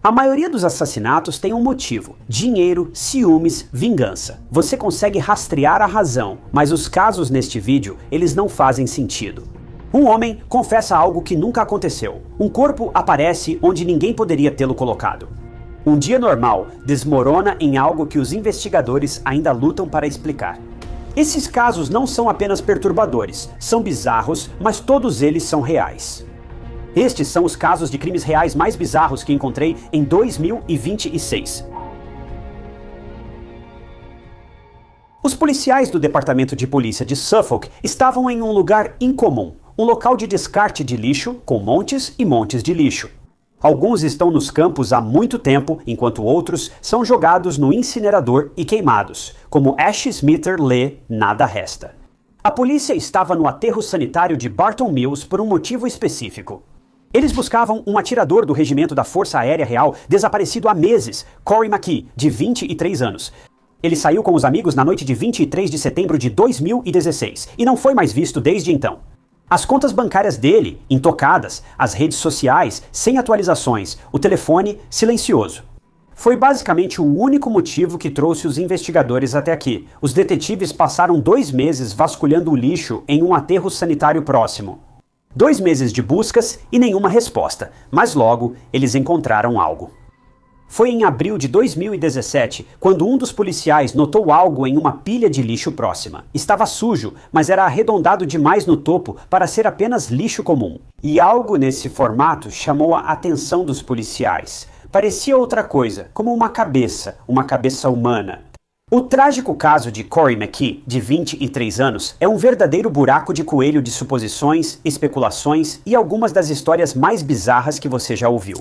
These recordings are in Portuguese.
A maioria dos assassinatos tem um motivo: dinheiro, ciúmes, vingança. Você consegue rastrear a razão, mas os casos neste vídeo, eles não fazem sentido. Um homem confessa algo que nunca aconteceu. Um corpo aparece onde ninguém poderia tê-lo colocado. Um dia normal desmorona em algo que os investigadores ainda lutam para explicar. Esses casos não são apenas perturbadores, são bizarros, mas todos eles são reais. Estes são os casos de crimes reais mais bizarros que encontrei em 2026. Os policiais do Departamento de Polícia de Suffolk estavam em um lugar incomum, um local de descarte de lixo com montes e montes de lixo. Alguns estão nos campos há muito tempo, enquanto outros são jogados no incinerador e queimados. Como Ash Smither lê, nada resta. A polícia estava no aterro sanitário de Barton Mills por um motivo específico. Eles buscavam um atirador do regimento da Força Aérea Real desaparecido há meses, Corey McKee, de 23 anos. Ele saiu com os amigos na noite de 23 de setembro de 2016 e não foi mais visto desde então. As contas bancárias dele, intocadas, as redes sociais, sem atualizações, o telefone silencioso. Foi basicamente o único motivo que trouxe os investigadores até aqui. Os detetives passaram 2 meses vasculhando o lixo em um aterro sanitário próximo. 2 meses de buscas e nenhuma resposta, mas logo eles encontraram algo. Foi em abril de 2017, quando um dos policiais notou algo em uma pilha de lixo próxima. Estava sujo, mas era arredondado demais no topo para ser apenas lixo comum. E algo nesse formato chamou a atenção dos policiais. Parecia outra coisa, como uma cabeça humana. O trágico caso de Corey McKee, de 23 anos, é um verdadeiro buraco de coelho de suposições, especulações e algumas das histórias mais bizarras que você já ouviu.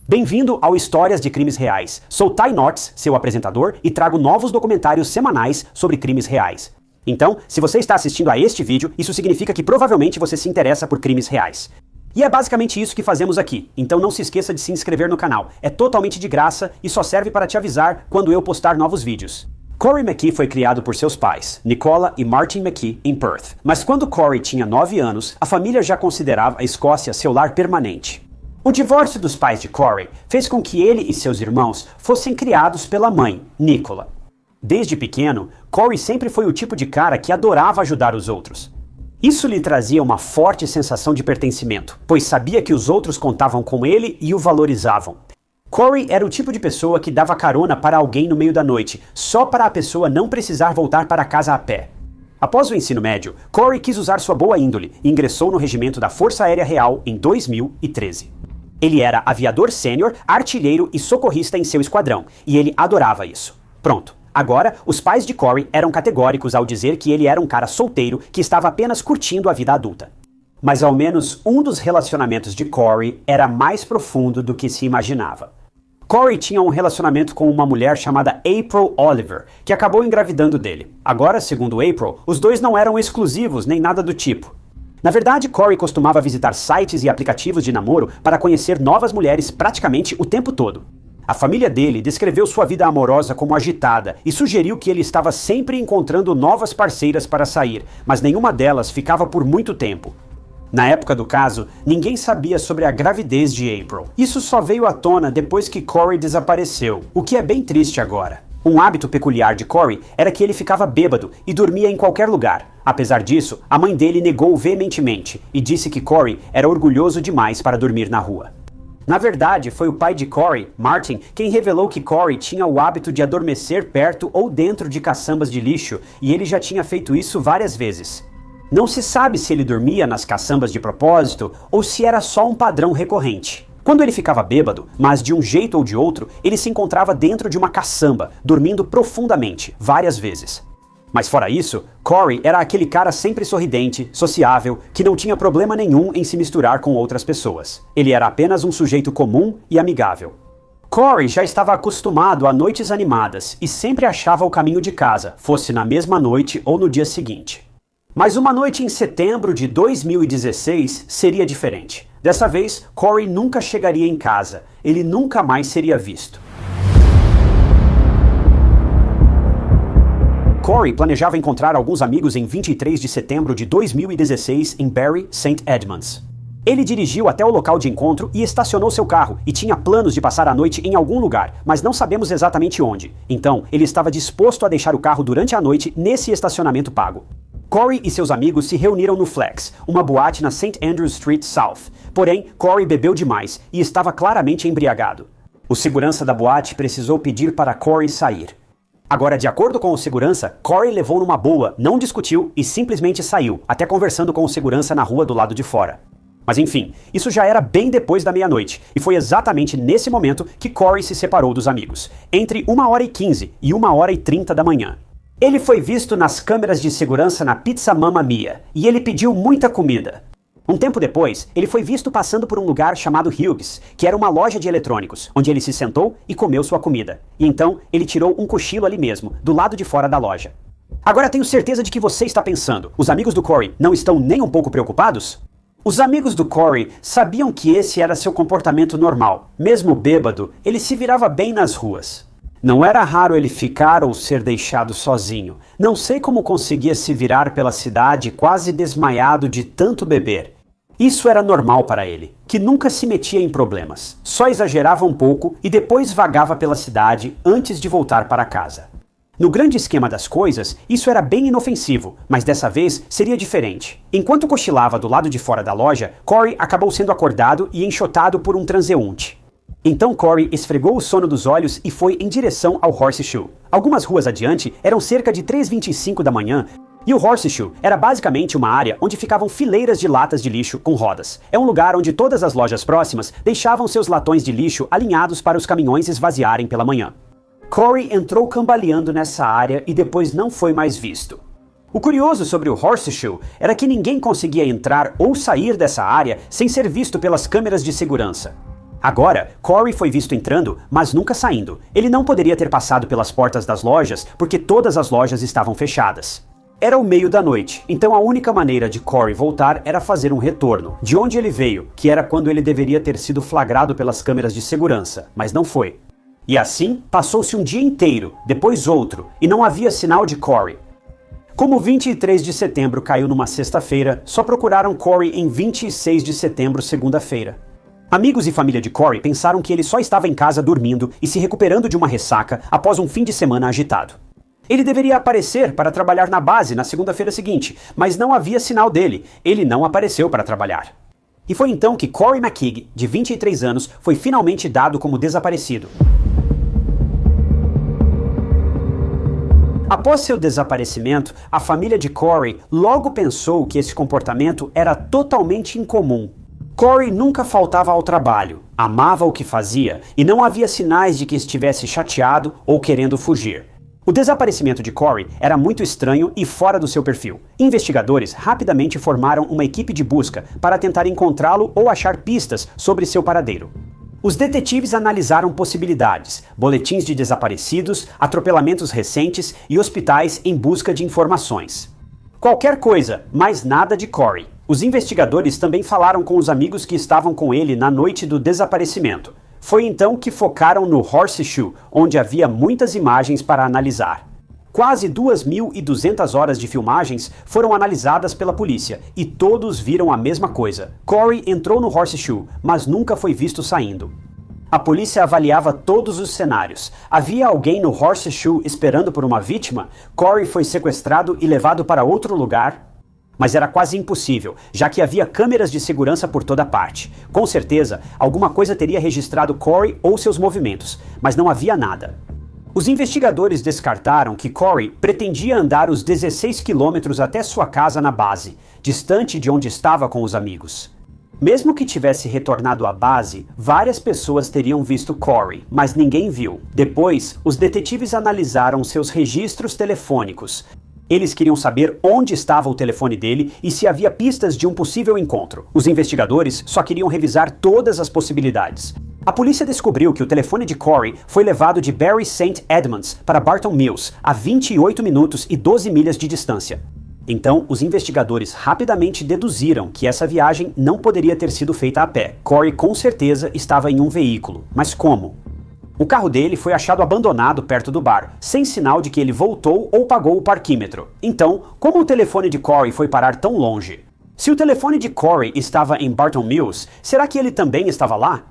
Bem-vindo ao Histórias de Crimes Reais. Sou Ty Nortz, seu apresentador, e trago novos documentários semanais sobre crimes reais. Então, se você está assistindo a este vídeo, isso significa que provavelmente você se interessa por crimes reais. E é basicamente isso que fazemos aqui, então não se esqueça de se inscrever no canal. É totalmente de graça e só serve para te avisar quando eu postar novos vídeos. Corey McKee foi criado por seus pais, Nicola e Martin McKee, em Perth. Mas quando Corey tinha 9 anos, a família já considerava a Escócia seu lar permanente. O divórcio dos pais de Corey fez com que ele e seus irmãos fossem criados pela mãe, Nicola. Desde pequeno, Corey sempre foi o tipo de cara que adorava ajudar os outros. Isso lhe trazia uma forte sensação de pertencimento, pois sabia que os outros contavam com ele e o valorizavam. Corey era o tipo de pessoa que dava carona para alguém no meio da noite, só para a pessoa não precisar voltar para casa a pé. Após o ensino médio, Corey quis usar sua boa índole e ingressou no regimento da Força Aérea Real em 2013. Ele era aviador sênior, artilheiro e socorrista em seu esquadrão, e ele adorava isso. Pronto. Agora, os pais de Corey eram categóricos ao dizer que ele era um cara solteiro que estava apenas curtindo a vida adulta. Mas ao menos um dos relacionamentos de Corey era mais profundo do que se imaginava. Corey tinha um relacionamento com uma mulher chamada April Oliver, que acabou engravidando dele. Agora, segundo April, os dois não eram exclusivos nem nada do tipo. Na verdade, Corey costumava visitar sites e aplicativos de namoro para conhecer novas mulheres praticamente o tempo todo. A família dele descreveu sua vida amorosa como agitada e sugeriu que ele estava sempre encontrando novas parceiras para sair, mas nenhuma delas ficava por muito tempo. Na época do caso, ninguém sabia sobre a gravidez de April. Isso só veio à tona depois que Corey desapareceu, o que é bem triste agora. Um hábito peculiar de Corey era que ele ficava bêbado e dormia em qualquer lugar. Apesar disso, a mãe dele negou veementemente e disse que Corey era orgulhoso demais para dormir na rua. Na verdade, foi o pai de Corey, Martin, quem revelou que Corey tinha o hábito de adormecer perto ou dentro de caçambas de lixo, e ele já tinha feito isso várias vezes. Não se sabe se ele dormia nas caçambas de propósito ou se era só um padrão recorrente. Quando ele ficava bêbado, mas de um jeito ou de outro, ele se encontrava dentro de uma caçamba, dormindo profundamente, várias vezes. Mas fora isso, Corey era aquele cara sempre sorridente, sociável, que não tinha problema nenhum em se misturar com outras pessoas. Ele era apenas um sujeito comum e amigável. Corey já estava acostumado a noites animadas e sempre achava o caminho de casa, fosse na mesma noite ou no dia seguinte. Mas uma noite em setembro de 2016 seria diferente. Dessa vez, Corey nunca chegaria em casa. Ele nunca mais seria visto. Corey planejava encontrar alguns amigos em 23 de setembro de 2016 em Bury St. Edmunds. Ele dirigiu até o local de encontro e estacionou seu carro e tinha planos de passar a noite em algum lugar, mas não sabemos exatamente onde. Então, ele estava disposto a deixar o carro durante a noite nesse estacionamento pago. Corey e seus amigos se reuniram no Flex, uma boate na St. Andrews Street South. Porém, Corey bebeu demais e estava claramente embriagado. O segurança da boate precisou pedir para Corey sair. Agora, de acordo com o segurança, Corey levou numa boa, não discutiu e simplesmente saiu, até conversando com o segurança na rua do lado de fora. Mas enfim, isso já era bem depois da meia-noite, e foi exatamente nesse momento que Corey se separou dos amigos, entre 1h15 e 1h30 da manhã. Ele foi visto nas câmeras de segurança na Pizza Mamma Mia, e ele pediu muita comida. Um tempo depois, ele foi visto passando por um lugar chamado Hughes, que era uma loja de eletrônicos, onde ele se sentou e comeu sua comida. E então, ele tirou um cochilo ali mesmo, do lado de fora da loja. Agora tenho certeza de que você está pensando, os amigos do Corey não estão nem um pouco preocupados? Os amigos do Corey sabiam que esse era seu comportamento normal. Mesmo bêbado, ele se virava bem nas ruas. Não era raro ele ficar ou ser deixado sozinho. Não sei como conseguia se virar pela cidade quase desmaiado de tanto beber. Isso era normal para ele, que nunca se metia em problemas. Só exagerava um pouco e depois vagava pela cidade antes de voltar para casa. No grande esquema das coisas, isso era bem inofensivo, mas dessa vez seria diferente. Enquanto cochilava do lado de fora da loja, Corey acabou sendo acordado e enxotado por um transeunte. Então Corey esfregou o sono dos olhos e foi em direção ao Horseshoe. Algumas ruas adiante eram cerca de 3h25 da manhã, e o Horseshoe era basicamente uma área onde ficavam fileiras de latas de lixo com rodas. É um lugar onde todas as lojas próximas deixavam seus latões de lixo alinhados para os caminhões esvaziarem pela manhã. Corey entrou cambaleando nessa área e depois não foi mais visto. O curioso sobre o Horseshoe era que ninguém conseguia entrar ou sair dessa área sem ser visto pelas câmeras de segurança. Agora, Corey foi visto entrando, mas nunca saindo. Ele não poderia ter passado pelas portas das lojas porque todas as lojas estavam fechadas. Era o meio da noite, então a única maneira de Corey voltar era fazer um retorno, de onde ele veio, que era quando ele deveria ter sido flagrado pelas câmeras de segurança, mas não foi. E assim, passou-se um dia inteiro, depois outro, e não havia sinal de Corey. Como 23 de setembro caiu numa sexta-feira, só procuraram Corey em 26 de setembro, segunda-feira. Amigos e família de Corey pensaram que ele só estava em casa dormindo e se recuperando de uma ressaca após um fim de semana agitado. Ele deveria aparecer para trabalhar na base na segunda-feira seguinte, mas não havia sinal dele. Ele não apareceu para trabalhar. E foi então que Corey McKeague, de 23 anos, foi finalmente dado como desaparecido. Após seu desaparecimento, a família de Corey logo pensou que esse comportamento era totalmente incomum. Corey nunca faltava ao trabalho, amava o que fazia e não havia sinais de que estivesse chateado ou querendo fugir. O desaparecimento de Corey era muito estranho e fora do seu perfil. Investigadores rapidamente formaram uma equipe de busca para tentar encontrá-lo ou achar pistas sobre seu paradeiro. Os detetives analisaram possibilidades, boletins de desaparecidos, atropelamentos recentes e hospitais em busca de informações. Qualquer coisa, mas nada de Corey. Os investigadores também falaram com os amigos que estavam com ele na noite do desaparecimento. Foi então que focaram no Horseshoe, onde havia muitas imagens para analisar. Quase 2.200 horas de filmagens foram analisadas pela polícia e todos viram a mesma coisa. Corey entrou no Horseshoe, mas nunca foi visto saindo. A polícia avaliava todos os cenários. Havia alguém no Horseshoe esperando por uma vítima? Corey foi sequestrado e levado para outro lugar? Mas era quase impossível, já que havia câmeras de segurança por toda parte. Com certeza, alguma coisa teria registrado Corey ou seus movimentos, mas não havia nada. Os investigadores descartaram que Corey pretendia andar os 16 quilômetros até sua casa na base, distante de onde estava com os amigos. Mesmo que tivesse retornado à base, várias pessoas teriam visto Corey, mas ninguém viu. Depois, os detetives analisaram seus registros telefônicos. Eles queriam saber onde estava o telefone dele e se havia pistas de um possível encontro. Os investigadores só queriam revisar todas as possibilidades. A polícia descobriu que o telefone de Corey foi levado de Bury St. Edmunds para Barton Mills, a 28 minutos e 12 milhas de distância. Então, os investigadores rapidamente deduziram que essa viagem não poderia ter sido feita a pé. Corey com certeza estava em um veículo. Mas como? O carro dele foi achado abandonado perto do bar, sem sinal de que ele voltou ou pagou o parquímetro. Então, como o telefone de Corey foi parar tão longe? Se o telefone de Corey estava em Barton Mills, será que ele também estava lá?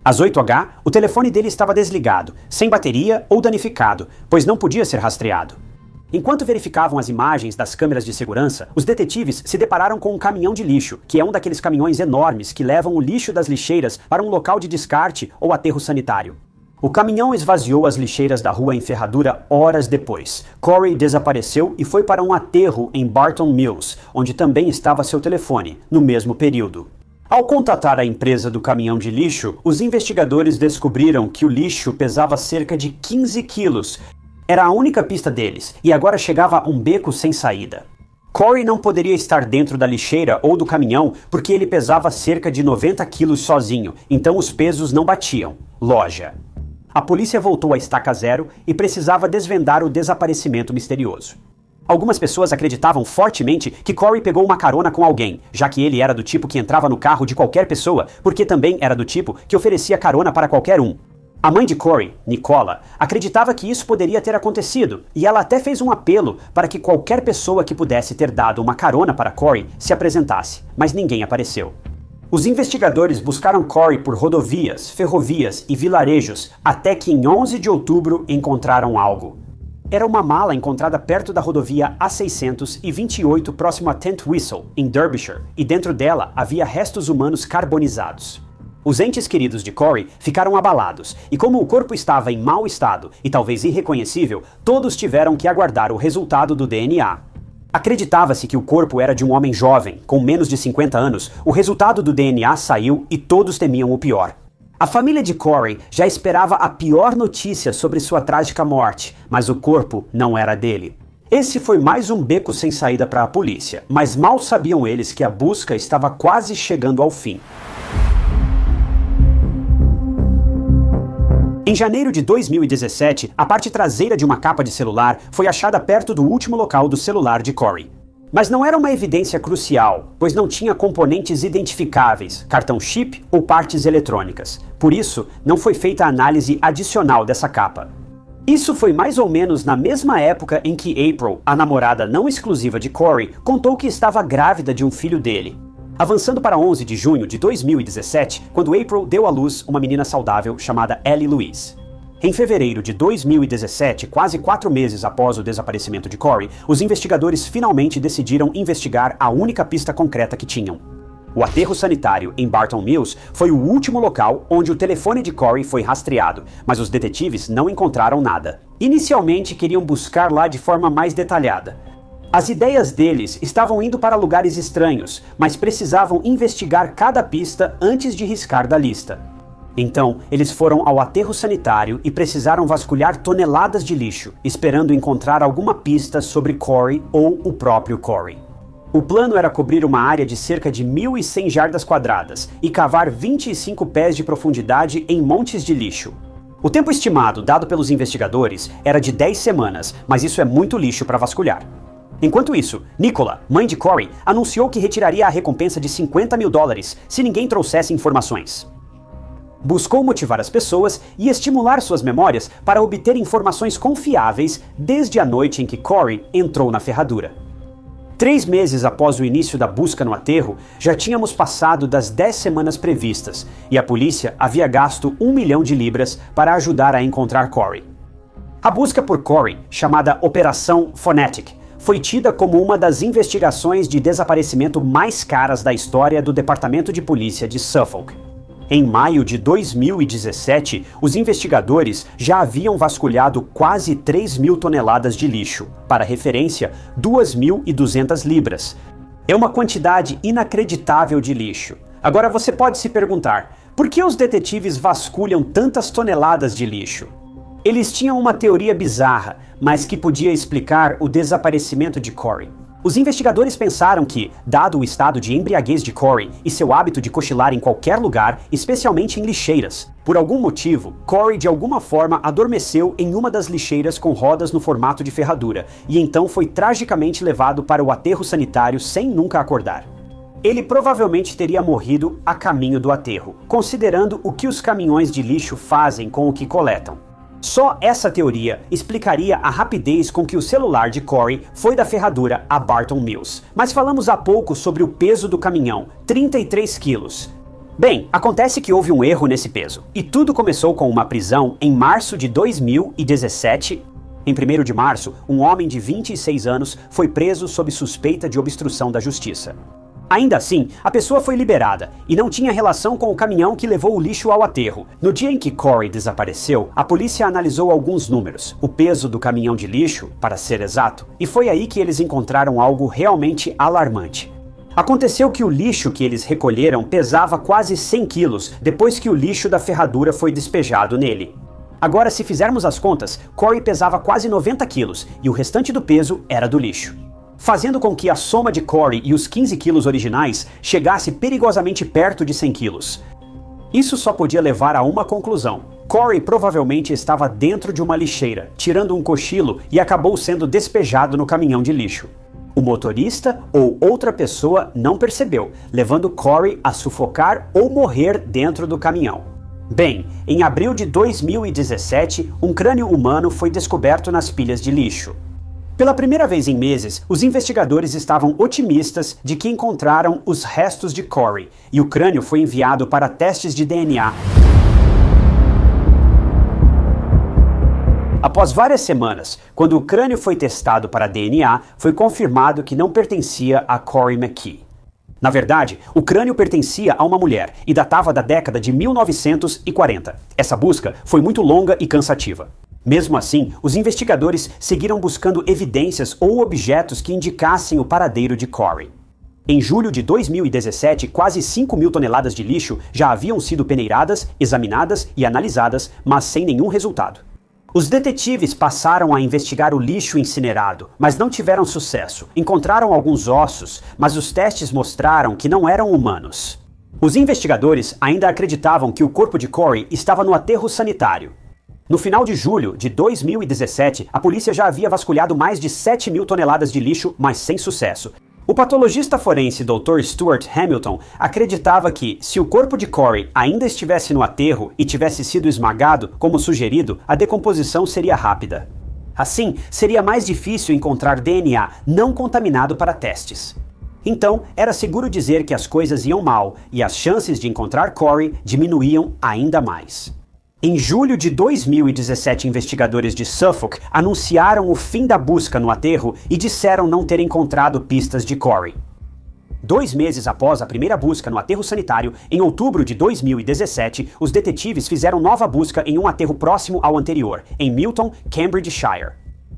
Às 8h, o telefone dele estava desligado, sem bateria ou danificado, pois não podia ser rastreado. Enquanto verificavam as imagens das câmeras de segurança, os detetives se depararam com um caminhão de lixo, que é um daqueles caminhões enormes que levam o lixo das lixeiras para um local de descarte ou aterro sanitário. O caminhão esvaziou as lixeiras da rua em Ferradura horas depois. Corey desapareceu e foi para um aterro em Barton Mills, onde também estava seu telefone, no mesmo período. Ao contatar a empresa do caminhão de lixo, os investigadores descobriram que o lixo pesava cerca de 15 quilos. Era a única pista deles, e agora chegava a um beco sem saída. Corey não poderia estar dentro da lixeira ou do caminhão porque ele pesava cerca de 90 quilos sozinho, então os pesos não batiam. Loja. A polícia voltou à estaca zero e precisava desvendar o desaparecimento misterioso. Algumas pessoas acreditavam fortemente que Corey pegou uma carona com alguém, já que ele era do tipo que entrava no carro de qualquer pessoa, porque também era do tipo que oferecia carona para qualquer um. A mãe de Corey, Nicola, acreditava que isso poderia ter acontecido, e ela até fez um apelo para que qualquer pessoa que pudesse ter dado uma carona para Corey se apresentasse, mas ninguém apareceu. Os investigadores buscaram Corey por rodovias, ferrovias e vilarejos, até que em 11 de outubro encontraram algo. Era uma mala encontrada perto da rodovia A628 próximo a Tent Whistle, em Derbyshire, e dentro dela havia restos humanos carbonizados. Os entes queridos de Corey ficaram abalados, e como o corpo estava em mau estado e talvez irreconhecível, todos tiveram que aguardar o resultado do DNA. Acreditava-se que o corpo era de um homem jovem, com menos de 50 anos. O resultado do DNA saiu e todos temiam o pior. A família de Corey já esperava a pior notícia sobre sua trágica morte, mas o corpo não era dele. Esse foi mais um beco sem saída para a polícia, mas mal sabiam eles que a busca estava quase chegando ao fim. Em janeiro de 2017, a parte traseira de uma capa de celular foi achada perto do último local do celular de Corey. Mas não era uma evidência crucial, pois não tinha componentes identificáveis, cartão chip ou partes eletrônicas. Por isso, não foi feita a análise adicional dessa capa. Isso foi mais ou menos na mesma época em que April, a namorada não exclusiva de Corey, contou que estava grávida de um filho dele. Avançando para 11 de junho de 2017, quando April deu à luz uma menina saudável chamada Ellie Louise. Em fevereiro de 2017, quase 4 meses após o desaparecimento de Corey, os investigadores finalmente decidiram investigar a única pista concreta que tinham. O aterro sanitário em Barton Mills foi o último local onde o telefone de Corey foi rastreado, mas os detetives não encontraram nada. Inicialmente queriam buscar lá de forma mais detalhada. As ideias deles estavam indo para lugares estranhos, mas precisavam investigar cada pista antes de riscar da lista. Então, eles foram ao aterro sanitário e precisaram vasculhar toneladas de lixo, esperando encontrar alguma pista sobre Corey ou o próprio Corey. O plano era cobrir uma área de cerca de 1.100 jardas quadradas e cavar 25 pés de profundidade em montes de lixo. O tempo estimado dado pelos investigadores era de 10 semanas, mas isso é muito lixo para vasculhar. Enquanto isso, Nicola, mãe de Corey, anunciou que retiraria a recompensa de $50 mil se ninguém trouxesse informações. Buscou motivar as pessoas e estimular suas memórias para obter informações confiáveis desde a noite em que Corey entrou na ferradura. 3 meses após o início da busca no aterro, já tínhamos passado das 10 semanas previstas e a polícia havia gasto 1 milhão de libras para ajudar a encontrar Corey. A busca por Corey, chamada Operação Phonetic, foi tida como uma das investigações de desaparecimento mais caras da história do Departamento de Polícia de Suffolk. Em maio de 2017, os investigadores já haviam vasculhado quase 3.000 toneladas de lixo. Para referência, 2.200 libras. É uma quantidade inacreditável de lixo. Agora você pode se perguntar, por que os detetives vasculham tantas toneladas de lixo? Eles tinham uma teoria bizarra, mas que podia explicar o desaparecimento de Corey. Os investigadores pensaram que, dado o estado de embriaguez de Corey e seu hábito de cochilar em qualquer lugar, especialmente em lixeiras, por algum motivo, Corey de alguma forma adormeceu em uma das lixeiras com rodas no formato de ferradura, e então foi tragicamente levado para o aterro sanitário sem nunca acordar. Ele provavelmente teria morrido a caminho do aterro, considerando o que os caminhões de lixo fazem com o que coletam. Só essa teoria explicaria a rapidez com que o celular de Corey foi da ferradura a Barton Mills. Mas falamos há pouco sobre o peso do caminhão, 33 quilos. Bem, acontece que houve um erro nesse peso, e tudo começou com uma prisão em março de 2017. Em 1º de março, um homem de 26 anos foi preso sob suspeita de obstrução da justiça. Ainda assim, a pessoa foi liberada e não tinha relação com o caminhão que levou o lixo ao aterro. No dia em que Corey desapareceu, a polícia analisou alguns números, o peso do caminhão de lixo, para ser exato, e foi aí que eles encontraram algo realmente alarmante. Aconteceu que o lixo que eles recolheram pesava quase 100 quilos depois que o lixo da ferradura foi despejado nele. Agora, se fizermos as contas, Corey pesava quase 90 quilos e o restante do peso era do lixo, fazendo com que a soma de Corey e os 15 quilos originais chegasse perigosamente perto de 100 quilos. Isso só podia levar a uma conclusão. Corey provavelmente estava dentro de uma lixeira, tirando um cochilo e acabou sendo despejado no caminhão de lixo. O motorista ou outra pessoa não percebeu, levando Corey a sufocar ou morrer dentro do caminhão. Bem, em abril de 2017, um crânio humano foi descoberto nas pilhas de lixo. Pela primeira vez em meses, os investigadores estavam otimistas de que encontraram os restos de Corey, e o crânio foi enviado para testes de DNA. Após várias semanas, quando o crânio foi testado para DNA, foi confirmado que não pertencia a Corey McKee. Na verdade, o crânio pertencia a uma mulher e datava da década de 1940. Essa busca foi muito longa e cansativa. Mesmo assim, os investigadores seguiram buscando evidências ou objetos que indicassem o paradeiro de Corey. Em julho de 2017, quase 5.000 toneladas de lixo já haviam sido peneiradas, examinadas e analisadas, mas sem nenhum resultado. Os detetives passaram a investigar o lixo incinerado, mas não tiveram sucesso. Encontraram alguns ossos, mas os testes mostraram que não eram humanos. Os investigadores ainda acreditavam que o corpo de Corey estava no aterro sanitário. No final de julho de 2017, a polícia já havia vasculhado mais de 7.000 toneladas de lixo, mas sem sucesso. O patologista forense Dr. Stuart Hamilton acreditava que, se o corpo de Corey ainda estivesse no aterro e tivesse sido esmagado, como sugerido, a decomposição seria rápida. Assim, seria mais difícil encontrar DNA não contaminado para testes. Então, era seguro dizer que as coisas iam mal e as chances de encontrar Corey diminuíam ainda mais. Em julho de 2017, investigadores de Suffolk anunciaram o fim da busca no aterro e disseram não ter encontrado pistas de Corey. 2 meses após a primeira busca no aterro sanitário, em outubro de 2017, os detetives fizeram nova busca em um aterro próximo ao anterior, em Milton, Cambridgeshire.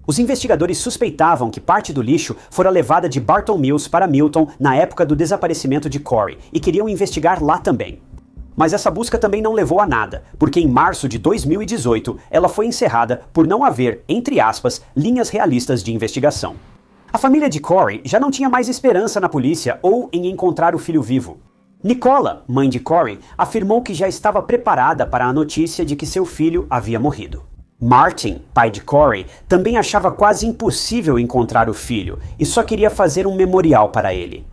Os investigadores suspeitavam que parte do lixo fora levada de Barton Mills para Milton na época do desaparecimento de Corey e queriam investigar lá também. Mas essa busca também não levou a nada, porque em março de 2018 ela foi encerrada por não haver, entre aspas, linhas realistas de investigação. A família de Corey já não tinha mais esperança na polícia ou em encontrar o filho vivo. Nicola, mãe de Corey, afirmou que já estava preparada para a notícia de que seu filho havia morrido. Martin, pai de Corey, também achava quase impossível encontrar o filho e só queria fazer um memorial para ele.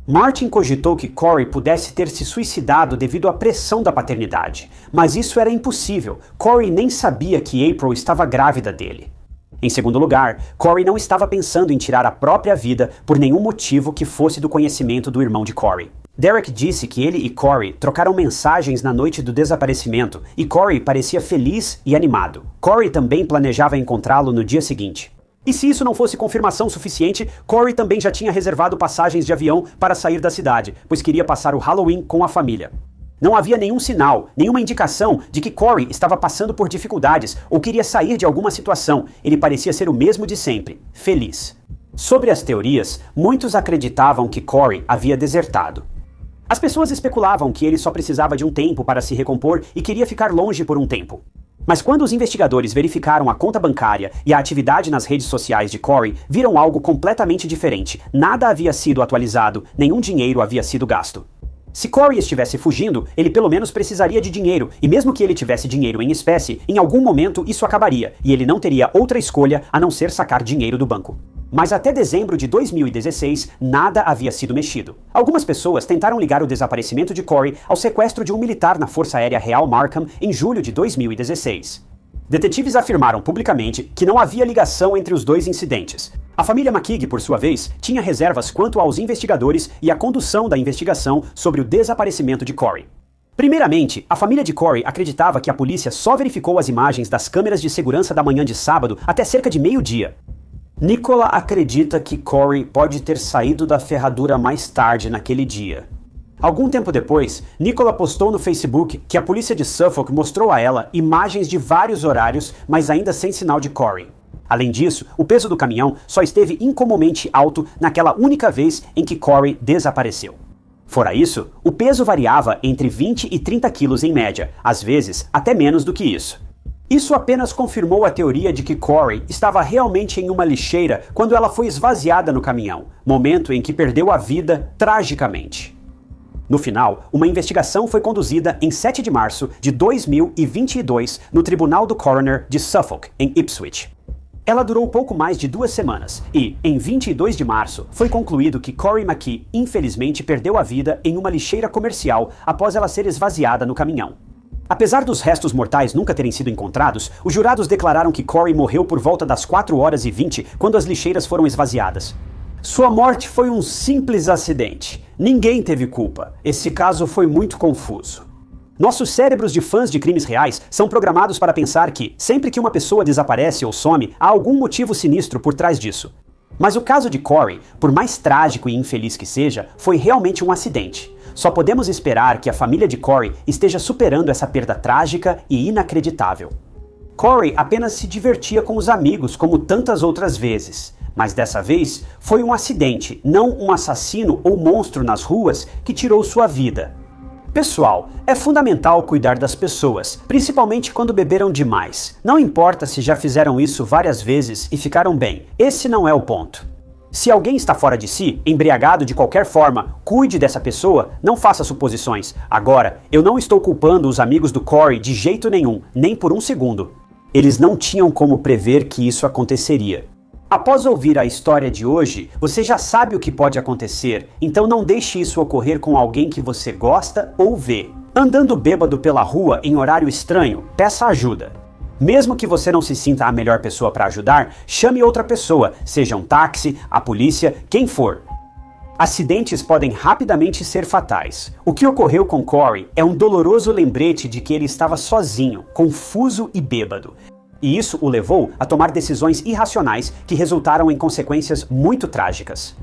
Martin cogitou que Corey pudesse ter se suicidado devido à pressão da paternidade, mas isso era impossível. Corey nem sabia que April estava grávida dele. Em segundo lugar, Corey não estava pensando em tirar a própria vida por nenhum motivo que fosse do conhecimento do irmão de Corey. Derek disse que ele e Corey trocaram mensagens na noite do desaparecimento e Corey parecia feliz e animado. Corey também planejava encontrá-lo no dia seguinte. E se isso não fosse confirmação suficiente, Corey também já tinha reservado passagens de avião para sair da cidade, pois queria passar o Halloween com a família. Não havia nenhum sinal, nenhuma indicação de que Corey estava passando por dificuldades ou queria sair de alguma situação. Ele parecia ser o mesmo de sempre, feliz. Sobre as teorias, muitos acreditavam que Corey havia desertado. As pessoas especulavam que ele só precisava de um tempo para se recompor e queria ficar longe por um tempo. Mas quando os investigadores verificaram a conta bancária e a atividade nas redes sociais de Corey, viram algo completamente diferente. Nada havia sido atualizado, nenhum dinheiro havia sido gasto. Se Corey estivesse fugindo, ele pelo menos precisaria de dinheiro, e mesmo que ele tivesse dinheiro em espécie, em algum momento isso acabaria, e ele não teria outra escolha a não ser sacar dinheiro do banco. Mas até dezembro de 2016, nada havia sido mexido. Algumas pessoas tentaram ligar o desaparecimento de Corey ao sequestro de um militar na Força Aérea Real Markham em julho de 2016. Detetives afirmaram publicamente que não havia ligação entre os dois incidentes. A família McKeague, por sua vez, tinha reservas quanto aos investigadores e à condução da investigação sobre o desaparecimento de Corey. Primeiramente, a família de Corey acreditava que a polícia só verificou as imagens das câmeras de segurança da manhã de sábado até cerca de meio-dia. Nicola acredita que Corey pode ter saído da ferradura mais tarde naquele dia. Algum tempo depois, Nicola postou no Facebook que a polícia de Suffolk mostrou a ela imagens de vários horários, mas ainda sem sinal de Corey. Além disso, o peso do caminhão só esteve incomumente alto naquela única vez em que Corey desapareceu. Fora isso, o peso variava entre 20 e 30 quilos em média, às vezes até menos do que isso. Isso apenas confirmou a teoria de que Corey estava realmente em uma lixeira quando ela foi esvaziada no caminhão, momento em que perdeu a vida tragicamente. No final, uma investigação foi conduzida em 7 de março de 2022 no Tribunal do Coroner de Suffolk, em Ipswich. Ela durou pouco mais de 2 semanas e, em 22 de março, foi concluído que Corey McKee infelizmente perdeu a vida em uma lixeira comercial após ela ser esvaziada no caminhão. Apesar dos restos mortais nunca terem sido encontrados, os jurados declararam que Corey morreu por volta das 4h20 quando as lixeiras foram esvaziadas. Sua morte foi um simples acidente. Ninguém teve culpa. Esse caso foi muito confuso. Nossos cérebros de fãs de crimes reais são programados para pensar que, sempre que uma pessoa desaparece ou some, há algum motivo sinistro por trás disso. Mas o caso de Corey, por mais trágico e infeliz que seja, foi realmente um acidente. Só podemos esperar que a família de Corey esteja superando essa perda trágica e inacreditável. Corey apenas se divertia com os amigos como tantas outras vezes. Mas dessa vez foi um acidente, não um assassino ou monstro nas ruas que tirou sua vida. Pessoal, é fundamental cuidar das pessoas, principalmente quando beberam demais. Não importa se já fizeram isso várias vezes e ficaram bem, esse não é o ponto. Se alguém está fora de si, embriagado de qualquer forma, cuide dessa pessoa, não faça suposições. Agora, eu não estou culpando os amigos do Corey de jeito nenhum, nem por um segundo. Eles não tinham como prever que isso aconteceria. Após ouvir a história de hoje, você já sabe o que pode acontecer, então não deixe isso ocorrer com alguém que você gosta ou vê. Andando bêbado pela rua em horário estranho, peça ajuda. Mesmo que você não se sinta a melhor pessoa para ajudar, chame outra pessoa, seja um táxi, a polícia, quem for. Acidentes podem rapidamente ser fatais. O que ocorreu com Corey é um doloroso lembrete de que ele estava sozinho, confuso e bêbado. E isso o levou a tomar decisões irracionais que resultaram em consequências muito trágicas.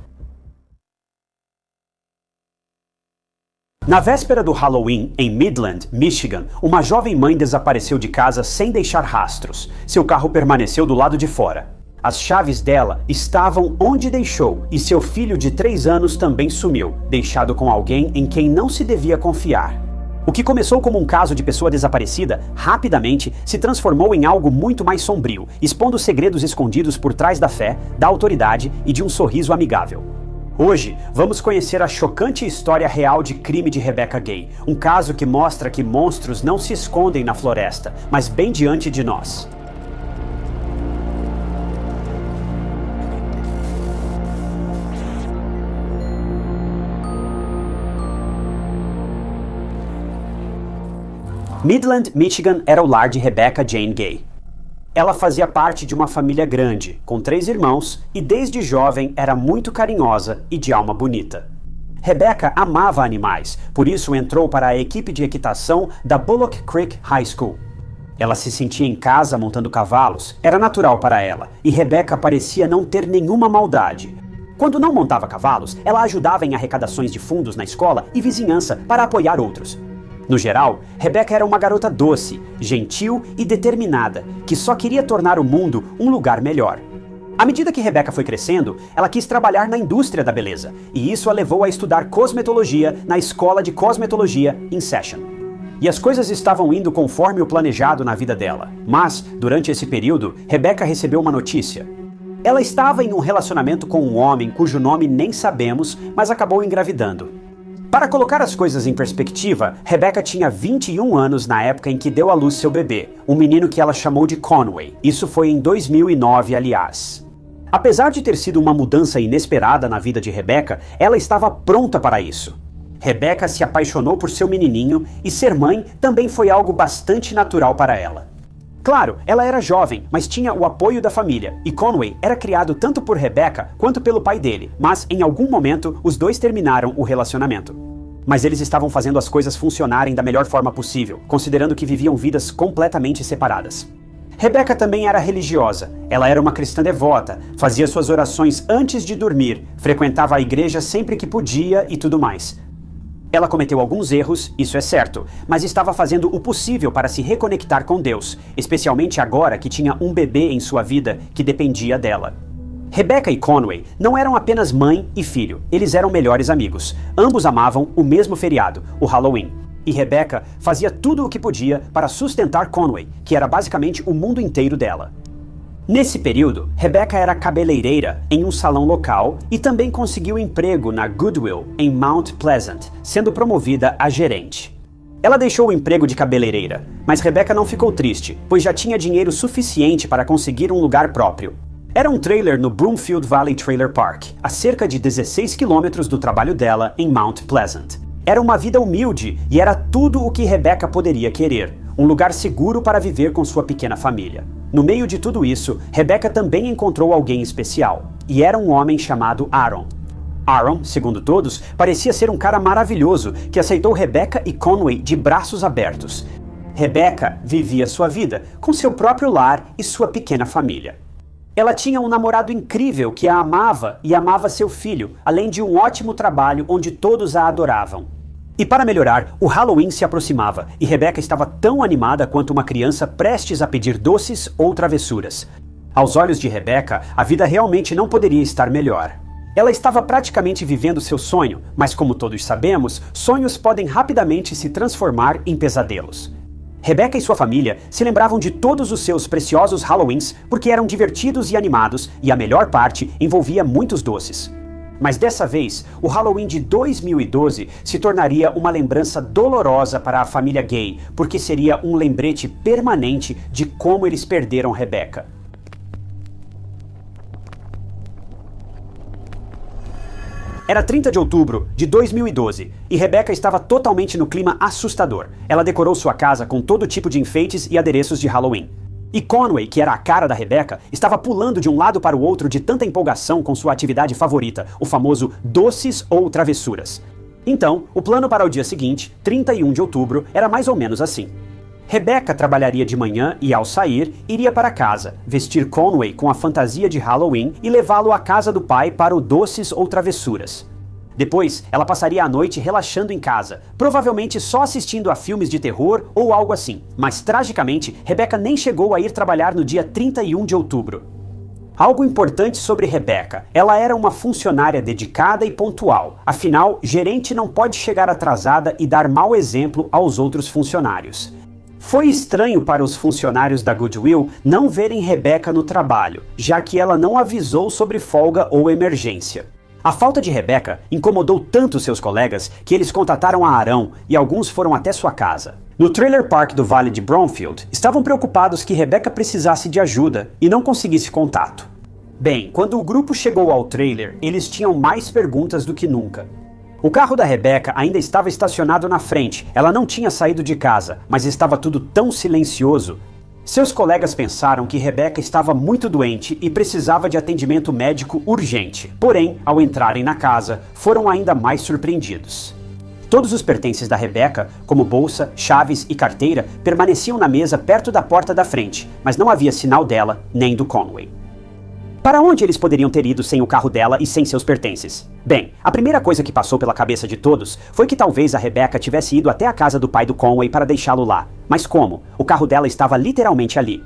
Na véspera do Halloween, em Midland, Michigan, uma jovem mãe desapareceu de casa sem deixar rastros. Seu carro permaneceu do lado de fora. As chaves dela estavam onde deixou e seu filho de 3 anos também sumiu, deixado com alguém em quem não se devia confiar. O que começou como um caso de pessoa desaparecida, rapidamente se transformou em algo muito mais sombrio, expondo segredos escondidos por trás da fé, da autoridade e de um sorriso amigável. Hoje, vamos conhecer a chocante história real de crime de Rebecca Gay, um caso que mostra que monstros não se escondem na floresta, mas bem diante de nós. Midland, Michigan era o lar de Rebecca Jane Gay. Ela fazia parte de uma família grande, com 3 irmãos, e desde jovem era muito carinhosa e de alma bonita. Rebecca amava animais, por isso entrou para a equipe de equitação da Bullock Creek High School. Ela se sentia em casa montando cavalos, era natural para ela, e Rebecca parecia não ter nenhuma maldade. Quando não montava cavalos, ela ajudava em arrecadações de fundos na escola e vizinhança para apoiar outros. No geral, Rebecca era uma garota doce, gentil e determinada, que só queria tornar o mundo um lugar melhor. À medida que Rebecca foi crescendo, ela quis trabalhar na indústria da beleza, e isso a levou a estudar cosmetologia na Escola de Cosmetologia em Session. E as coisas estavam indo conforme o planejado na vida dela. Mas, durante esse período, Rebecca recebeu uma notícia. Ela estava em um relacionamento com um homem cujo nome nem sabemos, mas acabou engravidando. Para colocar as coisas em perspectiva, Rebecca tinha 21 anos na época em que deu à luz seu bebê, um menino que ela chamou de Conway. Isso foi em 2009, aliás. Apesar de ter sido uma mudança inesperada na vida de Rebecca, ela estava pronta para isso. Rebecca se apaixonou por seu menininho e ser mãe também foi algo bastante natural para ela. Claro, ela era jovem, mas tinha o apoio da família, e Conway era criado tanto por Rebecca quanto pelo pai dele, mas em algum momento os dois terminaram o relacionamento. Mas eles estavam fazendo as coisas funcionarem da melhor forma possível, considerando que viviam vidas completamente separadas. Rebecca também era religiosa. Ela era uma cristã devota, fazia suas orações antes de dormir, frequentava a igreja sempre que podia e tudo mais. Ela cometeu alguns erros, isso é certo, mas estava fazendo o possível para se reconectar com Deus, especialmente agora que tinha um bebê em sua vida que dependia dela. Rebecca e Conway não eram apenas mãe e filho, eles eram melhores amigos. Ambos amavam o mesmo feriado, o Halloween. E Rebecca fazia tudo o que podia para sustentar Conway, que era basicamente o mundo inteiro dela. Nesse período, Rebecca era cabeleireira em um salão local e também conseguiu emprego na Goodwill, em Mount Pleasant, sendo promovida a gerente. Ela deixou o emprego de cabeleireira, mas Rebecca não ficou triste, pois já tinha dinheiro suficiente para conseguir um lugar próprio. Era um trailer no Broomfield Valley Trailer Park, a cerca de 16 quilômetros do trabalho dela em Mount Pleasant. Era uma vida humilde e era tudo o que Rebecca poderia querer, um lugar seguro para viver com sua pequena família. No meio de tudo isso, Rebecca também encontrou alguém especial, e era um homem chamado Aaron. Aaron, segundo todos, parecia ser um cara maravilhoso que aceitou Rebecca e Conway de braços abertos. Rebecca vivia sua vida, com seu próprio lar e sua pequena família. Ela tinha um namorado incrível que a amava e amava seu filho, além de um ótimo trabalho onde todos a adoravam. E para melhorar, o Halloween se aproximava e Rebecca estava tão animada quanto uma criança prestes a pedir doces ou travessuras. Aos olhos de Rebecca, a vida realmente não poderia estar melhor. Ela estava praticamente vivendo seu sonho, mas como todos sabemos, sonhos podem rapidamente se transformar em pesadelos. Rebecca e sua família se lembravam de todos os seus preciosos Halloweens porque eram divertidos e animados e a melhor parte envolvia muitos doces. Mas dessa vez, o Halloween de 2012 se tornaria uma lembrança dolorosa para a família Gay, porque seria um lembrete permanente de como eles perderam Rebecca. Era 30 de outubro de 2012 e Rebecca estava totalmente no clima assustador. Ela decorou sua casa com todo tipo de enfeites e adereços de Halloween. E Conway, que era a cara da Rebecca, estava pulando de um lado para o outro de tanta empolgação com sua atividade favorita, o famoso doces ou travessuras. Então, o plano para o dia seguinte, 31 de outubro, era mais ou menos assim. Rebecca trabalharia de manhã e, ao sair, iria para casa, vestir Conway com a fantasia de Halloween e levá-lo à casa do pai para o doces ou travessuras. Depois, ela passaria a noite relaxando em casa, provavelmente só assistindo a filmes de terror ou algo assim. Mas, tragicamente, Rebecca nem chegou a ir trabalhar no dia 31 de outubro. Algo importante sobre Rebecca: ela era uma funcionária dedicada e pontual. Afinal, gerente não pode chegar atrasada e dar mau exemplo aos outros funcionários. Foi estranho para os funcionários da Goodwill não verem Rebecca no trabalho, já que ela não avisou sobre folga ou emergência. A falta de Rebecca incomodou tanto seus colegas que eles contataram a Arão e alguns foram até sua casa. No trailer park do Vale de Broomfield, estavam preocupados que Rebecca precisasse de ajuda e não conseguisse contato. Bem, quando o grupo chegou ao trailer, eles tinham mais perguntas do que nunca. O carro da Rebecca ainda estava estacionado na frente, ela não tinha saído de casa, mas estava tudo tão silencioso. Seus colegas pensaram que Rebecca estava muito doente e precisava de atendimento médico urgente. Porém, ao entrarem na casa, foram ainda mais surpreendidos. Todos os pertences da Rebecca, como bolsa, chaves e carteira, permaneciam na mesa perto da porta da frente, mas não havia sinal dela nem do Conway. Para onde eles poderiam ter ido sem o carro dela e sem seus pertences? Bem, a primeira coisa que passou pela cabeça de todos foi que talvez a Rebecca tivesse ido até a casa do pai do Conway para deixá-lo lá. Mas como? O carro dela estava literalmente ali.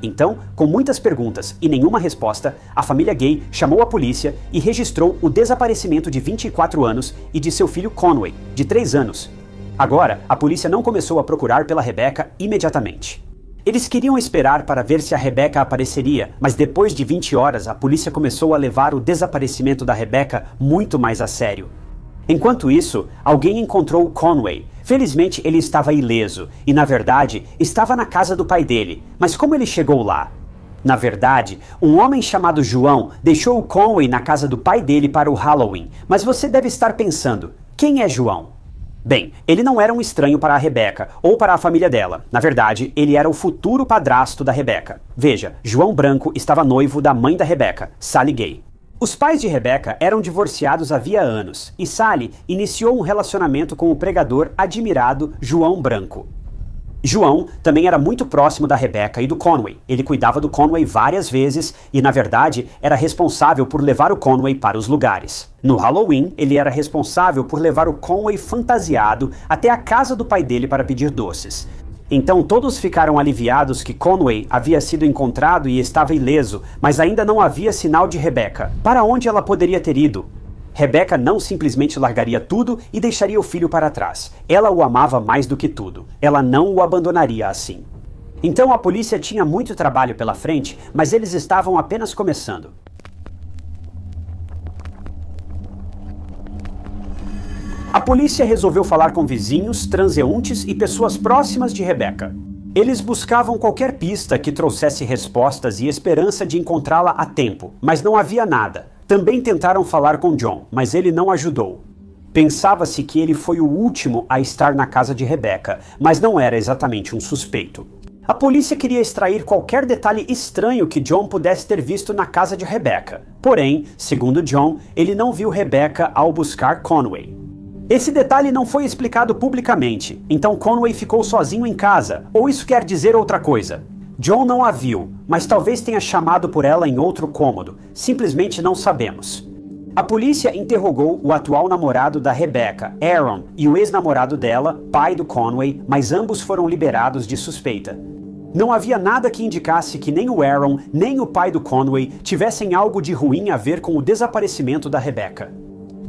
Então, com muitas perguntas e nenhuma resposta, a família Gay chamou a polícia e registrou o desaparecimento de 24 anos e de seu filho Conway, de 3 anos. Agora, a polícia não começou a procurar pela Rebecca imediatamente. Eles queriam esperar para ver se a Rebecca apareceria, mas depois de 20 horas a polícia começou a levar o desaparecimento da Rebecca muito mais a sério. Enquanto isso, alguém encontrou Conway. Felizmente ele estava ileso e, na verdade, estava na casa do pai dele. Mas como ele chegou lá? Na verdade, um homem chamado João deixou o Conway na casa do pai dele para o Halloween, mas você deve estar pensando, quem é João? Bem, ele não era um estranho para a Rebecca ou para a família dela. Na verdade, ele era o futuro padrasto da Rebecca. Veja, João Branco estava noivo da mãe da Rebecca, Sally Gay. Os pais de Rebecca eram divorciados havia anos e Sally iniciou um relacionamento com o pregador admirado João Branco. João também era muito próximo da Rebecca e do Conway. Ele cuidava do Conway várias vezes e, na verdade, era responsável por levar o Conway para os lugares. No Halloween, ele era responsável por levar o Conway fantasiado até a casa do pai dele para pedir doces. Então todos ficaram aliviados que Conway havia sido encontrado e estava ileso, mas ainda não havia sinal de Rebecca. Para onde ela poderia ter ido? Rebecca não simplesmente largaria tudo e deixaria o filho para trás. Ela o amava mais do que tudo. Ela não o abandonaria assim. Então a polícia tinha muito trabalho pela frente, mas eles estavam apenas começando. A polícia resolveu falar com vizinhos, transeuntes e pessoas próximas de Rebecca. Eles buscavam qualquer pista que trouxesse respostas e esperança de encontrá-la a tempo, mas não havia nada. Também tentaram falar com John, mas ele não ajudou. Pensava-se que ele foi o último a estar na casa de Rebecca, mas não era exatamente um suspeito. A polícia queria extrair qualquer detalhe estranho que John pudesse ter visto na casa de Rebecca. Porém, segundo John, ele não viu Rebecca ao buscar Conway. Esse detalhe não foi explicado publicamente, então Conway ficou sozinho em casa, ou isso quer dizer outra coisa. John não a viu, mas talvez tenha chamado por ela em outro cômodo. Simplesmente não sabemos. A polícia interrogou o atual namorado da Rebecca, Aaron, e o ex-namorado dela, pai do Conway, mas ambos foram liberados de suspeita. Não havia nada que indicasse que nem o Aaron, nem o pai do Conway tivessem algo de ruim a ver com o desaparecimento da Rebecca.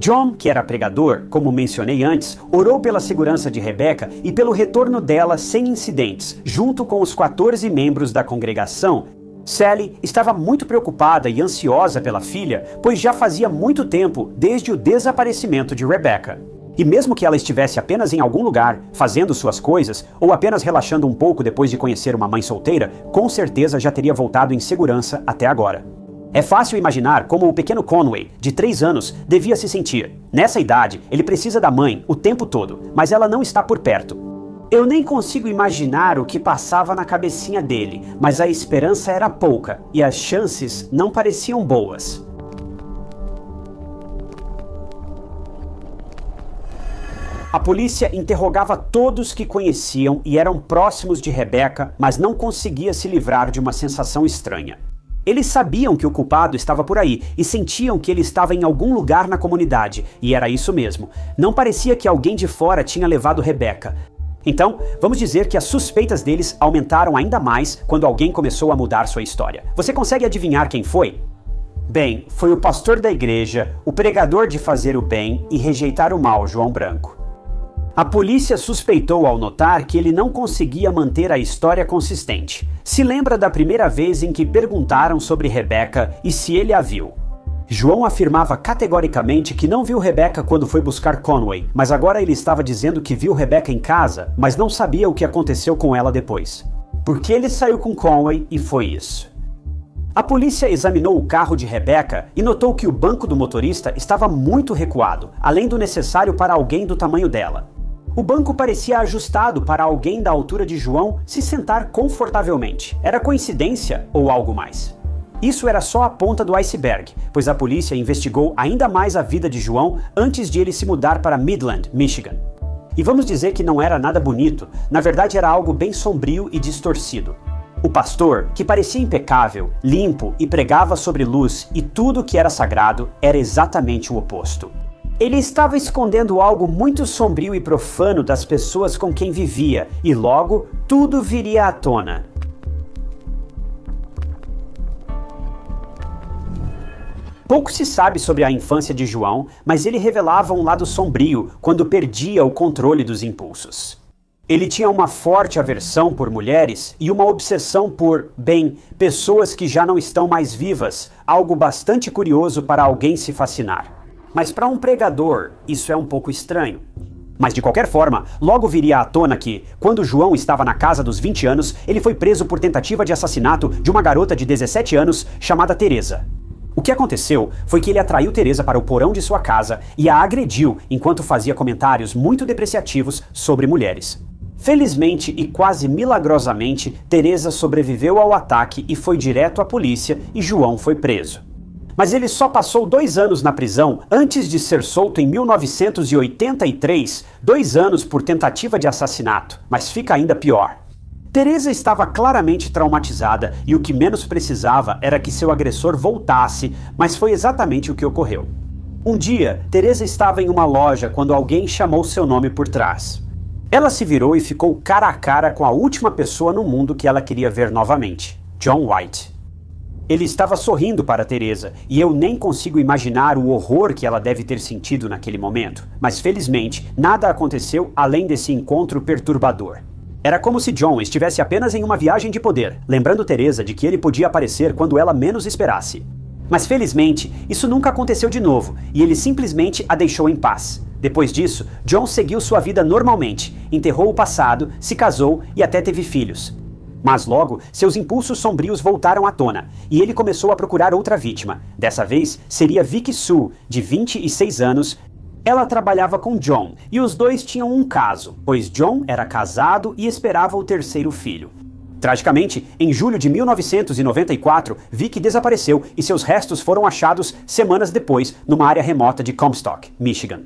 John, que era pregador, como mencionei antes, orou pela segurança de Rebecca e pelo retorno dela sem incidentes, junto com os 14 membros da congregação. Sally estava muito preocupada e ansiosa pela filha, pois já fazia muito tempo desde o desaparecimento de Rebecca. E mesmo que ela estivesse apenas em algum lugar, fazendo suas coisas, ou apenas relaxando um pouco depois de conhecer uma mãe solteira, com certeza já teria voltado em segurança até agora. É fácil imaginar como o pequeno Conway, de 3 anos, devia se sentir. Nessa idade, ele precisa da mãe o tempo todo, mas ela não está por perto. Eu nem consigo imaginar o que passava na cabecinha dele, mas a esperança era pouca e as chances não pareciam boas. A polícia interrogava todos que conheciam e eram próximos de Rebecca, mas não conseguia se livrar de uma sensação estranha. Eles sabiam que o culpado estava por aí e sentiam que ele estava em algum lugar na comunidade, e era isso mesmo. Não parecia que alguém de fora tinha levado Rebecca. Então, vamos dizer que as suspeitas deles aumentaram ainda mais quando alguém começou a mudar sua história. Você consegue adivinhar quem foi? Bem, foi o pastor da igreja, o pregador de fazer o bem e rejeitar o mal, João Branco. A polícia suspeitou ao notar que ele não conseguia manter a história consistente. Se lembra da primeira vez em que perguntaram sobre Rebecca e se ele a viu. João afirmava categoricamente que não viu Rebecca quando foi buscar Conway, mas agora ele estava dizendo que viu Rebecca em casa, mas não sabia o que aconteceu com ela depois. Porque ele saiu com Conway e foi isso. A polícia examinou o carro de Rebecca e notou que o banco do motorista estava muito recuado, além do necessário para alguém do tamanho dela. O banco parecia ajustado para alguém da altura de João se sentar confortavelmente. Era coincidência ou algo mais? Isso era só a ponta do iceberg, pois a polícia investigou ainda mais a vida de João antes de ele se mudar para Midland, Michigan. E vamos dizer que não era nada bonito, na verdade era algo bem sombrio e distorcido. O pastor, que parecia impecável, limpo e pregava sobre luz e tudo que era sagrado, era exatamente o oposto. Ele estava escondendo algo muito sombrio e profano das pessoas com quem vivia, e logo tudo viria à tona. Pouco se sabe sobre a infância de João, mas ele revelava um lado sombrio quando perdia o controle dos impulsos. Ele tinha uma forte aversão por mulheres e uma obsessão por, bem, pessoas que já não estão mais vivas, algo bastante curioso para alguém se fascinar. Mas para um pregador, isso é um pouco estranho. Mas de qualquer forma, logo viria à tona que, quando João estava na casa dos 20 anos, ele foi preso por tentativa de assassinato de uma garota de 17 anos chamada Teresa. O que aconteceu foi que ele atraiu Teresa para o porão de sua casa e a agrediu enquanto fazia comentários muito depreciativos sobre mulheres. Felizmente e quase milagrosamente, Teresa sobreviveu ao ataque e foi direto à polícia e João foi preso. Mas ele só passou 2 anos na prisão antes de ser solto em 1983, 2 anos por tentativa de assassinato, mas fica ainda pior. Teresa estava claramente traumatizada e o que menos precisava era que seu agressor voltasse, mas foi exatamente o que ocorreu. Um dia, Teresa estava em uma loja quando alguém chamou seu nome por trás. Ela se virou e ficou cara a cara com a última pessoa no mundo que ela queria ver novamente, John White. Ele estava sorrindo para Teresa, e eu nem consigo imaginar o horror que ela deve ter sentido naquele momento. Mas felizmente, nada aconteceu além desse encontro perturbador. Era como se John estivesse apenas em uma viagem de poder, lembrando Teresa de que ele podia aparecer quando ela menos esperasse. Mas felizmente, isso nunca aconteceu de novo, e ele simplesmente a deixou em paz. Depois disso, John seguiu sua vida normalmente, enterrou o passado, se casou e até teve filhos. Mas logo, seus impulsos sombrios voltaram à tona, e ele começou a procurar outra vítima. Dessa vez, seria Vicky Sue, de 26 anos. Ela trabalhava com John, e os dois tinham um caso, pois John era casado e esperava o 3º filho. Tragicamente, em julho de 1994, Vicky desapareceu e seus restos foram achados semanas depois numa área remota de Comstock, Michigan.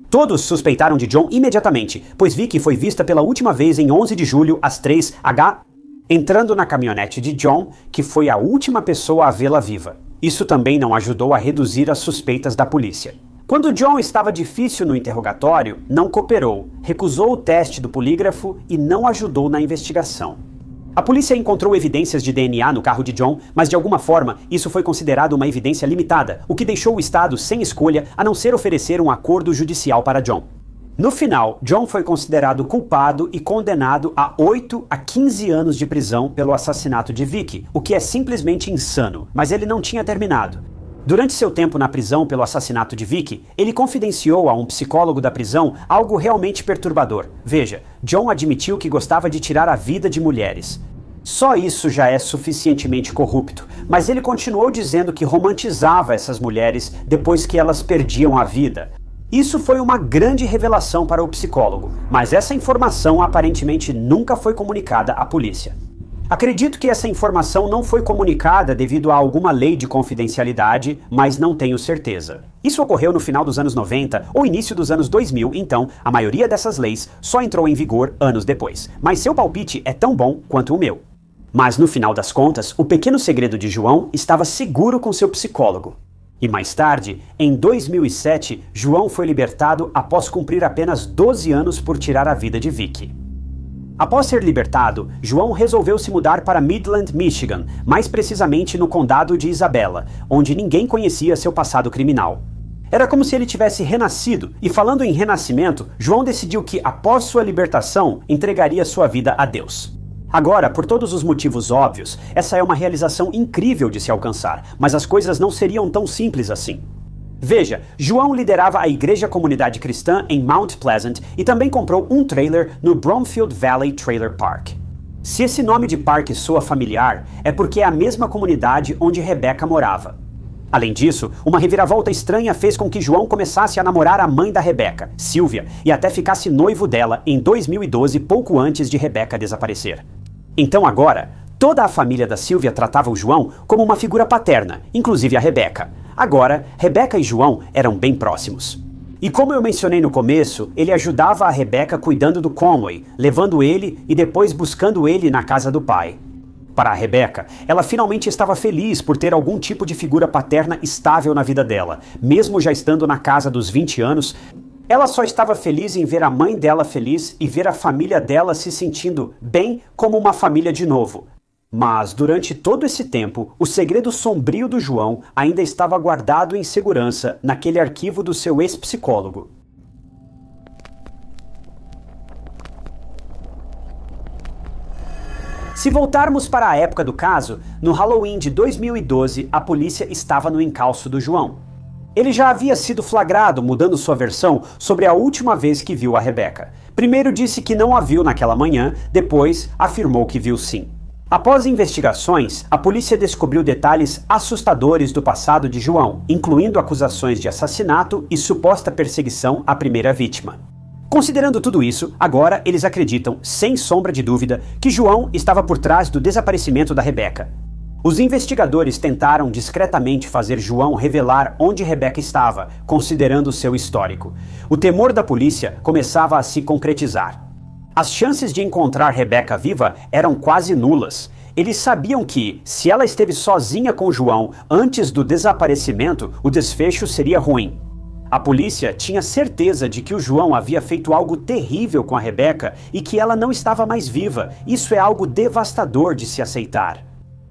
Todos suspeitaram de John imediatamente, pois Vicky foi vista pela última vez em 11 de julho às 3h, entrando na caminhonete de John, que foi a última pessoa a vê-la viva. Isso também não ajudou a reduzir as suspeitas da polícia. Quando John estava difícil no interrogatório, não cooperou, recusou o teste do polígrafo e não ajudou na investigação. A polícia encontrou evidências de DNA no carro de John, mas de alguma forma isso foi considerado uma evidência limitada, o que deixou o Estado sem escolha a não ser oferecer um acordo judicial para John. No final, John foi considerado culpado e condenado a 8 a 15 anos de prisão pelo assassinato de Vicky, o que é simplesmente insano, mas ele não tinha terminado. Durante seu tempo na prisão pelo assassinato de Vicky, ele confidenciou a um psicólogo da prisão algo realmente perturbador. Veja, John admitiu que gostava de tirar a vida de mulheres. Só isso já é suficientemente corrupto, mas ele continuou dizendo que romantizava essas mulheres depois que elas perdiam a vida. Isso foi uma grande revelação para o psicólogo, mas essa informação aparentemente nunca foi comunicada à polícia. Acredito que essa informação não foi comunicada devido a alguma lei de confidencialidade, mas não tenho certeza. Isso ocorreu no final dos anos 90 ou início dos anos 2000, então a maioria dessas leis só entrou em vigor anos depois. Mas seu palpite é tão bom quanto o meu. Mas no final das contas, o pequeno segredo de João estava seguro com seu psicólogo. E mais tarde, em 2007, João foi libertado após cumprir apenas 12 anos por tirar a vida de Vicky. Após ser libertado, João resolveu se mudar para Midland, Michigan, mais precisamente no condado de Isabella, onde ninguém conhecia seu passado criminal. Era como se ele tivesse renascido, e falando em renascimento, João decidiu que, após sua libertação, entregaria sua vida a Deus. Agora, por todos os motivos óbvios, essa é uma realização incrível de se alcançar, mas as coisas não seriam tão simples assim. Veja, João liderava a Igreja Comunidade Cristã em Mount Pleasant e também comprou um trailer no Bromfield Valley Trailer Park. Se esse nome de parque soa familiar, é porque é a mesma comunidade onde Rebeca morava. Além disso, uma reviravolta estranha fez com que João começasse a namorar a mãe da Rebeca, Sylvia, e até ficasse noivo dela em 2012, pouco antes de Rebeca desaparecer. Então agora, toda a família da Sylvia tratava o João como uma figura paterna, inclusive a Rebeca. Agora, Rebeca e João eram bem próximos. E como eu mencionei no começo, ele ajudava a Rebeca cuidando do Conway, levando ele e depois buscando ele na casa do pai. Para a Rebeca, ela finalmente estava feliz por ter algum tipo de figura paterna estável na vida dela. Mesmo já estando na casa dos 20 anos, ela só estava feliz em ver a mãe dela feliz e ver a família dela se sentindo bem como uma família de novo. Mas, durante todo esse tempo, o segredo sombrio do João ainda estava guardado em segurança naquele arquivo do seu ex-psicólogo. Se voltarmos para a época do caso, no Halloween de 2012, a polícia estava no encalço do João. Ele já havia sido flagrado mudando sua versão sobre a última vez que viu a Rebecca. Primeiro disse que não a viu naquela manhã, depois afirmou que viu sim. Após investigações, a polícia descobriu detalhes assustadores do passado de João, incluindo acusações de assassinato e suposta perseguição à primeira vítima. Considerando tudo isso, agora eles acreditam, sem sombra de dúvida, que João estava por trás do desaparecimento da Rebecca. Os investigadores tentaram discretamente fazer João revelar onde Rebecca estava, considerando seu histórico. O temor da polícia começava a se concretizar. As chances de encontrar Rebecca viva eram quase nulas. Eles sabiam que, se ela esteve sozinha com João antes do desaparecimento, o desfecho seria ruim. A polícia tinha certeza de que o João havia feito algo terrível com a Rebecca e que ela não estava mais viva. Isso é algo devastador de se aceitar.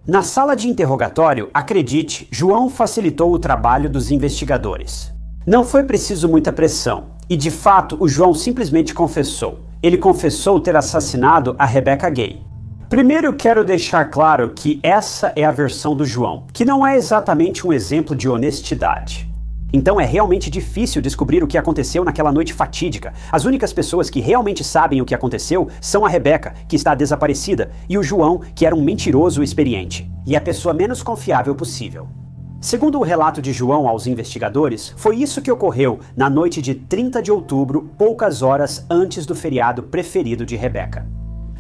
Na sala de interrogatório, acredite, João facilitou o trabalho dos investigadores. Não foi preciso muita pressão, e de fato o João simplesmente confessou. Ele confessou ter assassinado a Rebecca Gay. Primeiro quero deixar claro que essa é a versão do João, que não é exatamente um exemplo de honestidade. Então é realmente difícil descobrir o que aconteceu naquela noite fatídica. As únicas pessoas que realmente sabem o que aconteceu são a Rebecca, que está desaparecida, e o João, que era um mentiroso experiente, e a pessoa menos confiável possível. Segundo o relato de João aos investigadores, foi isso que ocorreu na noite de 30 de outubro, poucas horas antes do feriado preferido de Rebecca.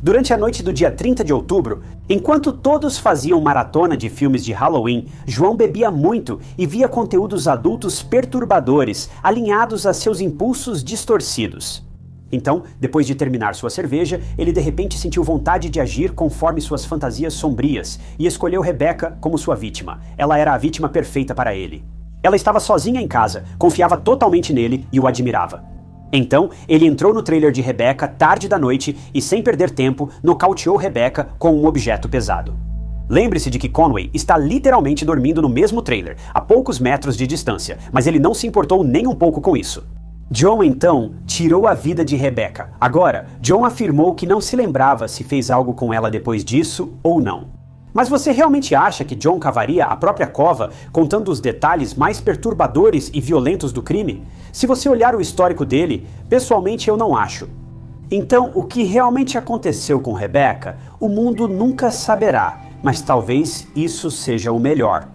Durante a noite do dia 30 de outubro, enquanto todos faziam maratona de filmes de Halloween, João bebia muito e via conteúdos adultos perturbadores, alinhados a seus impulsos distorcidos. Então, depois de terminar sua cerveja, ele de repente sentiu vontade de agir conforme suas fantasias sombrias e escolheu Rebecca como sua vítima. Ela era a vítima perfeita para ele. Ela estava sozinha em casa, confiava totalmente nele e o admirava. Então, ele entrou no trailer de Rebecca tarde da noite e, sem perder tempo, nocauteou Rebecca com um objeto pesado. Lembre-se de que Conway está literalmente dormindo no mesmo trailer, a poucos metros de distância, mas ele não se importou nem um pouco com isso. John, então, tirou a vida de Rebecca. Agora, John afirmou que não se lembrava se fez algo com ela depois disso ou não. Mas você realmente acha que John cavaria a própria cova, contando os detalhes mais perturbadores e violentos do crime? Se você olhar o histórico dele, pessoalmente eu não acho. Então, o que realmente aconteceu com Rebecca, o mundo nunca saberá, mas talvez isso seja o melhor.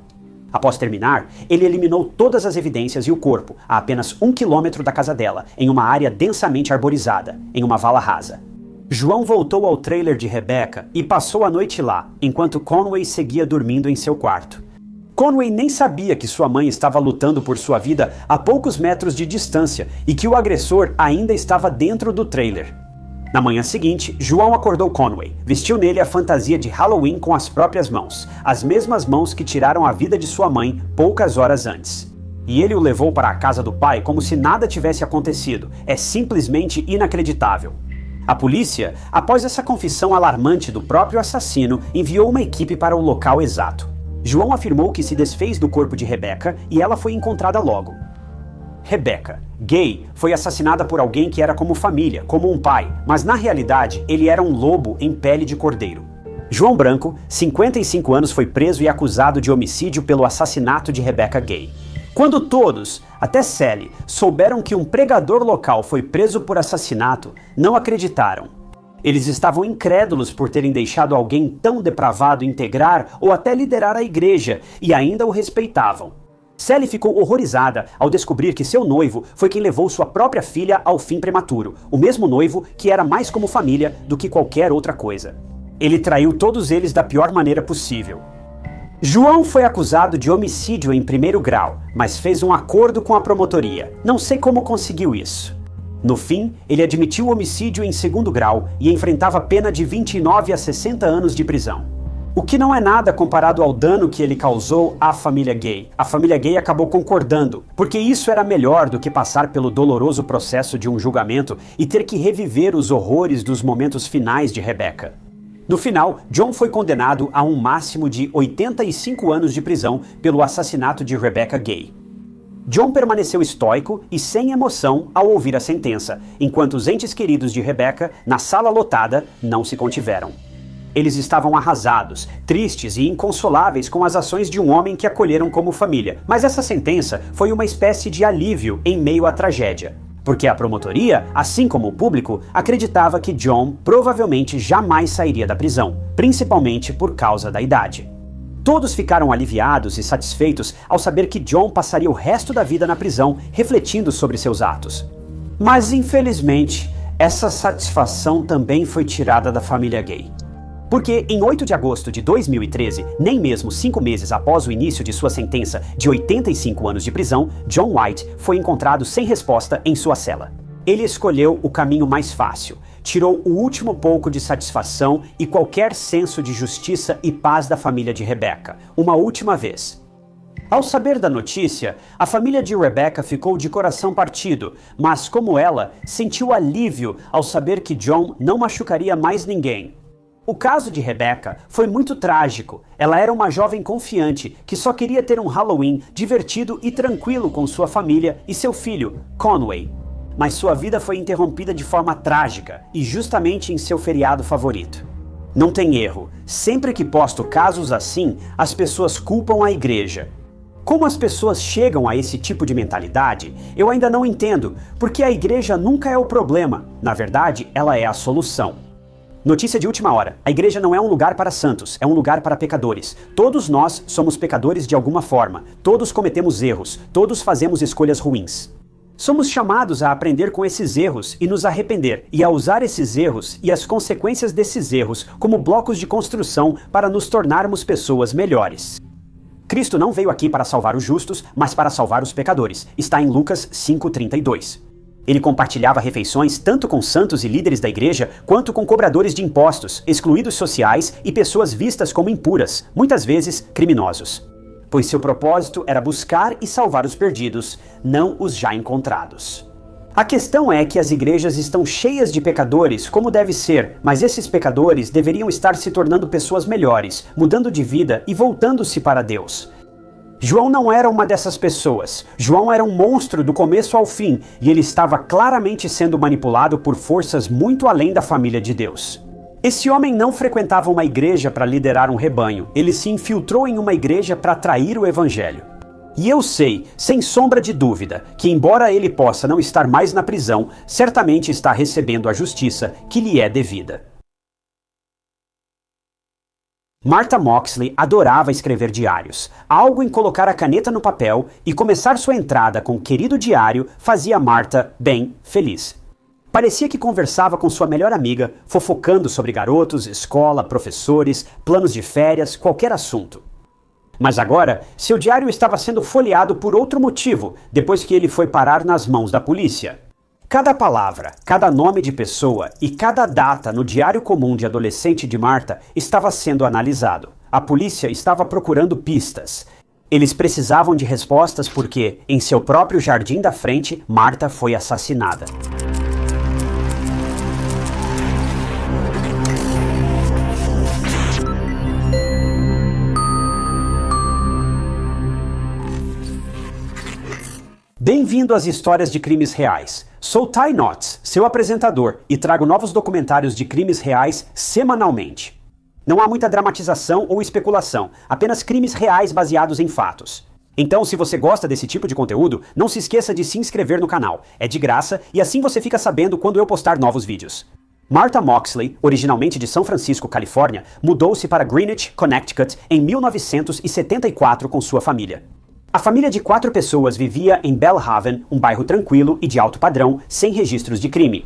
Após terminar, ele eliminou todas as evidências e o corpo a apenas 1 quilômetro da casa dela, em uma área densamente arborizada, em uma vala rasa. João voltou ao trailer de Rebecca e passou a noite lá, enquanto Conway seguia dormindo em seu quarto. Conway nem sabia que sua mãe estava lutando por sua vida a poucos metros de distância e que o agressor ainda estava dentro do trailer. Na manhã seguinte, João acordou Conway, vestiu nele a fantasia de Halloween com as próprias mãos, as mesmas mãos que tiraram a vida de sua mãe poucas horas antes. E ele o levou para a casa do pai como se nada tivesse acontecido. É simplesmente inacreditável. A polícia, após essa confissão alarmante do próprio assassino, enviou uma equipe para o local exato. João afirmou que se desfez do corpo de Rebecca e ela foi encontrada logo. Rebecca, Gay, foi assassinada por alguém que era como família, como um pai, mas na realidade ele era um lobo em pele de cordeiro. João Branco, 55 anos, foi preso e acusado de homicídio pelo assassinato de Rebecca Gay. Quando todos, até Sally, souberam que um pregador local foi preso por assassinato, não acreditaram. Eles estavam incrédulos por terem deixado alguém tão depravado integrar ou até liderar a igreja, e ainda o respeitavam. Sally ficou horrorizada ao descobrir que seu noivo foi quem levou sua própria filha ao fim prematuro, o mesmo noivo que era mais como família do que qualquer outra coisa. Ele traiu todos eles da pior maneira possível. João foi acusado de homicídio em primeiro grau, mas fez um acordo com a promotoria. Não sei como conseguiu isso. No fim, ele admitiu o homicídio em segundo grau e enfrentava pena de 29 a 60 anos de prisão. O que não é nada comparado ao dano que ele causou à família Gay. A família Gay acabou concordando, porque isso era melhor do que passar pelo doloroso processo de um julgamento e ter que reviver os horrores dos momentos finais de Rebecca. No final, John foi condenado a um máximo de 85 anos de prisão pelo assassinato de Rebecca Gay. John permaneceu estoico e sem emoção ao ouvir a sentença, enquanto os entes queridos de Rebecca, na sala lotada, não se contiveram. Eles estavam arrasados, tristes e inconsoláveis com as ações de um homem que acolheram como família. Mas essa sentença foi uma espécie de alívio em meio à tragédia. Porque a promotoria, assim como o público, acreditava que John provavelmente jamais sairia da prisão, principalmente por causa da idade. Todos ficaram aliviados e satisfeitos ao saber que John passaria o resto da vida na prisão, refletindo sobre seus atos. Mas, infelizmente, essa satisfação também foi tirada da família gay. Porque em 8 de agosto de 2013, nem mesmo 5 meses após o início de sua sentença de 85 anos de prisão, John White foi encontrado sem resposta em sua cela. Ele escolheu o caminho mais fácil, tirou o último pouco de satisfação e qualquer senso de justiça e paz da família de Rebecca, uma última vez. Ao saber da notícia, a família de Rebecca ficou de coração partido, mas como ela, sentiu alívio ao saber que John não machucaria mais ninguém. O caso de Rebecca foi muito trágico. Ela era uma jovem confiante que só queria ter um Halloween divertido e tranquilo com sua família e seu filho, Conway. Mas sua vida foi interrompida de forma trágica e justamente em seu feriado favorito. Não tem erro, sempre que posto casos assim, as pessoas culpam a igreja. Como as pessoas chegam a esse tipo de mentalidade, eu ainda não entendo, porque a igreja nunca é o problema. Na verdade, ela é a solução. Notícia de última hora. A igreja não é um lugar para santos, é um lugar para pecadores. Todos nós somos pecadores de alguma forma. Todos cometemos erros. Todos fazemos escolhas ruins. Somos chamados a aprender com esses erros e nos arrepender, e a usar esses erros e as consequências desses erros como blocos de construção para nos tornarmos pessoas melhores. Cristo não veio aqui para salvar os justos, mas para salvar os pecadores. Está em Lucas 5:32. Ele compartilhava refeições tanto com santos e líderes da igreja, quanto com cobradores de impostos, excluídos sociais e pessoas vistas como impuras, muitas vezes criminosos. Pois seu propósito era buscar e salvar os perdidos, não os já encontrados. A questão é que as igrejas estão cheias de pecadores, como deve ser, mas esses pecadores deveriam estar se tornando pessoas melhores, mudando de vida e voltando-se para Deus. João não era uma dessas pessoas. João era um monstro do começo ao fim, e ele estava claramente sendo manipulado por forças muito além da família de Deus. Esse homem não frequentava uma igreja para liderar um rebanho, ele se infiltrou em uma igreja para trair o evangelho. E eu sei, sem sombra de dúvida, que embora ele possa não estar mais na prisão, certamente está recebendo a justiça que lhe é devida. Martha Moxley adorava escrever diários. Algo em colocar a caneta no papel e começar sua entrada com o querido diário fazia Martha bem feliz. Parecia que conversava com sua melhor amiga, fofocando sobre garotos, escola, professores, planos de férias, qualquer assunto. Mas agora, seu diário estava sendo folheado por outro motivo, depois que ele foi parar nas mãos da polícia. Cada palavra, cada nome de pessoa e cada data no diário comum de adolescente de Martha estava sendo analisado. A polícia estava procurando pistas. Eles precisavam de respostas porque, em seu próprio jardim da frente, Martha foi assassinada. Bem-vindo às histórias de crimes reais. Sou Ty Knotts, seu apresentador, e trago novos documentários de crimes reais semanalmente. Não há muita dramatização ou especulação, apenas crimes reais baseados em fatos. Então, se você gosta desse tipo de conteúdo, não se esqueça de se inscrever no canal. É de graça e assim você fica sabendo quando eu postar novos vídeos. Martha Moxley, originalmente de São Francisco, Califórnia, mudou-se para Greenwich, Connecticut, em 1974 com sua família. A família de 4 pessoas vivia em Belhaven, um bairro tranquilo e de alto padrão, sem registros de crime.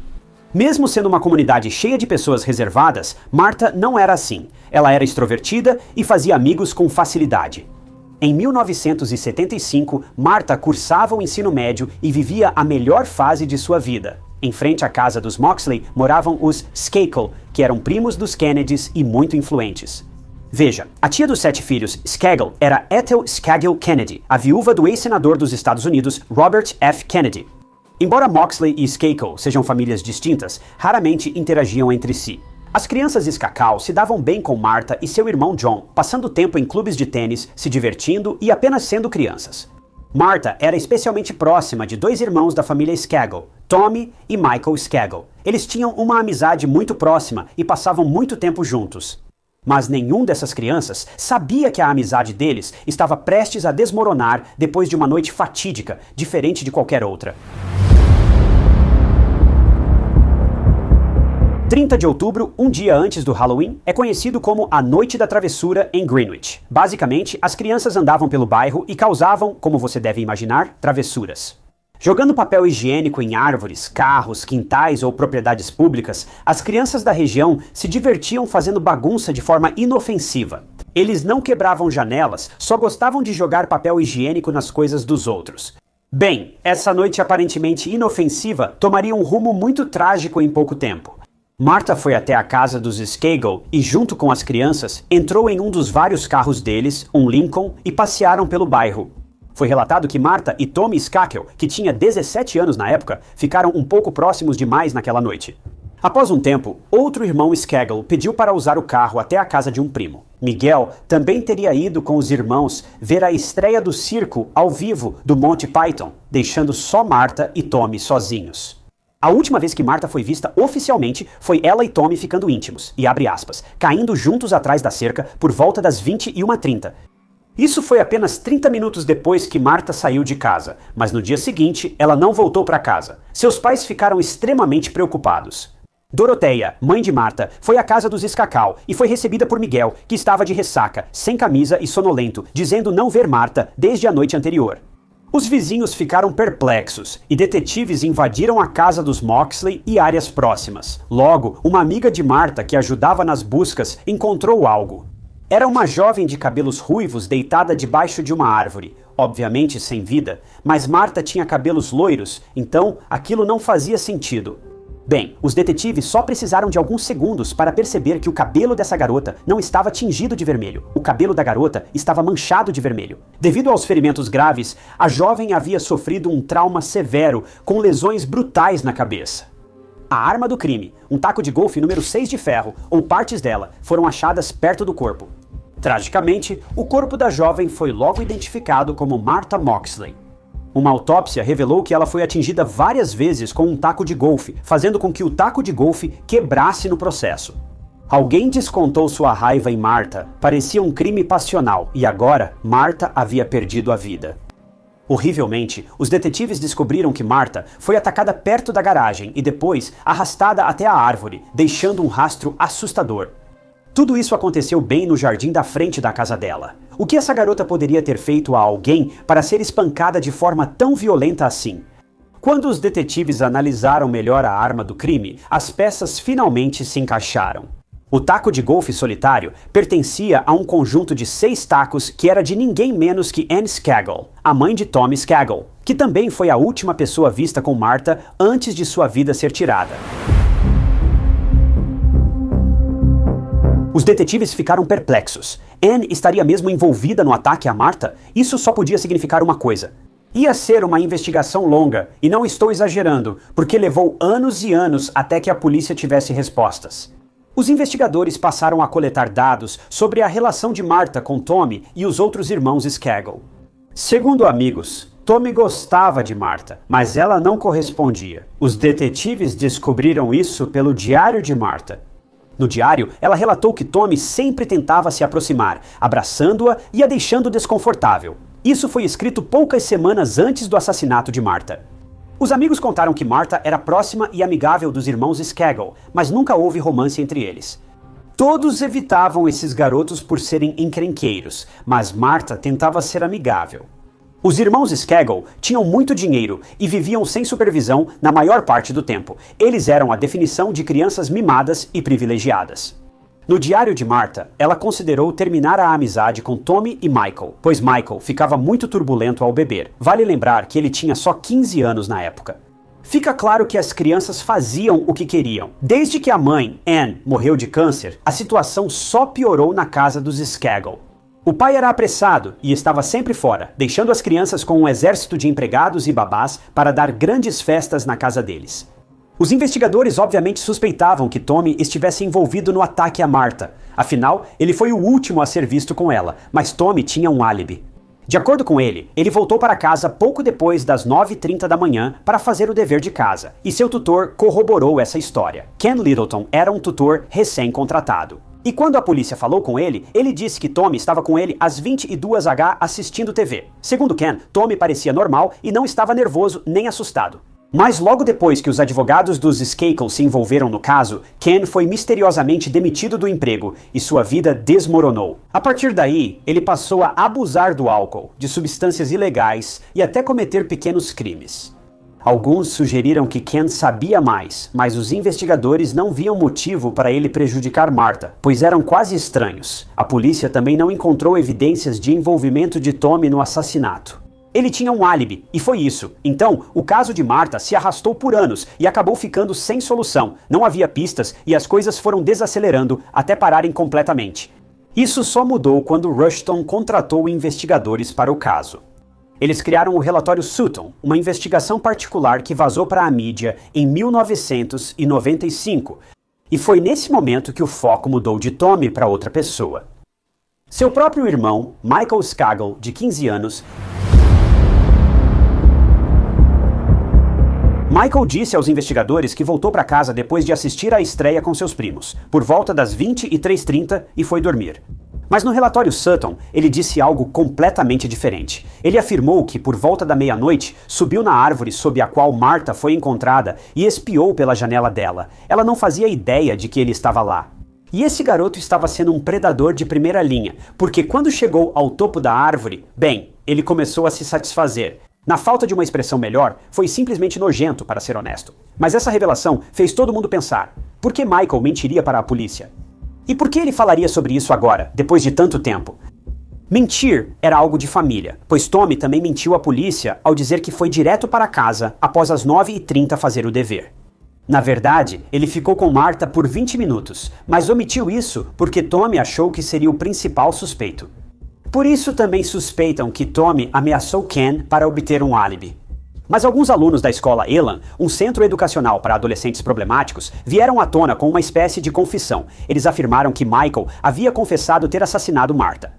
Mesmo sendo uma comunidade cheia de pessoas reservadas, Martha não era assim. Ela era extrovertida e fazia amigos com facilidade. Em 1975, Martha cursava o ensino médio e vivia a melhor fase de sua vida. Em frente à casa dos Moxley moravam os Skakel, que eram primos dos Kennedys e muito influentes. Veja, a tia dos 7 filhos, Skagel, era Ethel Skagel Kennedy, a viúva do ex-senador dos Estados Unidos, Robert F. Kennedy. Embora Moxley e Skakel sejam famílias distintas, raramente interagiam entre si. As crianças Skakal se davam bem com Martha e seu irmão John, passando tempo em clubes de tênis, se divertindo e apenas sendo crianças. Martha era especialmente próxima de 2 irmãos da família Skagel, Tommy e Michael Skagel. Eles tinham uma amizade muito próxima e passavam muito tempo juntos. Mas nenhum dessas crianças sabia que a amizade deles estava prestes a desmoronar depois de uma noite fatídica, diferente de qualquer outra. 30 de outubro, um dia antes do Halloween, é conhecido como a Noite da Travessura em Greenwich. Basicamente, as crianças andavam pelo bairro e causavam, como você deve imaginar, travessuras. Jogando papel higiênico em árvores, carros, quintais ou propriedades públicas, as crianças da região se divertiam fazendo bagunça de forma inofensiva. Eles não quebravam janelas, só gostavam de jogar papel higiênico nas coisas dos outros. Bem, essa noite aparentemente inofensiva tomaria um rumo muito trágico em pouco tempo. Martha foi até a casa dos Skagel e, junto com as crianças, entrou em um dos vários carros deles, um Lincoln, e passearam pelo bairro. Foi relatado que Martha e Tommy Skagel, que tinha 17 anos na época, ficaram um pouco próximos demais naquela noite. Após um tempo, outro irmão Skagel pediu para usar o carro até a casa de um primo. Miguel também teria ido com os irmãos ver a estreia do circo ao vivo do Monty Python, deixando só Martha e Tommy sozinhos. A última vez que Martha foi vista oficialmente foi ela e Tommy ficando íntimos, e abre aspas, caindo juntos atrás da cerca por volta das 21h30. Isso foi apenas 30 minutos depois que Martha saiu de casa, mas no dia seguinte ela não voltou para casa. Seus pais ficaram extremamente preocupados. Doroteia, mãe de Martha, foi à casa dos Skakal e foi recebida por Miguel, que estava de ressaca, sem camisa e sonolento, dizendo não ver Martha desde a noite anterior. Os vizinhos ficaram perplexos e detetives invadiram a casa dos Moxley e áreas próximas. Logo, uma amiga de Martha que ajudava nas buscas encontrou algo. Era uma jovem de cabelos ruivos deitada debaixo de uma árvore, obviamente sem vida, mas Martha tinha cabelos loiros, então aquilo não fazia sentido. Bem, os detetives só precisaram de alguns segundos para perceber que o cabelo dessa garota não estava tingido de vermelho. O cabelo da garota estava manchado de vermelho. Devido aos ferimentos graves, a jovem havia sofrido um trauma severo, com lesões brutais na cabeça. A arma do crime, um taco de golfe número 6 de ferro, ou partes dela, foram achadas perto do corpo. Tragicamente, o corpo da jovem foi logo identificado como Martha Moxley. Uma autópsia revelou que ela foi atingida várias vezes com um taco de golfe, fazendo com que o taco de golfe quebrasse no processo. Alguém descontou sua raiva em Martha, parecia um crime passional, e agora Martha havia perdido a vida. Horrivelmente, os detetives descobriram que Martha foi atacada perto da garagem e depois arrastada até a árvore, deixando um rastro assustador. Tudo isso aconteceu bem no jardim da frente da casa dela. O que essa garota poderia ter feito a alguém para ser espancada de forma tão violenta assim? Quando os detetives analisaram melhor a arma do crime, as peças finalmente se encaixaram. O taco de golfe solitário pertencia a um conjunto de 6 tacos que era de ninguém menos que Anne Skagel, a mãe de Tommy Skagel, que também foi a última pessoa vista com Martha antes de sua vida ser tirada. Os detetives ficaram perplexos. Anne estaria mesmo envolvida no ataque a Martha? Isso só podia significar uma coisa. Ia ser uma investigação longa, e não estou exagerando, porque levou anos e anos até que a polícia tivesse respostas. Os investigadores passaram a coletar dados sobre a relação de Martha com Tommy e os outros irmãos Skagel. Segundo amigos, Tommy gostava de Martha, mas ela não correspondia. Os detetives descobriram isso pelo diário de Martha. No diário, ela relatou que Tommy sempre tentava se aproximar, abraçando-a e a deixando desconfortável. Isso foi escrito poucas semanas antes do assassinato de Martha. Os amigos contaram que Martha era próxima e amigável dos irmãos Skagel, mas nunca houve romance entre eles. Todos evitavam esses garotos por serem encrenqueiros, mas Martha tentava ser amigável. Os irmãos Skagel tinham muito dinheiro e viviam sem supervisão na maior parte do tempo. Eles eram a definição de crianças mimadas e privilegiadas. No diário de Martha, ela considerou terminar a amizade com Tommy e Michael, pois Michael ficava muito turbulento ao beber. Vale lembrar que ele tinha só 15 anos na época. Fica claro que as crianças faziam o que queriam. Desde que a mãe, Anne, morreu de câncer, a situação só piorou na casa dos Skagel. O pai era apressado e estava sempre fora, deixando as crianças com um exército de empregados e babás para dar grandes festas na casa deles. Os investigadores obviamente suspeitavam que Tommy estivesse envolvido no ataque a Martha. Afinal, ele foi o último a ser visto com ela, mas Tommy tinha um álibi. De acordo com ele, ele voltou para casa pouco depois das 9h30 da manhã para fazer o dever de casa, e seu tutor corroborou essa história. Ken Littleton era um tutor recém-contratado. E quando a polícia falou com ele, ele disse que Tommy estava com ele às 22h assistindo TV. Segundo Ken, Tommy parecia normal e não estava nervoso nem assustado. Mas logo depois que os advogados dos Skakel se envolveram no caso, Ken foi misteriosamente demitido do emprego e sua vida desmoronou. A partir daí, ele passou a abusar do álcool, de substâncias ilegais e até cometer pequenos crimes. Alguns sugeriram que Ken sabia mais, mas os investigadores não viam motivo para ele prejudicar Martha, pois eram quase estranhos. A polícia também não encontrou evidências de envolvimento de Tommy no assassinato. Ele tinha um álibi, e foi isso. Então, o caso de Martha se arrastou por anos e acabou ficando sem solução. Não havia pistas e as coisas foram desacelerando até pararem completamente. Isso só mudou quando Rushton contratou investigadores para o caso. Eles criaram o relatório Sutton, uma investigação particular que vazou para a mídia em 1995. E foi nesse momento que o foco mudou de Tommy para outra pessoa. Seu próprio irmão, Michael Skagle, de 15 anos, Michael disse aos investigadores que voltou para casa depois de assistir à estreia com seus primos, por volta das 23h30 e foi dormir. Mas no relatório Sutton, ele disse algo completamente diferente. Ele afirmou que, por volta da meia-noite, subiu na árvore sob a qual Martha foi encontrada e espiou pela janela dela. Ela não fazia ideia de que ele estava lá. E esse garoto estava sendo um predador de primeira linha, porque quando chegou ao topo da árvore, bem, ele começou a se satisfazer. Na falta de uma expressão melhor, foi simplesmente nojento, para ser honesto. Mas essa revelação fez todo mundo pensar: por que Michael mentiria para a polícia? E por que ele falaria sobre isso agora, depois de tanto tempo? Mentir era algo de família, pois Tommy também mentiu à polícia ao dizer que foi direto para casa após as 9h30 fazer o dever. Na verdade, ele ficou com Martha por 20 minutos, mas omitiu isso porque Tommy achou que seria o principal suspeito. Por isso também suspeitam que Tommy ameaçou Ken para obter um álibi. Mas alguns alunos da escola Elan, um centro educacional para adolescentes problemáticos, vieram à tona com uma espécie de confissão. Eles afirmaram que Michael havia confessado ter assassinado Martha.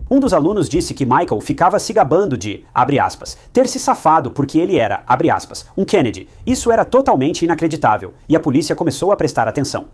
Um dos alunos disse que Michael ficava se gabando de, abre aspas, ter se safado porque ele era, abre aspas, um Kennedy. Isso era totalmente inacreditável, e a polícia começou a prestar atenção.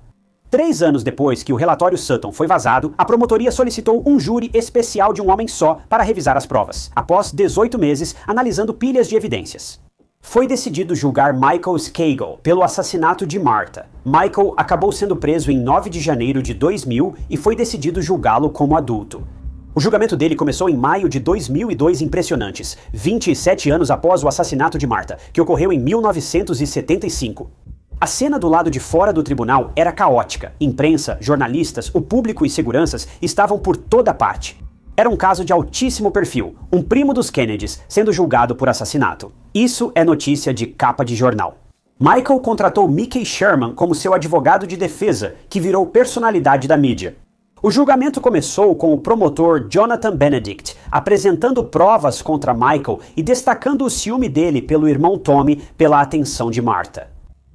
3 anos depois que o relatório Sutton foi vazado, a promotoria solicitou um júri especial de um homem só para revisar as provas, após 18 meses analisando pilhas de evidências. Foi decidido julgar Michael Skagle pelo assassinato de Martha. Michael acabou sendo preso em 9 de janeiro de 2000 e foi decidido julgá-lo como adulto. O julgamento dele começou em maio de 2002 impressionantes, 27 anos após o assassinato de Martha, que ocorreu em 1975. A cena do lado de fora do tribunal era caótica. Imprensa, jornalistas, o público e seguranças estavam por toda parte. Era um caso de altíssimo perfil, um primo dos Kennedys sendo julgado por assassinato. Isso é notícia de capa de jornal. Michael contratou Mickey Sherman como seu advogado de defesa, que virou personalidade da mídia. O julgamento começou com o promotor Jonathan Benedict apresentando provas contra Michael e destacando o ciúme dele pelo irmão Tommy pela atenção de Martha.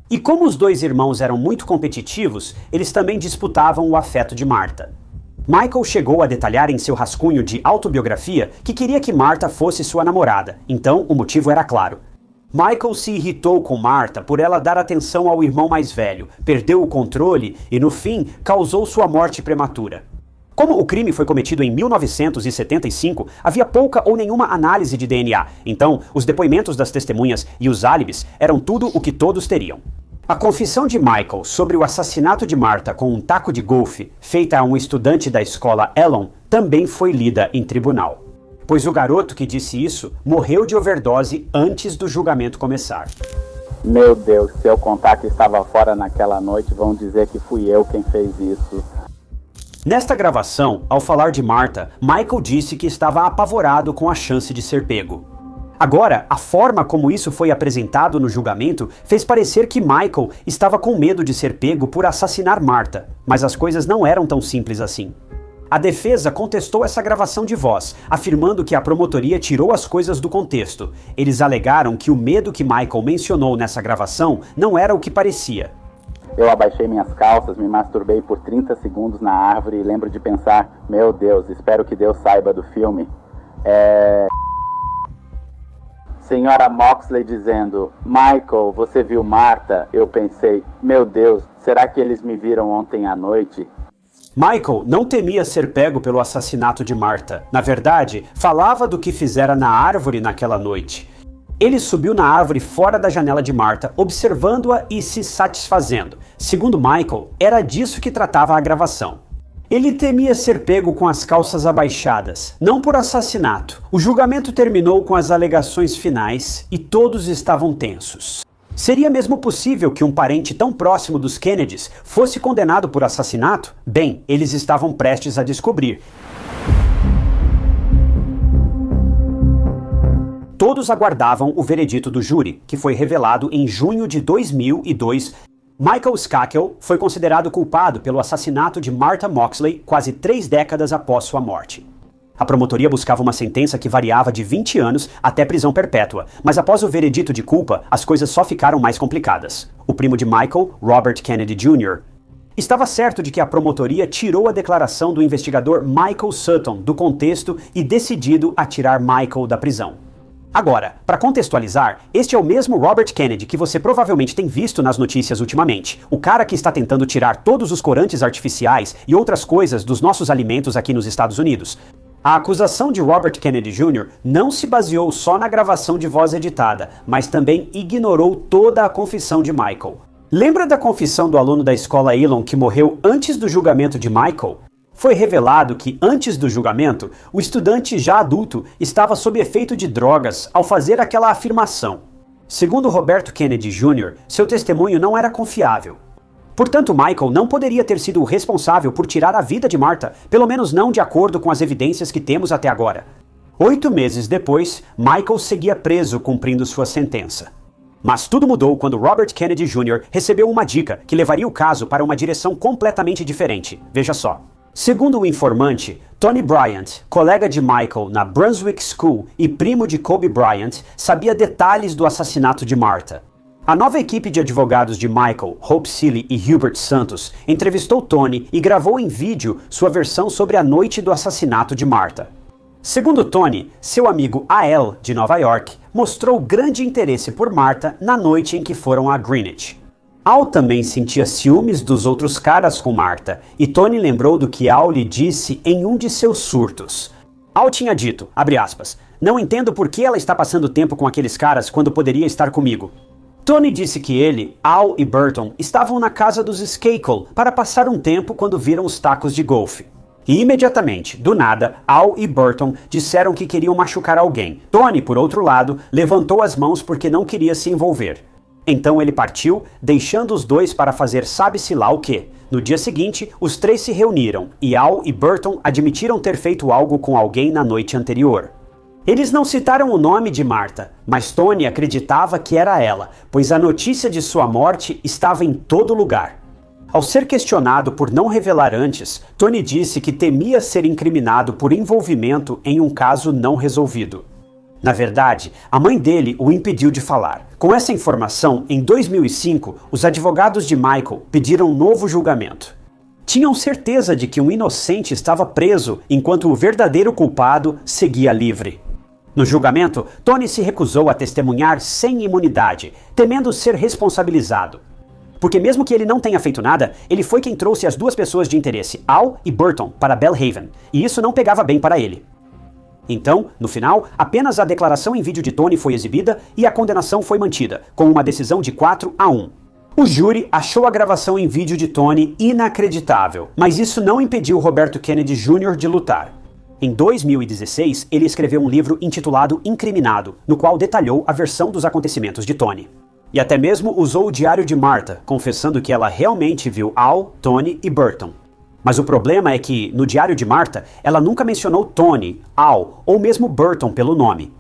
E como os dois irmãos eram muito competitivos, eles também disputavam o afeto de Martha. Michael chegou a detalhar em seu rascunho de autobiografia que queria que Martha fosse sua namorada, então o motivo era claro. Michael se irritou com Martha por ela dar atenção ao irmão mais velho, perdeu o controle e, no fim, causou sua morte prematura. Como o crime foi cometido em 1975, havia pouca ou nenhuma análise de DNA, então os depoimentos das testemunhas e os álibis eram tudo o que todos teriam. A confissão de Michael sobre o assassinato de Martha com um taco de golfe, feita a um estudante da escola Elon, também foi lida em tribunal. Pois o garoto que disse isso morreu de overdose antes do julgamento começar. Meu Deus, se eu contar que estava fora naquela noite, vão dizer que fui eu quem fez isso. Nesta gravação, ao falar de Martha, Michael disse que estava apavorado com a chance de ser pego. Agora, a forma como isso foi apresentado no julgamento fez parecer que Michael estava com medo de ser pego por assassinar Martha, mas as coisas não eram tão simples assim. A defesa contestou essa gravação de voz, afirmando que a promotoria tirou as coisas do contexto. Eles alegaram que o medo que Michael mencionou nessa gravação não era o que parecia. Eu abaixei minhas calças, me masturbei por 30 segundos na árvore e lembro de pensar, meu Deus, espero que Deus saiba do filme. Senhora Moxley dizendo, Michael, você viu Martha? Eu pensei, meu Deus, será que eles me viram ontem à noite? Michael não temia ser pego pelo assassinato de Martha. Na verdade, falava do que fizera na árvore naquela noite. Ele subiu na árvore fora da janela de Martha, observando-a e se satisfazendo. Segundo Michael, era disso que tratava a gravação. Ele temia ser pego com as calças abaixadas, não por assassinato. O julgamento terminou com as alegações finais e todos estavam tensos. Seria mesmo possível que um parente tão próximo dos Kennedys fosse condenado por assassinato? Bem, eles estavam prestes a descobrir. Todos aguardavam o veredito do júri, que foi revelado em junho de 2002. Michael Skakel foi considerado culpado pelo assassinato de Martha Moxley quase 3 décadas após sua morte. A promotoria buscava uma sentença que variava de 20 anos até prisão perpétua, mas após o veredito de culpa, as coisas só ficaram mais complicadas. O primo de Michael, Robert Kennedy Jr., estava certo de que a promotoria tirou a declaração do investigador Michael Sutton do contexto e decidido a tirar Michael da prisão. Agora, para contextualizar, este é o mesmo Robert Kennedy que você provavelmente tem visto nas notícias ultimamente. O cara que está tentando tirar todos os corantes artificiais e outras coisas dos nossos alimentos aqui nos Estados Unidos. A acusação de Robert Kennedy Jr. não se baseou só na gravação de voz editada, mas também ignorou toda a confissão de Michael. Lembra da confissão do aluno da escola Elon que morreu antes do julgamento de Michael? Foi revelado que, antes do julgamento, o estudante já adulto estava sob efeito de drogas ao fazer aquela afirmação. Segundo Roberto Kennedy Jr., seu testemunho não era confiável. Portanto, Michael não poderia ter sido o responsável por tirar a vida de Martha, pelo menos não de acordo com as evidências que temos até agora. 8 meses depois, Michael seguia preso cumprindo sua sentença. Mas tudo mudou quando Robert Kennedy Jr. recebeu uma dica que levaria o caso para uma direção completamente diferente. Veja só. Segundo o informante, Tony Bryant, colega de Michael na Brunswick School e primo de Kobe Bryant, sabia detalhes do assassinato de Martha. A nova equipe de advogados de Michael, Hope Seeley e Hubert Santos, entrevistou Tony e gravou em vídeo sua versão sobre a noite do assassinato de Martha. Segundo Tony, seu amigo A.L., de Nova York, mostrou grande interesse por Martha na noite em que foram a Greenwich. Al também sentia ciúmes dos outros caras com Martha, e Tony lembrou do que Al lhe disse em um de seus surtos. Al tinha dito, abre aspas, não entendo por que ela está passando tempo com aqueles caras quando poderia estar comigo. Tony disse que ele, Al e Burton estavam na casa dos Skakel para passar um tempo quando viram os tacos de golfe. E imediatamente, do nada, Al e Burton disseram que queriam machucar alguém. Tony, por outro lado, levantou as mãos porque não queria se envolver. Então ele partiu, deixando os dois para fazer sabe-se lá o quê. No dia seguinte, os 3 se reuniram e Al e Burton admitiram ter feito algo com alguém na noite anterior. Eles não citaram o nome de Martha, mas Tony acreditava que era ela, pois a notícia de sua morte estava em todo lugar. Ao ser questionado por não revelar antes, Tony disse que temia ser incriminado por envolvimento em um caso não resolvido. Na verdade, a mãe dele o impediu de falar. Com essa informação, em 2005, os advogados de Michael pediram um novo julgamento. Tinham certeza de que um inocente estava preso enquanto o verdadeiro culpado seguia livre. No julgamento, Tony se recusou a testemunhar sem imunidade, temendo ser responsabilizado. Porque mesmo que ele não tenha feito nada, ele foi quem trouxe as 2 pessoas de interesse, Al e Burton, para Belhaven, e isso não pegava bem para ele. Então, no final, apenas a declaração em vídeo de Tony foi exibida e a condenação foi mantida, com uma decisão de 4-1. O júri achou a gravação em vídeo de Tony inacreditável, mas isso não impediu Roberto Kennedy Jr. de lutar. Em 2016, ele escreveu um livro intitulado Incriminado, no qual detalhou a versão dos acontecimentos de Tony. E até mesmo usou o diário de Martha, confessando que ela realmente viu Al, Tony e Burton. Mas o problema é que, no diário de Martha, ela nunca mencionou Tony, Al ou mesmo Burton pelo nome.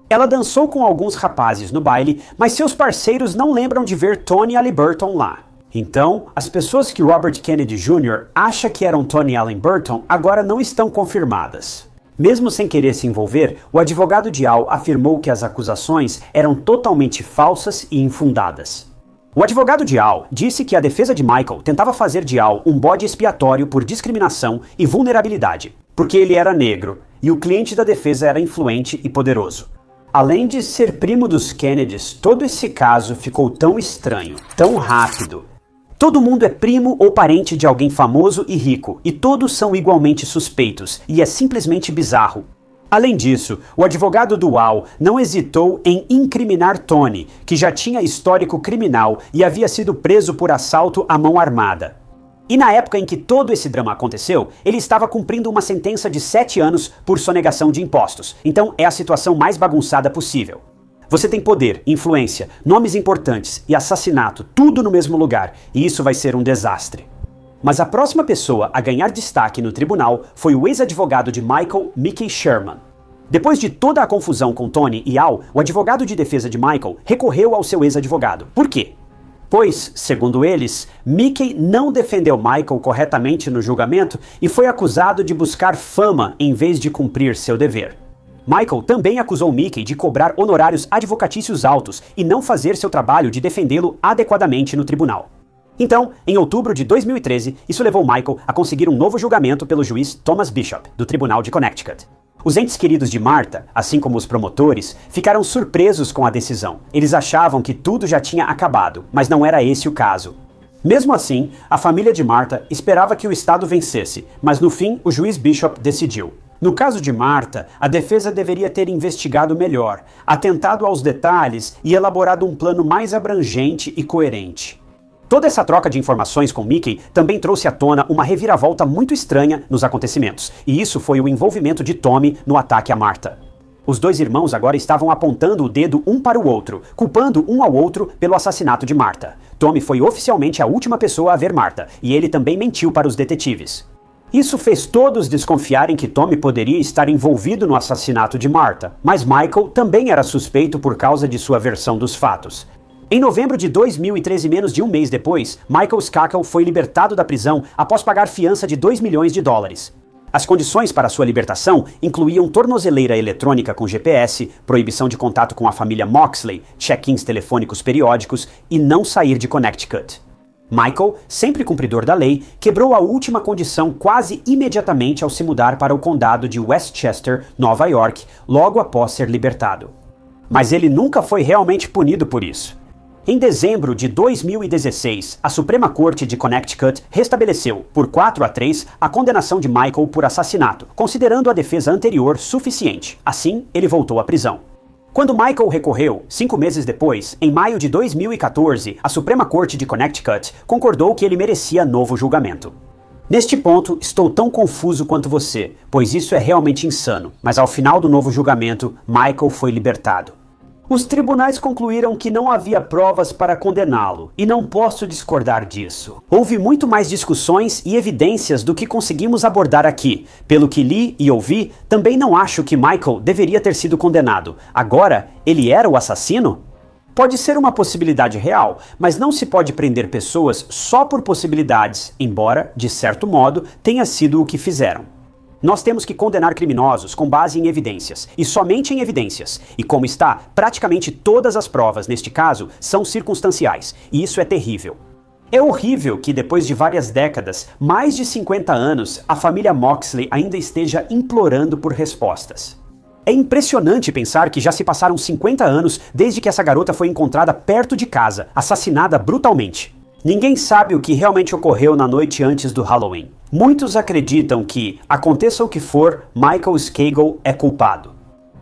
Ela dançou com alguns rapazes no baile, mas seus parceiros não lembram de ver Tony e Burton lá. Então, as pessoas que Robert Kennedy Jr. acha que eram Tony Allen Burton agora não estão confirmadas. Mesmo sem querer se envolver, o advogado de Al afirmou que as acusações eram totalmente falsas e infundadas. O advogado de Al disse que a defesa de Michael tentava fazer de Al um bode expiatório por discriminação e vulnerabilidade, porque ele era negro e o cliente da defesa era influente e poderoso. Além de ser primo dos Kennedys, todo esse caso ficou tão estranho, tão rápido. Todo mundo é primo ou parente de alguém famoso e rico, e todos são igualmente suspeitos, e é simplesmente bizarro. Além disso, o advogado do Al não hesitou em incriminar Tony, que já tinha histórico criminal e havia sido preso por assalto à mão armada. E na época em que todo esse drama aconteceu, ele estava cumprindo uma sentença de 7 anos por sonegação de impostos. Então é a situação mais bagunçada possível. Você tem poder, influência, nomes importantes e assassinato, tudo no mesmo lugar, e isso vai ser um desastre. Mas a próxima pessoa a ganhar destaque no tribunal foi o ex-advogado de Michael, Mickey Sherman. Depois de toda a confusão com Tony e Al, o advogado de defesa de Michael recorreu ao seu ex-advogado. Por quê? Pois, segundo eles, Mickey não defendeu Michael corretamente no julgamento e foi acusado de buscar fama em vez de cumprir seu dever. Michael também acusou Mickey de cobrar honorários advocatícios altos e não fazer seu trabalho de defendê-lo adequadamente no tribunal. Então, em outubro de 2013, isso levou Michael a conseguir um novo julgamento pelo juiz Thomas Bishop, do Tribunal de Connecticut. Os entes queridos de Martha, assim como os promotores, ficaram surpresos com a decisão. Eles achavam que tudo já tinha acabado, mas não era esse o caso. Mesmo assim, a família de Martha esperava que o Estado vencesse, mas no fim o juiz Bishop decidiu. No caso de Martha, a defesa deveria ter investigado melhor, atentado aos detalhes e elaborado um plano mais abrangente e coerente. Toda essa troca de informações com Mickey também trouxe à tona uma reviravolta muito estranha nos acontecimentos, e isso foi o envolvimento de Tommy no ataque a Martha. Os dois irmãos agora estavam apontando o dedo um para o outro, culpando um ao outro pelo assassinato de Martha. Tommy foi oficialmente a última pessoa a ver Martha, e ele também mentiu para os detetives. Isso fez todos desconfiarem que Tommy poderia estar envolvido no assassinato de Martha, mas Michael também era suspeito por causa de sua versão dos fatos. Em novembro de 2013, menos de um mês depois, Michael Skakel foi libertado da prisão após pagar fiança de $2 milhões. As condições para sua libertação incluíam tornozeleira eletrônica com GPS, proibição de contato com a família Moxley, check-ins telefônicos periódicos e não sair de Connecticut. Michael, sempre cumpridor da lei, quebrou a última condição quase imediatamente ao se mudar para o condado de Westchester, Nova York, logo após ser libertado. Mas ele nunca foi realmente punido por isso. Em dezembro de 2016, a Suprema Corte de Connecticut restabeleceu, por 4-3, a condenação de Michael por assassinato, considerando a defesa anterior suficiente. Assim, ele voltou à prisão. Quando Michael recorreu, 5 meses depois, em maio de 2014, a Suprema Corte de Connecticut concordou que ele merecia novo julgamento. Neste ponto, estou tão confuso quanto você, pois isso é realmente insano, mas ao final do novo julgamento, Michael foi libertado. Os tribunais concluíram que não havia provas para condená-lo, e não posso discordar disso. Houve muito mais discussões e evidências do que conseguimos abordar aqui. Pelo que li e ouvi, também não acho que Michael deveria ter sido condenado. Agora, ele era o assassino? Pode ser uma possibilidade real, mas não se pode prender pessoas só por possibilidades, embora, de certo modo, tenha sido o que fizeram. Nós temos que condenar criminosos com base em evidências, e somente em evidências. E como está, praticamente todas as provas, neste caso, são circunstanciais, e isso é terrível. É horrível que depois de várias décadas, mais de 50 anos, a família Moxley ainda esteja implorando por respostas. É impressionante pensar que já se passaram 50 anos desde que essa garota foi encontrada perto de casa, assassinada brutalmente. Ninguém sabe o que realmente ocorreu na noite antes do Halloween. Muitos acreditam que, aconteça o que for, Michael Skakel é culpado.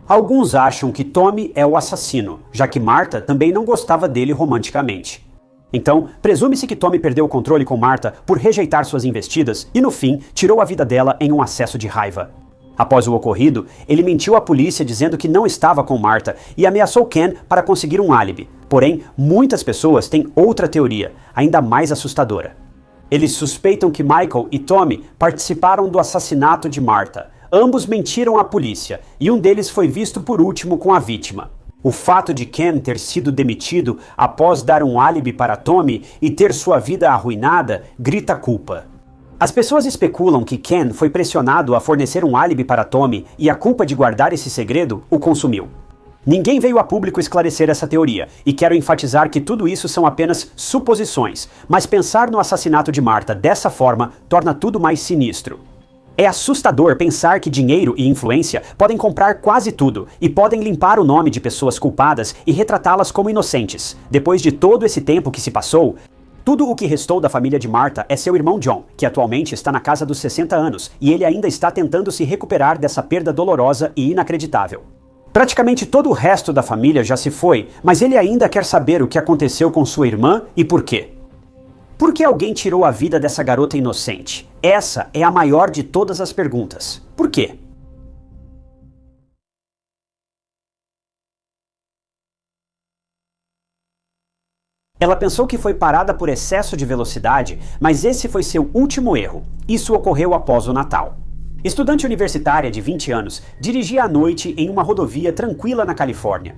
Alguns acham que Tommy é o assassino, já que Martha também não gostava dele romanticamente. Então, presume-se que Tommy perdeu o controle com Martha por rejeitar suas investidas e, no fim, tirou a vida dela em um acesso de raiva. Após o ocorrido, ele mentiu à polícia dizendo que não estava com Martha e ameaçou Ken para conseguir um álibi. Porém, muitas pessoas têm outra teoria, ainda mais assustadora. Eles suspeitam que Michael e Tommy participaram do assassinato de Martha. Ambos mentiram à polícia, e um deles foi visto por último com a vítima. O fato de Ken ter sido demitido após dar um álibi para Tommy e ter sua vida arruinada grita culpa. As pessoas especulam que Ken foi pressionado a fornecer um álibi para Tommy e a culpa de guardar esse segredo o consumiu. Ninguém veio a público esclarecer essa teoria, e quero enfatizar que tudo isso são apenas suposições, mas pensar no assassinato de Martha dessa forma torna tudo mais sinistro. É assustador pensar que dinheiro e influência podem comprar quase tudo, e podem limpar o nome de pessoas culpadas e retratá-las como inocentes. Depois de todo esse tempo que se passou, Tudo o que restou da família de Martha é seu irmão John, que atualmente está na casa dos 60 anos, e ele ainda está tentando se recuperar dessa perda dolorosa e inacreditável. Praticamente todo o resto da família já se foi, mas ele ainda quer saber o que aconteceu com sua irmã e por quê. Por que alguém tirou a vida dessa garota inocente? Essa é a maior de todas as perguntas. Por quê? Ela pensou que foi parada por excesso de velocidade, mas esse foi seu último erro. Isso ocorreu após o Natal. Estudante universitária de 20 anos, dirigia à noite em uma rodovia tranquila na Califórnia.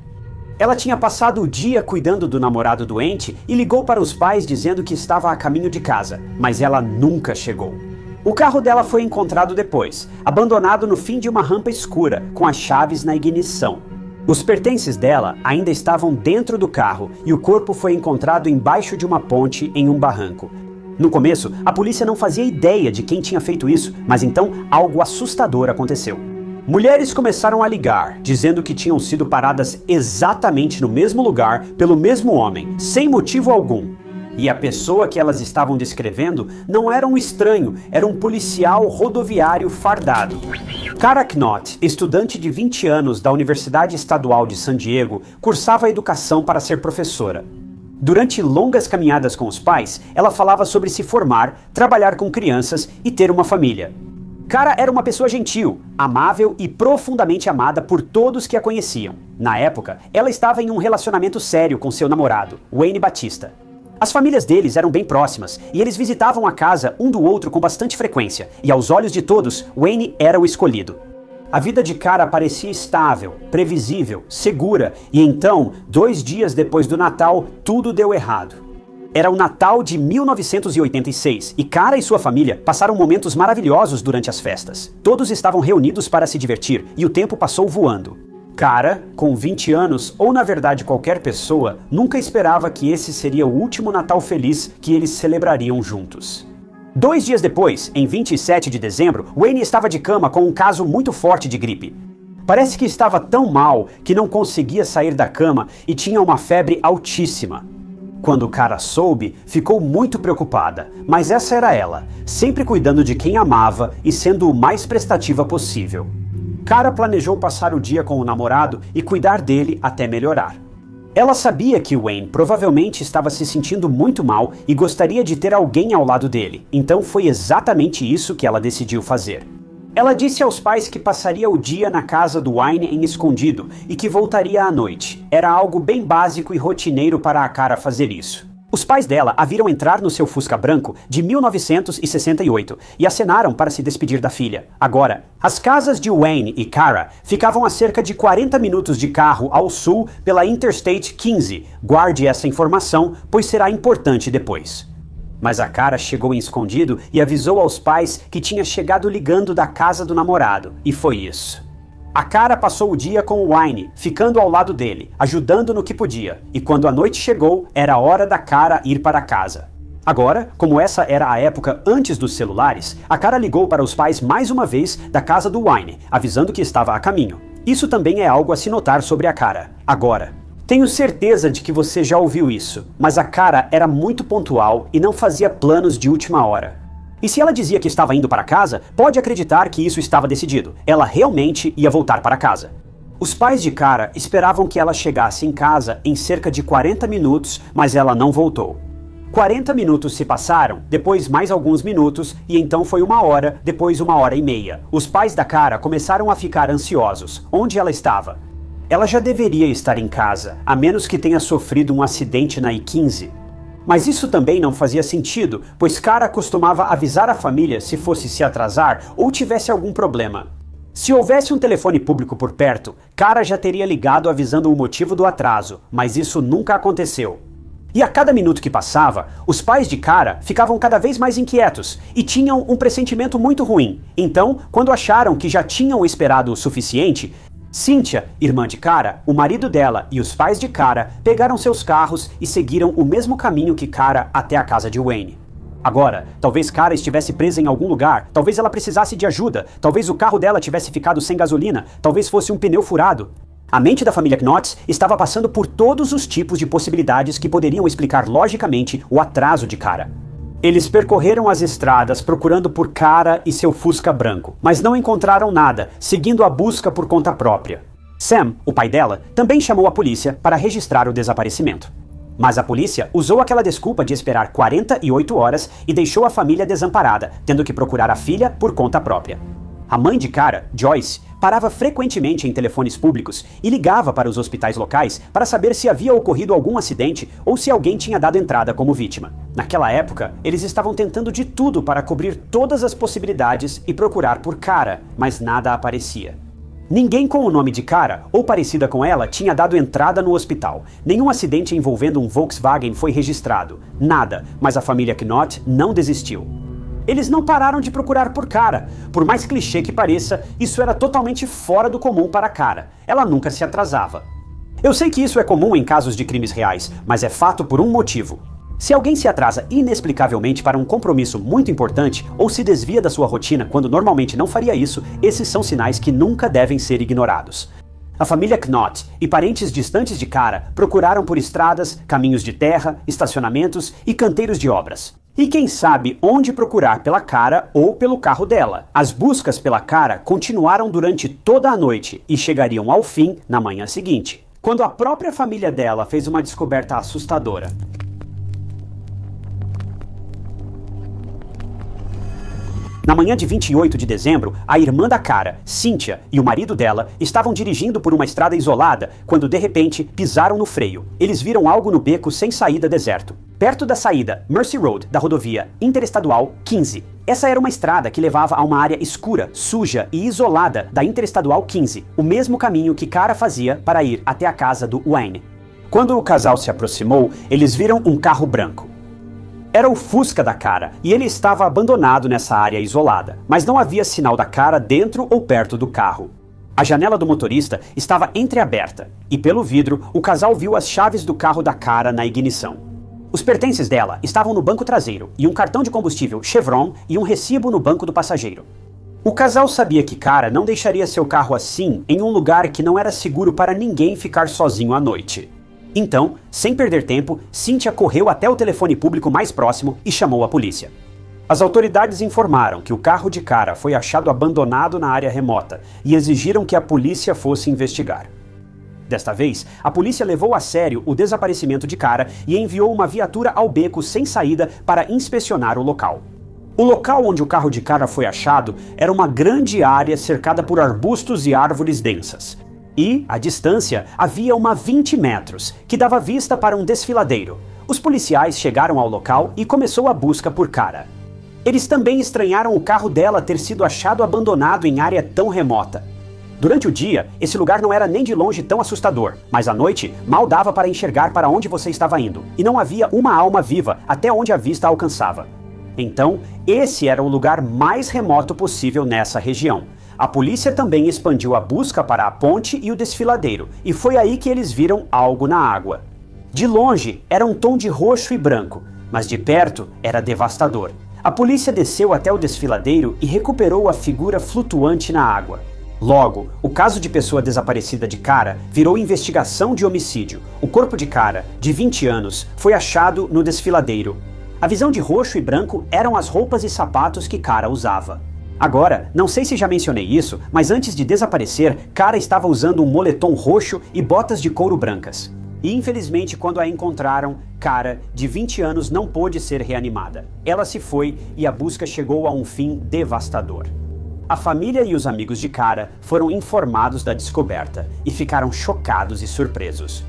Ela tinha passado o dia cuidando do namorado doente e ligou para os pais dizendo que estava a caminho de casa, mas ela nunca chegou. O carro dela foi encontrado depois, abandonado no fim de uma rampa escura, com as chaves na ignição. Os pertences dela ainda estavam dentro do carro e o corpo foi encontrado embaixo de uma ponte em um barranco. No começo, a polícia não fazia ideia de quem tinha feito isso, mas então algo assustador aconteceu. Mulheres começaram a ligar, dizendo que tinham sido paradas exatamente no mesmo lugar pelo mesmo homem, sem motivo algum. E a pessoa que elas estavam descrevendo não era um estranho, era um policial rodoviário fardado. Cara Knott, estudante de 20 anos da Universidade Estadual de San Diego, cursava educação para ser professora. Durante longas caminhadas com os pais, ela falava sobre se formar, trabalhar com crianças e ter uma família. Cara era uma pessoa gentil, amável e profundamente amada por todos que a conheciam. Na época, ela estava em um relacionamento sério com seu namorado, Wayne Batista. As famílias deles eram bem próximas, e eles visitavam a casa um do outro com bastante frequência, e aos olhos de todos, Wayne era o escolhido. A vida de Cara parecia estável, previsível, segura, e então, 2 dias depois do Natal, tudo deu errado. Era o Natal de 1986, e Cara e sua família passaram momentos maravilhosos durante as festas. Todos estavam reunidos para se divertir, e o tempo passou voando. Cara, com 20 anos, ou na verdade qualquer pessoa, nunca esperava que esse seria o último Natal feliz que eles celebrariam juntos. 2 dias depois, em 27 de dezembro, Wayne estava de cama com um caso muito forte de gripe. Parece que estava tão mal que não conseguia sair da cama e tinha uma febre altíssima. Quando Cara soube, ficou muito preocupada, mas essa era ela, sempre cuidando de quem amava e sendo o mais prestativa possível. Cara planejou passar o dia com o namorado e cuidar dele até melhorar. Ela sabia que Wayne provavelmente estava se sentindo muito mal e gostaria de ter alguém ao lado dele, então foi exatamente isso que ela decidiu fazer. Ela disse aos pais que passaria o dia na casa do Wayne em escondido e que voltaria à noite. Era algo bem básico e rotineiro para a Cara fazer isso. Os pais dela a viram entrar no seu Fusca branco de 1968 e acenaram para se despedir da filha. Agora, as casas de Wayne e Cara ficavam a cerca de 40 minutos de carro ao sul pela Interstate 15. Guarde essa informação, pois será importante depois. Mas a Cara chegou em escondido e avisou aos pais que tinha chegado ligando da casa do namorado, e foi isso. A Cara passou o dia com o Wayne, ficando ao lado dele, ajudando no que podia, e quando a noite chegou, era hora da Cara ir para casa. Agora, como essa era a época antes dos celulares, a Cara ligou para os pais mais uma vez da casa do Wayne, avisando que estava a caminho. Isso também é algo a se notar sobre a Cara. Agora, tenho certeza de que você já ouviu isso, mas a Cara era muito pontual e não fazia planos de última hora. E se ela dizia que estava indo para casa, pode acreditar que isso estava decidido. Ela realmente ia voltar para casa. Os pais de Cara esperavam que ela chegasse em casa em cerca de 40 minutos, mas ela não voltou. 40 minutos se passaram, depois mais alguns minutos, e então foi 1 hora, depois 1h30. Os pais da Cara começaram a ficar ansiosos. Onde ela estava? Ela já deveria estar em casa, a menos que tenha sofrido um acidente na I-15. Mas isso também não fazia sentido, pois Cara costumava avisar a família se fosse se atrasar ou tivesse algum problema. Se houvesse um telefone público por perto, Cara já teria ligado avisando o motivo do atraso, mas isso nunca aconteceu. E a cada minuto que passava, os pais de Cara ficavam cada vez mais inquietos e tinham um pressentimento muito ruim. Então, quando acharam que já tinham esperado o suficiente, Cynthia, irmã de Cara, o marido dela e os pais de Cara pegaram seus carros e seguiram o mesmo caminho que Cara até a casa de Wayne. Agora, talvez Cara estivesse presa em algum lugar, talvez ela precisasse de ajuda, talvez o carro dela tivesse ficado sem gasolina, talvez fosse um pneu furado. A mente da família Knotts estava passando por todos os tipos de possibilidades que poderiam explicar logicamente o atraso de Cara. Eles percorreram as estradas procurando por Cara e seu Fusca branco, mas não encontraram nada, seguindo a busca por conta própria. Sam, o pai dela, também chamou a polícia para registrar o desaparecimento. Mas a polícia usou aquela desculpa de esperar 48 horas e deixou a família desamparada, tendo que procurar a filha por conta própria. A mãe de Cara, Joyce, parava frequentemente em telefones públicos e ligava para os hospitais locais para saber se havia ocorrido algum acidente ou se alguém tinha dado entrada como vítima. Naquela época, eles estavam tentando de tudo para cobrir todas as possibilidades e procurar por Cara, mas nada aparecia. Ninguém com o nome de Cara ou parecida com ela tinha dado entrada no hospital. Nenhum acidente envolvendo um Volkswagen foi registrado. Nada, mas a família Knott não desistiu. Eles não pararam de procurar por Cara. Por mais clichê que pareça, isso era totalmente fora do comum para Cara. Ela nunca se atrasava. Eu sei que isso é comum em casos de crimes reais, mas é fato por um motivo. Se alguém se atrasa inexplicavelmente para um compromisso muito importante ou se desvia da sua rotina quando normalmente não faria isso, esses são sinais que nunca devem ser ignorados. A família Knott e parentes distantes de Cara procuraram por estradas, caminhos de terra, estacionamentos e canteiros de obras. E quem sabe onde procurar pela Cara ou pelo carro dela. As buscas pela Cara continuaram durante toda a noite e chegariam ao fim na manhã seguinte, quando a própria família dela fez uma descoberta assustadora. Na manhã de 28 de dezembro, a irmã da Cara, Cynthia, e o marido dela estavam dirigindo por uma estrada isolada quando de repente pisaram no freio. Eles viram algo no beco sem saída deserto. Perto da saída Mercy Road da rodovia Interestadual 15. Essa era uma estrada que levava a uma área escura, suja e isolada da Interestadual 15, o mesmo caminho que Cara fazia para ir até a casa do Wayne. Quando o casal se aproximou, eles viram um carro branco. Era o Fusca da Cara, e ele estava abandonado nessa área isolada, mas não havia sinal da Cara dentro ou perto do carro. A janela do motorista estava entreaberta, e pelo vidro, o casal viu as chaves do carro da Cara na ignição. Os pertences dela estavam no banco traseiro, e um cartão de combustível Chevron e um recibo no banco do passageiro. O casal sabia que Cara não deixaria seu carro assim em um lugar que não era seguro para ninguém ficar sozinho à noite. Então, sem perder tempo, Cynthia correu até o telefone público mais próximo e chamou a polícia. As autoridades informaram que o carro de Cara foi achado abandonado na área remota e exigiram que a polícia fosse investigar. Desta vez, a polícia levou a sério o desaparecimento de Cara e enviou uma viatura ao beco sem saída para inspecionar o local. O local onde o carro de Cara foi achado era uma grande área cercada por arbustos e árvores densas. E, à distância, havia uma 20 metros, que dava vista para um desfiladeiro. Os policiais chegaram ao local e começou a busca por Cara. Eles também estranharam o carro dela ter sido achado abandonado em área tão remota. Durante o dia, esse lugar não era nem de longe tão assustador, mas à noite, mal dava para enxergar para onde você estava indo, e não havia uma alma viva até onde a vista alcançava. Então, esse era o lugar mais remoto possível nessa região. A polícia também expandiu a busca para a ponte e o desfiladeiro, e foi aí que eles viram algo na água. De longe, era um tom de roxo e branco, mas de perto era devastador. A polícia desceu até o desfiladeiro e recuperou a figura flutuante na água. Logo, o caso de pessoa desaparecida de Cara virou investigação de homicídio. O corpo de Cara, de 20 anos, foi achado no desfiladeiro. A visão de roxo e branco eram as roupas e sapatos que Cara usava. Agora, não sei se já mencionei isso, mas antes de desaparecer, Cara estava usando um moletom roxo e botas de couro brancas. E infelizmente, quando a encontraram, Cara, de 20 anos, não pôde ser reanimada. Ela se foi e a busca chegou a um fim devastador. A família e os amigos de Cara foram informados da descoberta e ficaram chocados e surpresos.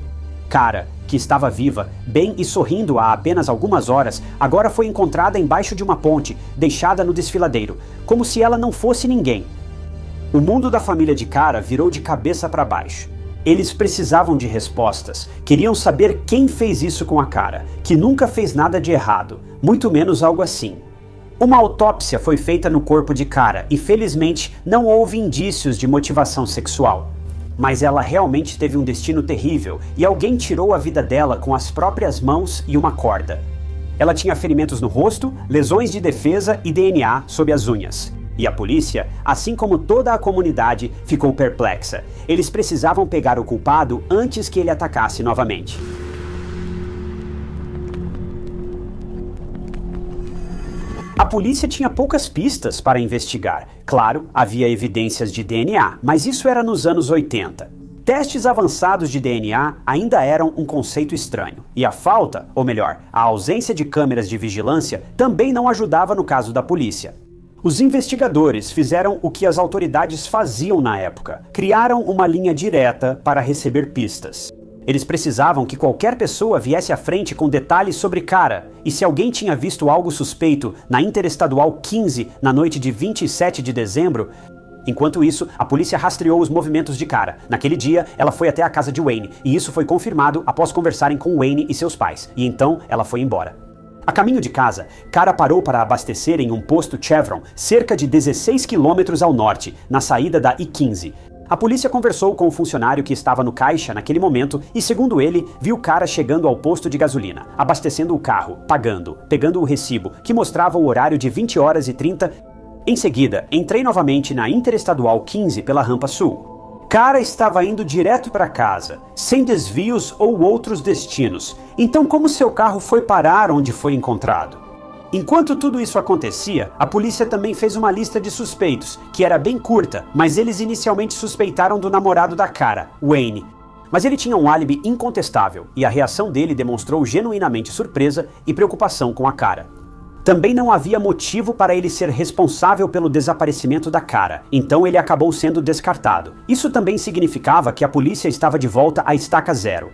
Cara, que estava viva, bem e sorrindo há apenas algumas horas, agora foi encontrada embaixo de uma ponte, deixada no desfiladeiro, como se ela não fosse ninguém. O mundo da família de Cara virou de cabeça para baixo. Eles precisavam de respostas, queriam saber quem fez isso com a Cara, que nunca fez nada de errado, muito menos algo assim. Uma autópsia foi feita no corpo de Cara e felizmente não houve indícios de motivação sexual. Mas ela realmente teve um destino terrível e alguém tirou a vida dela com as próprias mãos e uma corda. Ela tinha ferimentos no rosto, lesões de defesa e DNA sob as unhas. E a polícia, assim como toda a comunidade, ficou perplexa. Eles precisavam pegar o culpado antes que ele atacasse novamente. A polícia tinha poucas pistas para investigar. Claro, havia evidências de DNA, mas isso era nos anos 80. Testes avançados de DNA ainda eram um conceito estranho. E a falta, ou melhor, a ausência de câmeras de vigilância também não ajudava no caso da polícia. Os investigadores fizeram o que as autoridades faziam na época. Criaram uma linha direta para receber pistas. Eles precisavam que qualquer pessoa viesse à frente com detalhes sobre Cara, e se alguém tinha visto algo suspeito na Interestadual 15 na noite de 27 de dezembro... Enquanto isso, a polícia rastreou os movimentos de Cara. Naquele dia, ela foi até a casa de Wayne, e isso foi confirmado após conversarem com Wayne e seus pais, e então ela foi embora. A caminho de casa, Cara parou para abastecer em um posto Chevron, cerca de 16 quilômetros ao norte, na saída da I-15. A polícia conversou com o funcionário que estava no caixa naquele momento e, segundo ele, viu Cara chegando ao posto de gasolina, abastecendo o carro, pagando, pegando o recibo, que mostrava o horário de 20 horas e 30. Em seguida, entrei novamente na Interestadual 15 pela Rampa Sul. Cara estava indo direto para casa, sem desvios ou outros destinos. Então, como seu carro foi parar onde foi encontrado? Enquanto tudo isso acontecia, a polícia também fez uma lista de suspeitos, que era bem curta, mas eles inicialmente suspeitaram do namorado da Cara, Wayne. Mas ele tinha um álibi incontestável, e a reação dele demonstrou genuinamente surpresa e preocupação com a Cara. Também não havia motivo para ele ser responsável pelo desaparecimento da Cara, então ele acabou sendo descartado. Isso também significava que a polícia estava de volta à estaca zero.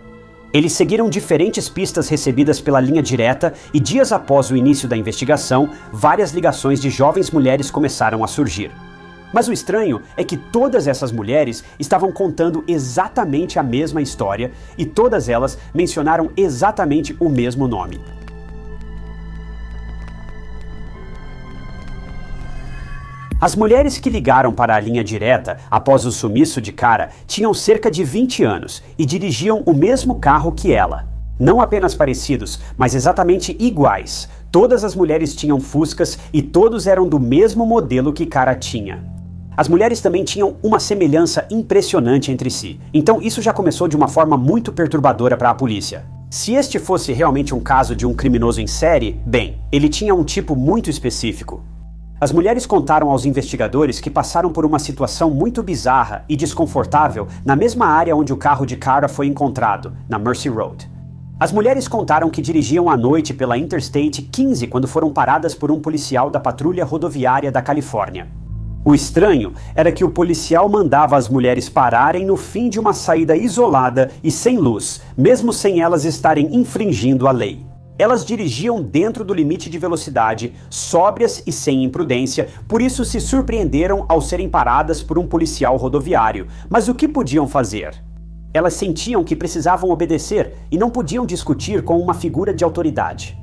Eles seguiram diferentes pistas recebidas pela linha direta e dias após o início da investigação, várias ligações de jovens mulheres começaram a surgir. Mas o estranho é que todas essas mulheres estavam contando exatamente a mesma história e todas elas mencionaram exatamente o mesmo nome. As mulheres que ligaram para a linha direta após o sumiço de Cara tinham cerca de 20 anos e dirigiam o mesmo carro que ela. Não apenas parecidos, mas exatamente iguais. Todas as mulheres tinham Fuscas e todos eram do mesmo modelo que Cara tinha. As mulheres também tinham uma semelhança impressionante entre si, então isso já começou de uma forma muito perturbadora para a polícia. Se este fosse realmente um caso de um criminoso em série, bem, ele tinha um tipo muito específico. As mulheres contaram aos investigadores que passaram por uma situação muito bizarra e desconfortável na mesma área onde o carro de Cara foi encontrado, na Mercy Road. As mulheres contaram que dirigiam à noite pela Interstate 15 quando foram paradas por um policial da Patrulha Rodoviária da Califórnia. O estranho era que o policial mandava as mulheres pararem no fim de uma saída isolada e sem luz, mesmo sem elas estarem infringindo a lei. Elas dirigiam dentro do limite de velocidade, sóbrias e sem imprudência, por isso se surpreenderam ao serem paradas por um policial rodoviário. Mas o que podiam fazer? Elas sentiam que precisavam obedecer e não podiam discutir com uma figura de autoridade.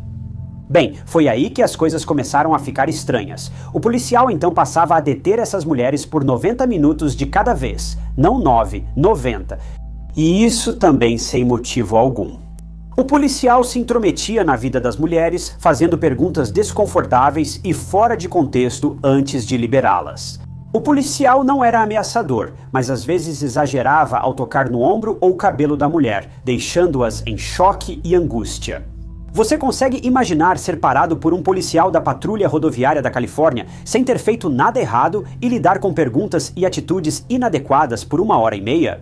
Bem, foi aí que as coisas começaram a ficar estranhas. O policial então passava a deter essas mulheres por 90 minutos de cada vez, não 9, 90. E isso também sem motivo algum. O policial se intrometia na vida das mulheres, fazendo perguntas desconfortáveis e fora de contexto antes de liberá-las. O policial não era ameaçador, mas às vezes exagerava ao tocar no ombro ou cabelo da mulher, deixando-as em choque e angústia. Você consegue imaginar ser parado por um policial da Patrulha Rodoviária da Califórnia sem ter feito nada errado e lidar com perguntas e atitudes inadequadas por 1h30?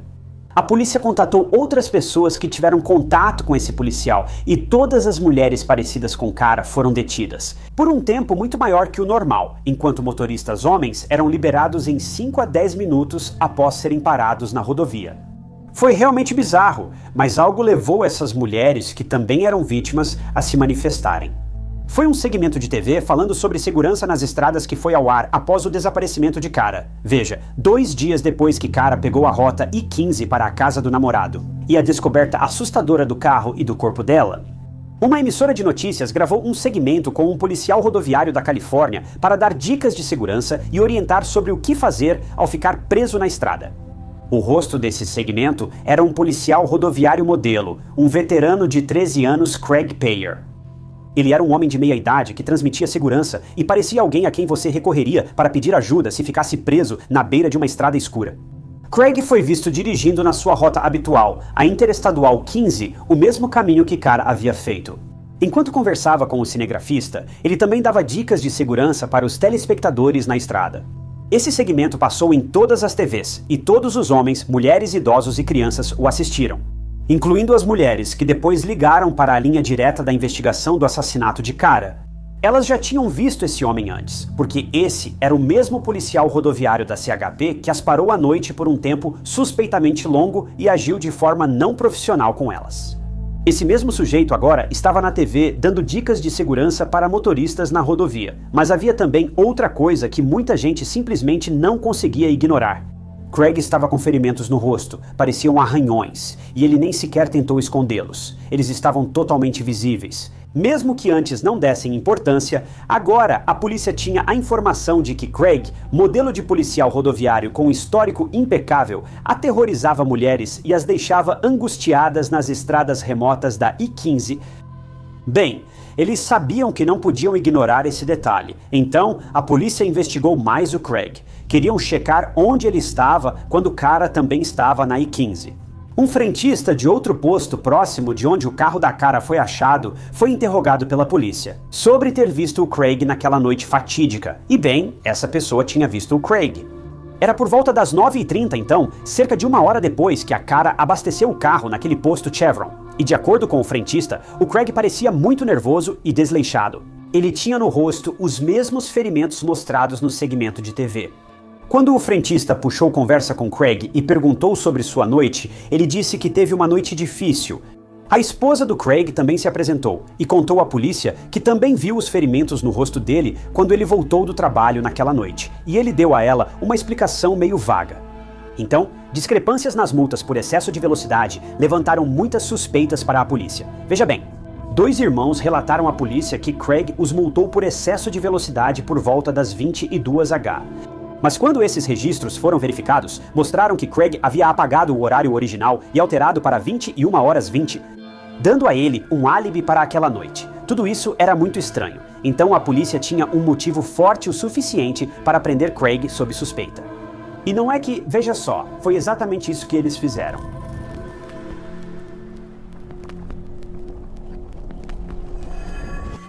A polícia contatou outras pessoas que tiveram contato com esse policial e todas as mulheres parecidas com Cara foram detidas, por um tempo muito maior que o normal, enquanto motoristas homens eram liberados em 5 a 10 minutos após serem parados na rodovia. Foi realmente bizarro, mas algo levou essas mulheres, que também eram vítimas, a se manifestarem. Foi um segmento de TV falando sobre segurança nas estradas que foi ao ar após o desaparecimento de Cara. Veja, 2 dias depois que Cara pegou a rota I-15 para a casa do namorado, e a descoberta assustadora do carro e do corpo dela. Uma emissora de notícias gravou um segmento com um policial rodoviário da Califórnia para dar dicas de segurança e orientar sobre o que fazer ao ficar preso na estrada. O rosto desse segmento era um policial rodoviário modelo, um veterano de 13 anos, Craig Payer. Ele era um homem de meia idade que transmitia segurança e parecia alguém a quem você recorreria para pedir ajuda se ficasse preso na beira de uma estrada escura. Craig foi visto dirigindo na sua rota habitual, a Interestadual 15, o mesmo caminho que Kara havia feito. Enquanto conversava com o cinegrafista, ele também dava dicas de segurança para os telespectadores na estrada. Esse segmento passou em todas as TVs, e todos os homens, mulheres, idosos e crianças o assistiram, incluindo as mulheres que depois ligaram para a linha direta da investigação do assassinato de Kara. Elas já tinham visto esse homem antes, porque esse era o mesmo policial rodoviário da CHP que as parou à noite por um tempo suspeitamente longo e agiu de forma não profissional com elas. Esse mesmo sujeito agora estava na TV dando dicas de segurança para motoristas na rodovia, mas havia também outra coisa que muita gente simplesmente não conseguia ignorar. Craig estava com ferimentos no rosto, pareciam arranhões, e ele nem sequer tentou escondê-los. Eles estavam totalmente visíveis. Mesmo que antes não dessem importância, agora a polícia tinha a informação de que Craig, modelo de policial rodoviário com histórico impecável, aterrorizava mulheres e as deixava angustiadas nas estradas remotas da I-15. Bem, eles sabiam que não podiam ignorar esse detalhe, então a polícia investigou mais o Craig. Queriam checar onde ele estava quando Kara também estava na I-15. Um frentista de outro posto próximo de onde o carro da Kara foi achado foi interrogado pela polícia sobre ter visto o Craig naquela noite fatídica. E bem, essa pessoa tinha visto o Craig. Era por volta das 9h30 então, cerca de uma hora depois que a Kara abasteceu o carro naquele posto Chevron. E de acordo com o frentista, o Craig parecia muito nervoso e desleixado. Ele tinha no rosto os mesmos ferimentos mostrados no segmento de TV. Quando o frentista puxou conversa com Craig e perguntou sobre sua noite, ele disse que teve uma noite difícil. A esposa do Craig também se apresentou e contou à polícia que também viu os ferimentos no rosto dele quando ele voltou do trabalho naquela noite, e ele deu a ela uma explicação meio vaga. Então, discrepâncias nas multas por excesso de velocidade levantaram muitas suspeitas para a polícia. Veja bem, 2 irmãos relataram à polícia que Craig os multou por excesso de velocidade por volta das 22h. Mas quando esses registros foram verificados, mostraram que Craig havia apagado o horário original e alterado para 21h20, dando a ele um álibi para aquela noite. Tudo isso era muito estranho, então a polícia tinha um motivo forte o suficiente para prender Craig sob suspeita. E não é que, veja só, foi exatamente isso que eles fizeram.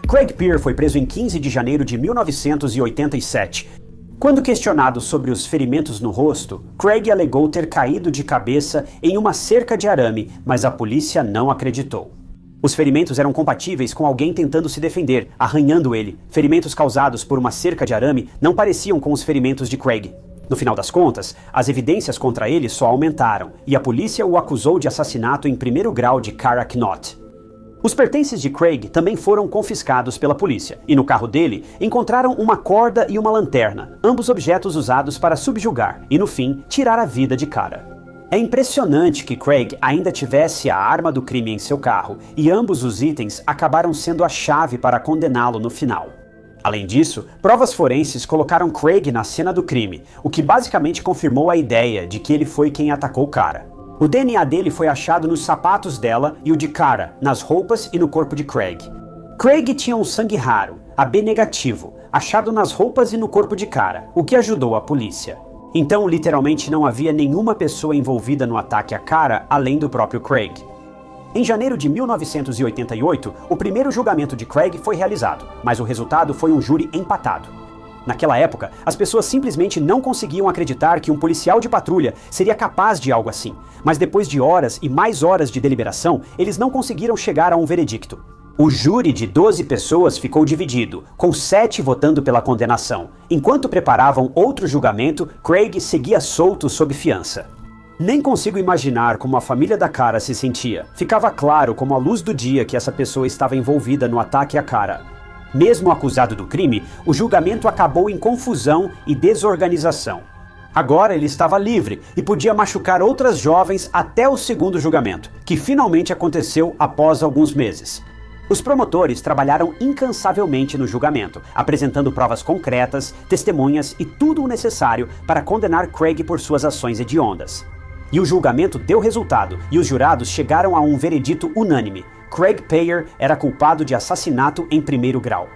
Craig Peer foi preso em 15 de janeiro de 1987. Quando questionado sobre os ferimentos no rosto, Craig alegou ter caído de cabeça em uma cerca de arame, mas a polícia não acreditou. Os ferimentos eram compatíveis com alguém tentando se defender, arranhando ele. Ferimentos causados por uma cerca de arame não pareciam com os ferimentos de Craig. No final das contas, as evidências contra ele só aumentaram, e a polícia o acusou de assassinato em primeiro grau de Kara Knott. Os pertences de Craig também foram confiscados pela polícia, e no carro dele encontraram uma corda e uma lanterna, ambos objetos usados para subjugar e, no fim, tirar a vida de Kara. É impressionante que Craig ainda tivesse a arma do crime em seu carro, e ambos os itens acabaram sendo a chave para condená-lo no final. Além disso, provas forenses colocaram Craig na cena do crime, o que basicamente confirmou a ideia de que ele foi quem atacou Kara. O DNA dele foi achado nos sapatos dela e o de Kara, nas roupas e no corpo de Craig. Craig tinha um sangue raro, AB negativo, achado nas roupas e no corpo de Kara, o que ajudou a polícia. Então, literalmente não havia nenhuma pessoa envolvida no ataque a Kara além do próprio Craig. Em janeiro de 1988, o primeiro julgamento de Craig foi realizado, mas o resultado foi um júri empatado. Naquela época, as pessoas simplesmente não conseguiam acreditar que um policial de patrulha seria capaz de algo assim. Mas depois de horas e mais horas de deliberação, eles não conseguiram chegar a um veredicto. O júri de 12 pessoas ficou dividido, com 7 votando pela condenação. Enquanto preparavam outro julgamento, Craig seguia solto sob fiança. Nem consigo imaginar como a família da Kara se sentia. Ficava claro como a luz do dia que essa pessoa estava envolvida no ataque a Kara. Mesmo acusado do crime, o julgamento acabou em confusão e desorganização. Agora ele estava livre e podia machucar outras jovens até o segundo julgamento, que finalmente aconteceu após alguns meses. Os promotores trabalharam incansavelmente no julgamento, apresentando provas concretas, testemunhas e tudo o necessário para condenar Craig por suas ações hediondas. E o julgamento deu resultado, e os jurados chegaram a um veredito unânime. Craig Payer era culpado de assassinato em primeiro grau.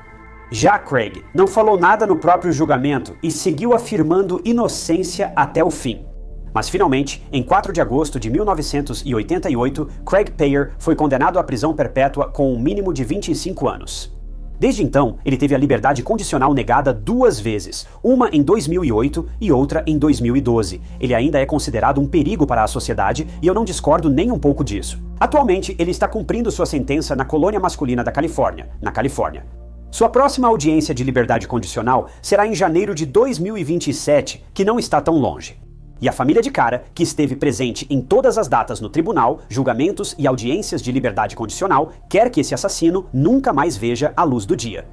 Já Craig não falou nada no próprio julgamento e seguiu afirmando inocência até o fim. Mas finalmente, em 4 de agosto de 1988, Craig Payer foi condenado à prisão perpétua com um mínimo de 25 anos. Desde então, ele teve a liberdade condicional negada 2 vezes, uma em 2008 e outra em 2012. Ele ainda é considerado um perigo para a sociedade e eu não discordo nem um pouco disso. Atualmente, ele está cumprindo sua sentença na colônia masculina da Califórnia, na Califórnia. Sua próxima audiência de liberdade condicional será em janeiro de 2027, que não está tão longe. E a família de Cara, que esteve presente em todas as datas no tribunal, julgamentos e audiências de liberdade condicional, quer que esse assassino nunca mais veja a luz do dia.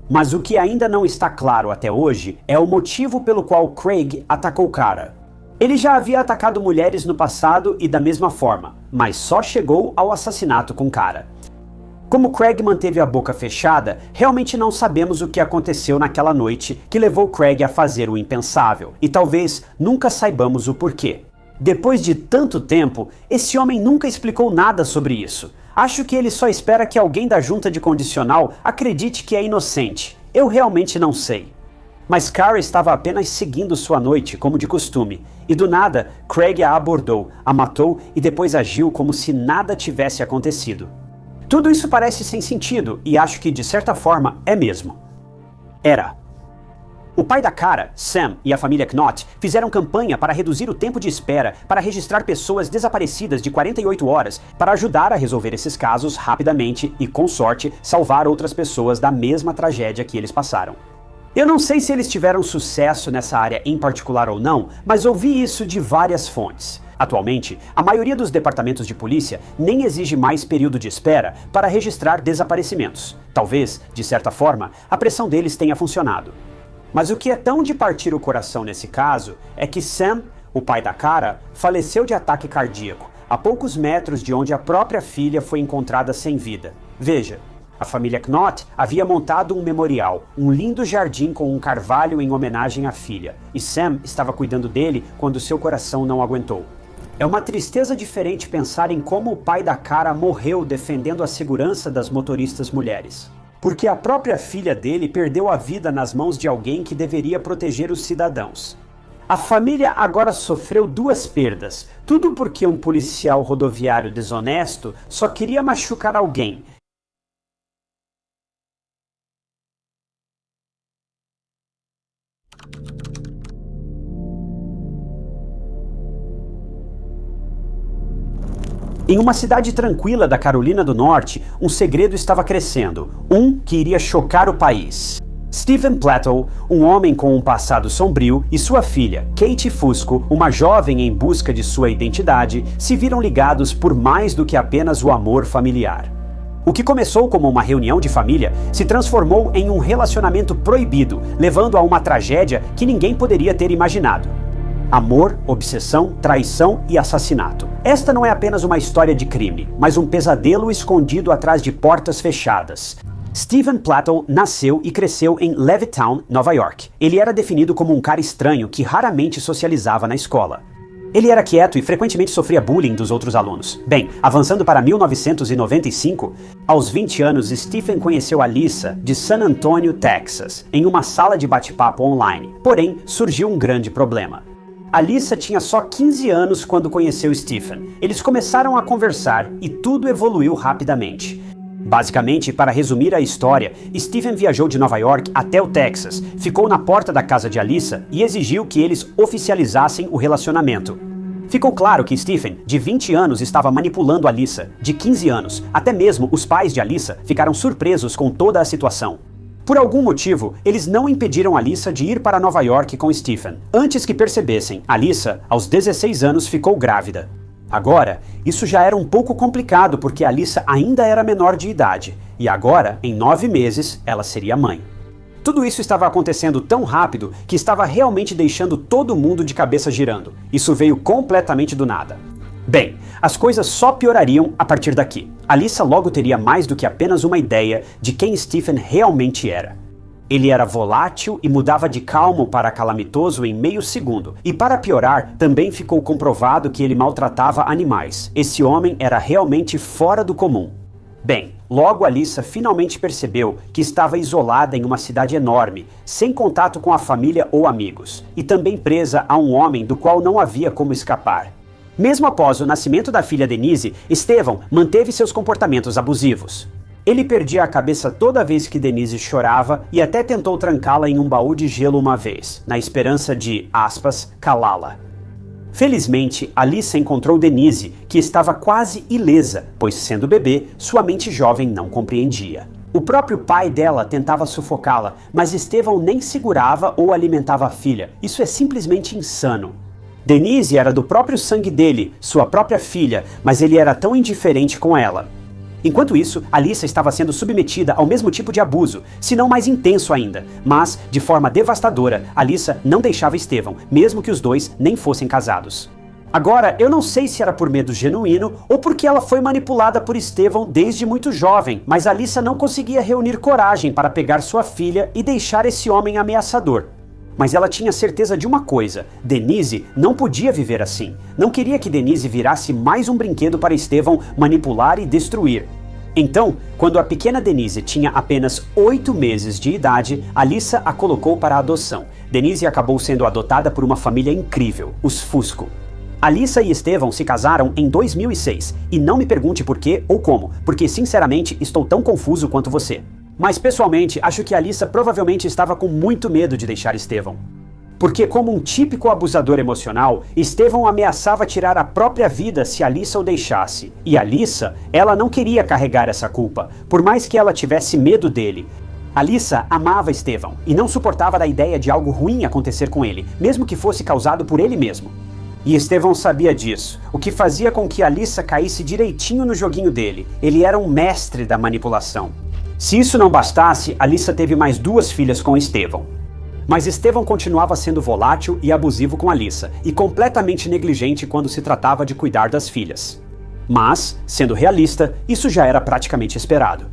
Mas o que ainda não está claro até hoje é o motivo pelo qual Craig atacou Cara. Ele já havia atacado mulheres no passado e da mesma forma, mas só chegou ao assassinato com Cara. Como Craig manteve a boca fechada, realmente não sabemos o que aconteceu naquela noite que levou Craig a fazer o impensável, e talvez nunca saibamos o porquê. Depois de tanto tempo, esse homem nunca explicou nada sobre isso. Acho que ele só espera que alguém da junta de condicional acredite que é inocente. Eu realmente não sei. Mas Cara estava apenas seguindo sua noite, como de costume, e do nada, Craig a abordou, a matou e depois agiu como se nada tivesse acontecido. Tudo isso parece sem sentido, e acho que de certa forma é mesmo. Era. O pai da Cara, Sam, e a família Knott fizeram campanha para reduzir o tempo de espera para registrar pessoas desaparecidas de 48 horas para ajudar a resolver esses casos rapidamente e, com sorte, salvar outras pessoas da mesma tragédia que eles passaram. Eu não sei se eles tiveram sucesso nessa área em particular ou não, mas ouvi isso de várias fontes. Atualmente, a maioria dos departamentos de polícia nem exige mais período de espera para registrar desaparecimentos. Talvez, de certa forma, a pressão deles tenha funcionado. Mas o que é tão de partir o coração nesse caso é que Sam, o pai da Cara, faleceu de ataque cardíaco, a poucos metros de onde a própria filha foi encontrada sem vida. Veja, a família Knott havia montado um memorial, um lindo jardim com um carvalho em homenagem à filha, e Sam estava cuidando dele quando seu coração não aguentou. É uma tristeza diferente pensar em como o pai da Cara morreu defendendo a segurança das motoristas mulheres. Porque a própria filha dele perdeu a vida nas mãos de alguém que deveria proteger os cidadãos. A família agora sofreu 2 perdas, tudo porque um policial rodoviário desonesto só queria machucar alguém. Em uma cidade tranquila da Carolina do Norte, um segredo estava crescendo, um que iria chocar o país. Stephen Plateau, um homem com um passado sombrio, e sua filha, Kate Fusco, uma jovem em busca de sua identidade, se viram ligados por mais do que apenas o amor familiar. O que começou como uma reunião de família se transformou em um relacionamento proibido, levando a uma tragédia que ninguém poderia ter imaginado. Amor, obsessão, traição e assassinato. Esta não é apenas uma história de crime, mas um pesadelo escondido atrás de portas fechadas. Stephen Plateau nasceu e cresceu em Levittown, Nova York. Ele era definido como um cara estranho que raramente socializava na escola. Ele era quieto e frequentemente sofria bullying dos outros alunos. Bem, avançando para 1995, aos 20 anos, Stephen conheceu Alyssa, de San Antonio, Texas, em uma sala de bate-papo online. Porém, surgiu um grande problema. Alyssa tinha só 15 anos quando conheceu Stephen. Eles começaram a conversar e tudo evoluiu rapidamente. Basicamente, para resumir a história, Stephen viajou de Nova York até o Texas, ficou na porta da casa de Alyssa e exigiu que eles oficializassem o relacionamento. Ficou claro que Stephen, de 20 anos, estava manipulando Alyssa, de 15 anos. Até mesmo os pais de Alyssa ficaram surpresos com toda a situação. Por algum motivo, eles não impediram Alyssa de ir para Nova York com Stephen. Antes que percebessem, Alyssa, aos 16 anos, ficou grávida. Agora, isso já era um pouco complicado porque Alyssa ainda era menor de idade. E agora, em 9 meses, ela seria mãe. Tudo isso estava acontecendo tão rápido que estava realmente deixando todo mundo de cabeça girando. Isso veio completamente do nada. Bem, as coisas só piorariam a partir daqui. Alyssa logo teria mais do que apenas uma ideia de quem Stephen realmente era. Ele era volátil e mudava de calmo para calamitoso em meio segundo. E para piorar, também ficou comprovado que ele maltratava animais. Esse homem era realmente fora do comum. Bem, logo Alyssa finalmente percebeu que estava isolada em uma cidade enorme, sem contato com a família ou amigos, e também presa a um homem do qual não havia como escapar. Mesmo após o nascimento da filha Denise, Estevão manteve seus comportamentos abusivos. Ele perdia a cabeça toda vez que Denise chorava e até tentou trancá-la em um baú de gelo uma vez, na esperança de, aspas, calá-la. Felizmente, Alyssa encontrou Denise, que estava quase ilesa, pois sendo bebê, sua mente jovem não compreendia. O próprio pai dela tentava sufocá-la, mas Estevão nem segurava ou alimentava a filha. Isso é simplesmente insano. Denise era do próprio sangue dele, sua própria filha, mas ele era tão indiferente com ela. Enquanto isso, Alyssa estava sendo submetida ao mesmo tipo de abuso, se não mais intenso ainda. Mas, de forma devastadora, Alyssa não deixava Estevão, mesmo que os dois nem fossem casados. Agora, eu não sei se era por medo genuíno ou porque ela foi manipulada por Estevão desde muito jovem, mas Alyssa não conseguia reunir coragem para pegar sua filha e deixar esse homem ameaçador. Mas ela tinha certeza de uma coisa: Denise não podia viver assim. Não queria que Denise virasse mais um brinquedo para Estevão manipular e destruir. Então, quando a pequena Denise tinha apenas 8 meses de idade, Alyssa a colocou para a adoção. Denise acabou sendo adotada por uma família incrível, os Fusco. Alyssa e Estevão se casaram em 2006, e não me pergunte por quê ou como, porque sinceramente estou tão confuso quanto você. Mas pessoalmente, acho que Alyssa provavelmente estava com muito medo de deixar Estevão. Porque como um típico abusador emocional, Estevão ameaçava tirar a própria vida se Alyssa o deixasse. E Alyssa, ela não queria carregar essa culpa, por mais que ela tivesse medo dele. Alyssa amava Estevão e não suportava a ideia de algo ruim acontecer com ele, mesmo que fosse causado por ele mesmo. E Estevão sabia disso, o que fazia com que Alyssa caísse direitinho no joguinho dele. Ele era um mestre da manipulação. Se isso não bastasse, Alyssa teve mais 2 filhas com Estevão. Mas Estevão continuava sendo volátil e abusivo com Alyssa, e completamente negligente quando se tratava de cuidar das filhas. Mas, sendo realista, isso já era praticamente esperado.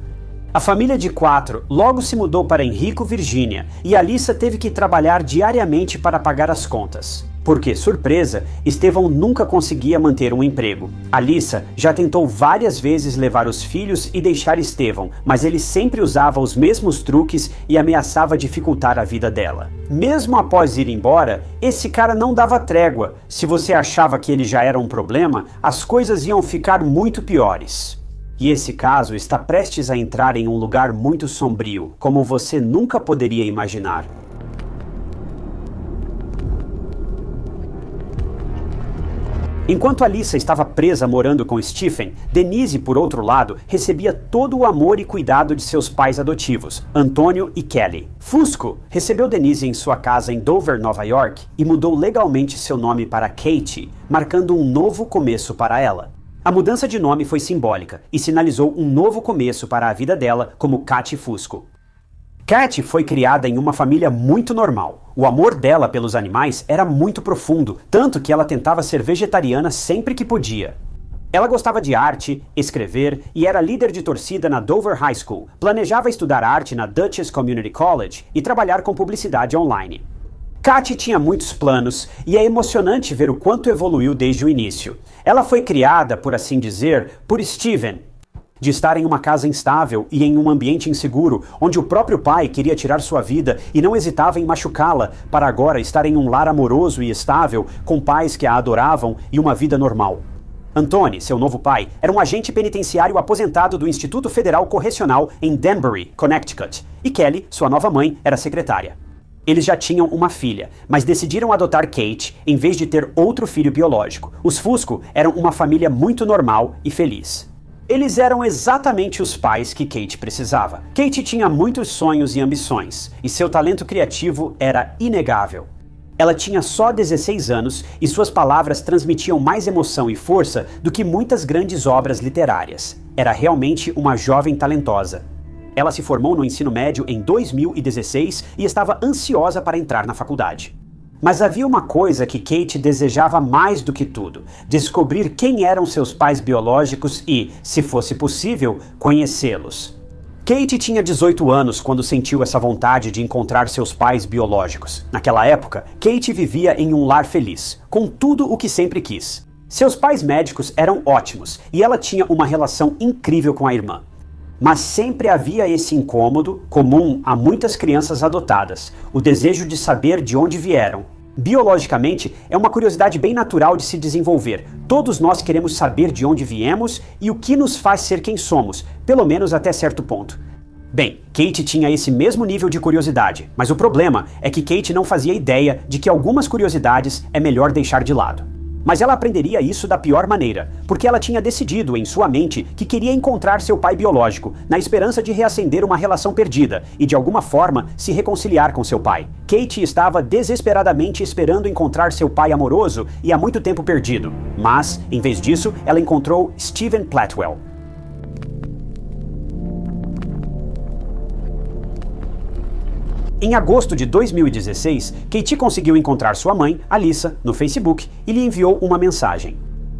A família de 4 logo se mudou para Henrico, Virgínia, e Alyssa teve que trabalhar diariamente para pagar as contas. Porque, surpresa, Estevão nunca conseguia manter um emprego. Alyssa já tentou várias vezes levar os filhos e deixar Estevão, mas ele sempre usava os mesmos truques e ameaçava dificultar a vida dela. Mesmo após ir embora, esse cara não dava trégua. Se você achava que ele já era um problema, as coisas iam ficar muito piores. E esse caso está prestes a entrar em um lugar muito sombrio, como você nunca poderia imaginar. Enquanto Alyssa estava presa morando com Stephen, Denise, por outro lado, recebia todo o amor e cuidado de seus pais adotivos, Antônio e Kelly. Fusco recebeu Denise em sua casa em Dover, Nova York, e mudou legalmente seu nome para Katie, marcando um novo começo para ela. A mudança de nome foi simbólica e sinalizou um novo começo para a vida dela como Katie Fusco. Katie foi criada em uma família muito normal. O amor dela pelos animais era muito profundo, tanto que ela tentava ser vegetariana sempre que podia. Ela gostava de arte, escrever e era líder de torcida na Dover High School. Planejava estudar arte na Dutchess Community College e trabalhar com publicidade online. Katie tinha muitos planos e é emocionante ver o quanto evoluiu desde o início. Ela foi criada, por assim dizer, por Steven, de estar em uma casa instável e em um ambiente inseguro, onde o próprio pai queria tirar sua vida e não hesitava em machucá-la, para agora estar em um lar amoroso e estável, com pais que a adoravam e uma vida normal. Anthony, seu novo pai, era um agente penitenciário aposentado do Instituto Federal Correcional em Danbury, Connecticut, e Kelly, sua nova mãe, era secretária. Eles já tinham uma filha, mas decidiram adotar Kate em vez de ter outro filho biológico. Os Fusco eram uma família muito normal e feliz. Eles eram exatamente os pais que Kate precisava. Kate tinha muitos sonhos e ambições, e seu talento criativo era inegável. Ela tinha só 16 anos e suas palavras transmitiam mais emoção e força do que muitas grandes obras literárias. Era realmente uma jovem talentosa. Ela se formou no ensino médio em 2016 e estava ansiosa para entrar na faculdade. Mas havia uma coisa que Kate desejava mais do que tudo: descobrir quem eram seus pais biológicos e, se fosse possível, conhecê-los. Kate tinha 18 anos quando sentiu essa vontade de encontrar seus pais biológicos. Naquela época, Kate vivia em um lar feliz, com tudo o que sempre quis. Seus pais médicos eram ótimos e ela tinha uma relação incrível com a irmã. Mas sempre havia esse incômodo, comum a muitas crianças adotadas, o desejo de saber de onde vieram. Biologicamente, é uma curiosidade bem natural de se desenvolver. Todos nós queremos saber de onde viemos e o que nos faz ser quem somos, pelo menos até certo ponto. Bem, Kate tinha esse mesmo nível de curiosidade, mas o problema é que Kate não fazia ideia de que algumas curiosidades é melhor deixar de lado. Mas ela aprenderia isso da pior maneira, porque ela tinha decidido em sua mente que queria encontrar seu pai biológico, na esperança de reacender uma relação perdida e de alguma forma se reconciliar com seu pai. Kate estava desesperadamente esperando encontrar seu pai amoroso e há muito tempo perdido, mas, em vez disso, ela encontrou Steven Plattwell. Em agosto de 2016, Kate conseguiu encontrar sua mãe, Alyssa, no Facebook e lhe enviou uma mensagem.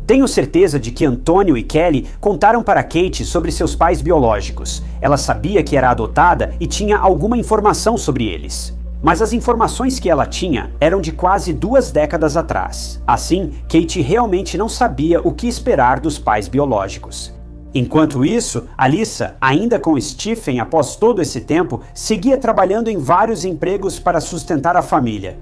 Tenho certeza de que Antônio e Kelly contaram para Kate sobre seus pais biológicos. Ela sabia que era adotada e tinha alguma informação sobre eles. Mas as informações que ela tinha eram de quase 2 décadas atrás. Assim, Kate realmente não sabia o que esperar dos pais biológicos. Enquanto isso, Alyssa, ainda com Stephen após todo esse tempo, seguia trabalhando em vários empregos para sustentar a família.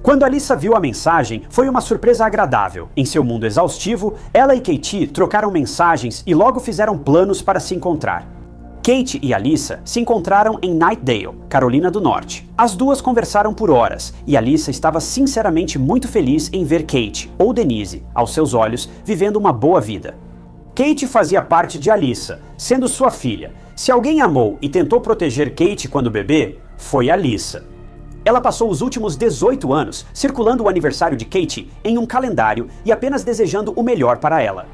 Quando Alyssa viu a mensagem, foi uma surpresa agradável. Em seu mundo exaustivo, ela e Kate trocaram mensagens e logo fizeram planos para se encontrar. Kate e Alyssa se encontraram em Knightdale, Carolina do Norte. As duas conversaram por horas e Alyssa estava sinceramente muito feliz em ver Kate, ou Denise, aos seus olhos, vivendo uma boa vida. Kate fazia parte de Alyssa, sendo sua filha. Se alguém amou e tentou proteger Kate quando bebê, foi Alyssa. Ela passou os últimos 18 anos circulando o aniversário de Kate em um calendário e apenas desejando o melhor para ela.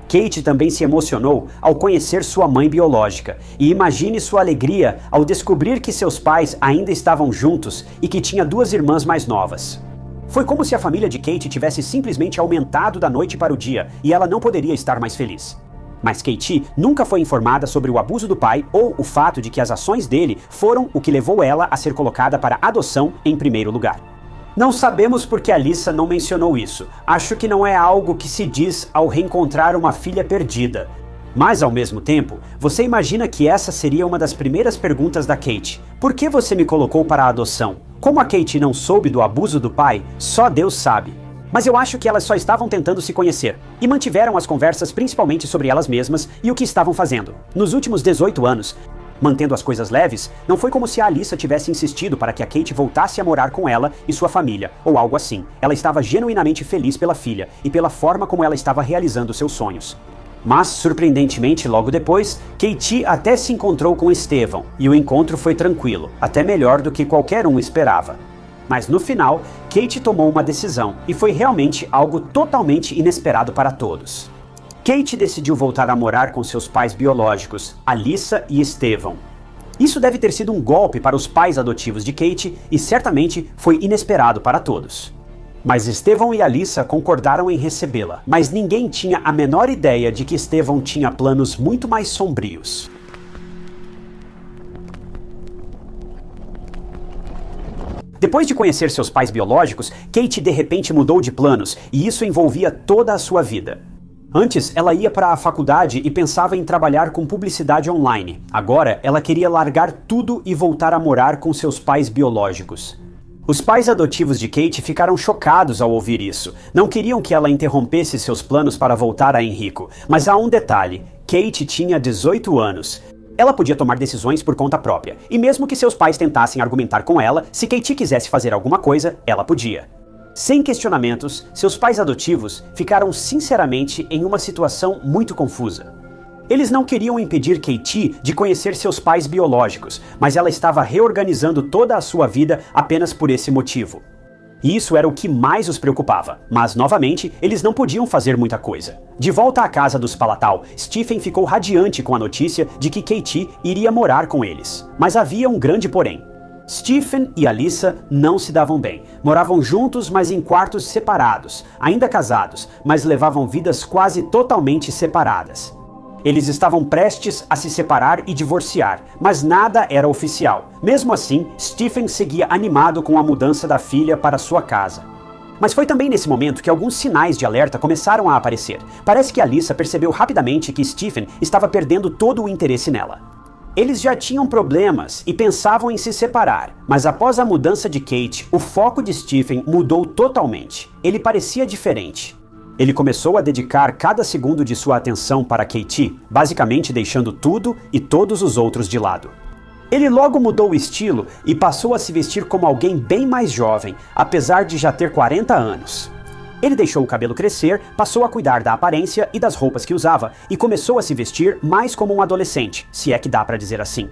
Kate também se emocionou ao conhecer sua mãe biológica, e imagine sua alegria ao descobrir que seus pais ainda estavam juntos e que tinha 2 irmãs mais novas. Foi como se a família de Kate tivesse simplesmente aumentado da noite para o dia e ela não poderia estar mais feliz. Mas Kate nunca foi informada sobre o abuso do pai ou o fato de que as ações dele foram o que levou ela a ser colocada para adoção em primeiro lugar. Não sabemos por que Alyssa não mencionou isso. Acho que não é algo que se diz ao reencontrar uma filha perdida. Mas, ao mesmo tempo, você imagina que essa seria uma das primeiras perguntas da Kate. Por que você me colocou para a adoção? Como a Kate não soube do abuso do pai, só Deus sabe. Mas eu acho que elas só estavam tentando se conhecer, e mantiveram as conversas principalmente sobre elas mesmas e o que estavam fazendo. Nos últimos 18 anos, mantendo as coisas leves, não foi como se a Alyssa tivesse insistido para que a Kate voltasse a morar com ela e sua família, ou algo assim. Ela estava genuinamente feliz pela filha e pela forma como ela estava realizando seus sonhos. Mas, surpreendentemente, logo depois, Kate até se encontrou com Estevão, e o encontro foi tranquilo, até melhor do que qualquer um esperava. Mas no final, Kate tomou uma decisão, e foi realmente algo totalmente inesperado para todos. Kate decidiu voltar a morar com seus pais biológicos, Alyssa e Estevão. Isso deve ter sido um golpe para os pais adotivos de Kate, e certamente foi inesperado para todos. Mas Estevão e Alyssa concordaram em recebê-la, mas ninguém tinha a menor ideia de que Estevão tinha planos muito mais sombrios. Depois de conhecer seus pais biológicos, Kate de repente mudou de planos, e isso envolvia toda a sua vida. Antes, ela ia para a faculdade e pensava em trabalhar com publicidade online. Agora, ela queria largar tudo e voltar a morar com seus pais biológicos. Os pais adotivos de Kate ficaram chocados ao ouvir isso. Não queriam que ela interrompesse seus planos para voltar a Henrico. Mas há um detalhe: Kate tinha 18 anos. Ela podia tomar decisões por conta própria. E mesmo que seus pais tentassem argumentar com ela, se Kate quisesse fazer alguma coisa, ela podia. Sem questionamentos, seus pais adotivos ficaram sinceramente em uma situação muito confusa. Eles não queriam impedir Kate de conhecer seus pais biológicos, mas ela estava reorganizando toda a sua vida apenas por esse motivo. E isso era o que mais os preocupava, mas novamente eles não podiam fazer muita coisa. De volta à casa dos Palatal, Stephen ficou radiante com a notícia de que Kate iria morar com eles. Mas havia um grande porém. Stephen e Alyssa não se davam bem. Moravam juntos, mas em quartos separados, ainda casados, mas levavam vidas quase totalmente separadas. Eles estavam prestes a se separar e divorciar, mas nada era oficial. Mesmo assim, Stephen seguia animado com a mudança da filha para sua casa. Mas foi também nesse momento que alguns sinais de alerta começaram a aparecer. Parece que Alyssa percebeu rapidamente que Stephen estava perdendo todo o interesse nela. Eles já tinham problemas e pensavam em se separar, mas após a mudança de Kate, o foco de Stephen mudou totalmente. Ele parecia diferente. Ele começou a dedicar cada segundo de sua atenção para Katie, basicamente deixando tudo e todos os outros de lado. Ele logo mudou o estilo e passou a se vestir como alguém bem mais jovem, apesar de já ter 40 anos. Ele deixou o cabelo crescer, passou a cuidar da aparência e das roupas que usava e começou a se vestir mais como um adolescente, se é que dá pra dizer assim.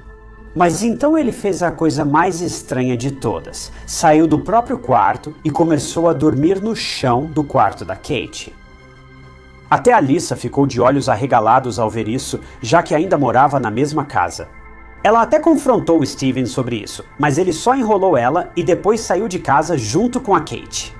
Mas então ele fez a coisa mais estranha de todas. Saiu do próprio quarto e começou a dormir no chão do quarto da Kate. Até Alyssa ficou de olhos arregalados ao ver isso, já que ainda morava na mesma casa. Ela até confrontou o Steven sobre isso, mas ele só enrolou ela e depois saiu de casa junto com a Kate.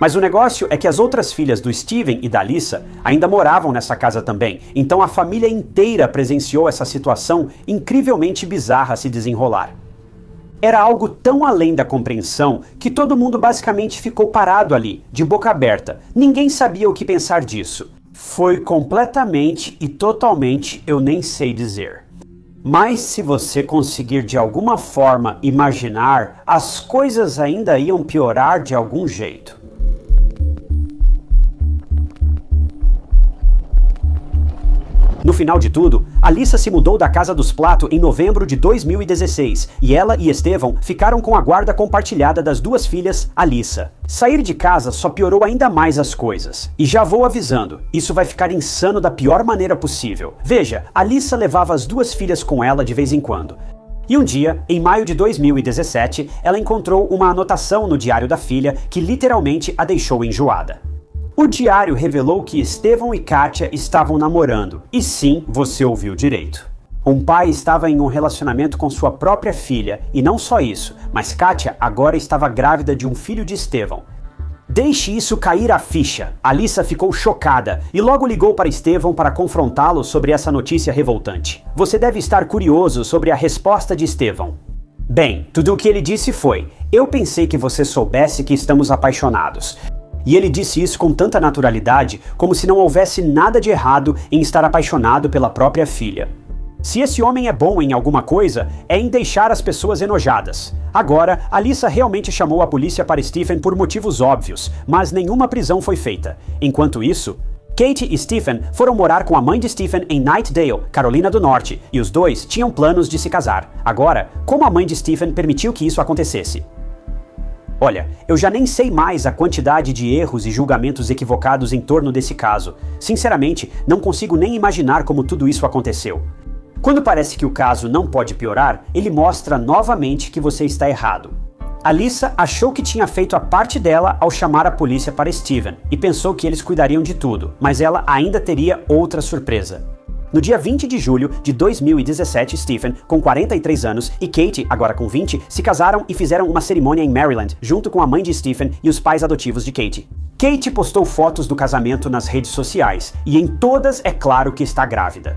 Mas o negócio é que as outras filhas do Steven e da Alyssa ainda moravam nessa casa também, então a família inteira presenciou essa situação incrivelmente bizarra se desenrolar. Era algo tão além da compreensão que todo mundo basicamente ficou parado ali, de boca aberta. Ninguém sabia o que pensar disso. Foi completamente e totalmente eu nem sei dizer. Mas se você conseguir de alguma forma imaginar, as coisas ainda iam piorar de algum jeito. No final de tudo, Alyssa se mudou da casa dos Plato em novembro de 2016 e ela e Estevão ficaram com a guarda compartilhada das duas filhas, Alyssa. Sair de casa só piorou ainda mais as coisas. E já vou avisando, isso vai ficar insano da pior maneira possível. Veja, Alyssa levava as duas filhas com ela de vez em quando. E um dia, em maio de 2017, ela encontrou uma anotação no diário da filha que literalmente a deixou enjoada. O diário revelou que Estevão e Kátia estavam namorando. E sim, você ouviu direito. Um pai estava em um relacionamento com sua própria filha, e não só isso, mas Kátia agora estava grávida de um filho de Estevão. Deixe isso cair a ficha. Alyssa ficou chocada e logo ligou para Estevão para confrontá-lo sobre essa notícia revoltante. Você deve estar curioso sobre a resposta de Estevão. Bem, tudo o que ele disse foi: eu pensei que você soubesse que estamos apaixonados. E ele disse isso com tanta naturalidade, como se não houvesse nada de errado em estar apaixonado pela própria filha. Se esse homem é bom em alguma coisa, é em deixar as pessoas enojadas. Agora, Alyssa realmente chamou a polícia para Stephen por motivos óbvios, mas nenhuma prisão foi feita. Enquanto isso, Kate e Stephen foram morar com a mãe de Stephen em Knightdale, Carolina do Norte, e os dois tinham planos de se casar. Agora, como a mãe de Stephen permitiu que isso acontecesse? Olha, eu já nem sei mais a quantidade de erros e julgamentos equivocados em torno desse caso. Sinceramente, não consigo nem imaginar como tudo isso aconteceu. Quando parece que o caso não pode piorar, ele mostra novamente que você está errado. Alyssa achou que tinha feito a parte dela ao chamar a polícia para Steven e pensou que eles cuidariam de tudo, mas ela ainda teria outra surpresa. No dia 20 de julho de 2017, Stephen, com 43 anos, e Kate, agora com 20, se casaram e fizeram uma cerimônia em Maryland, junto com a mãe de Stephen e os pais adotivos de Kate. Kate postou fotos do casamento nas redes sociais, e em todas é claro que está grávida.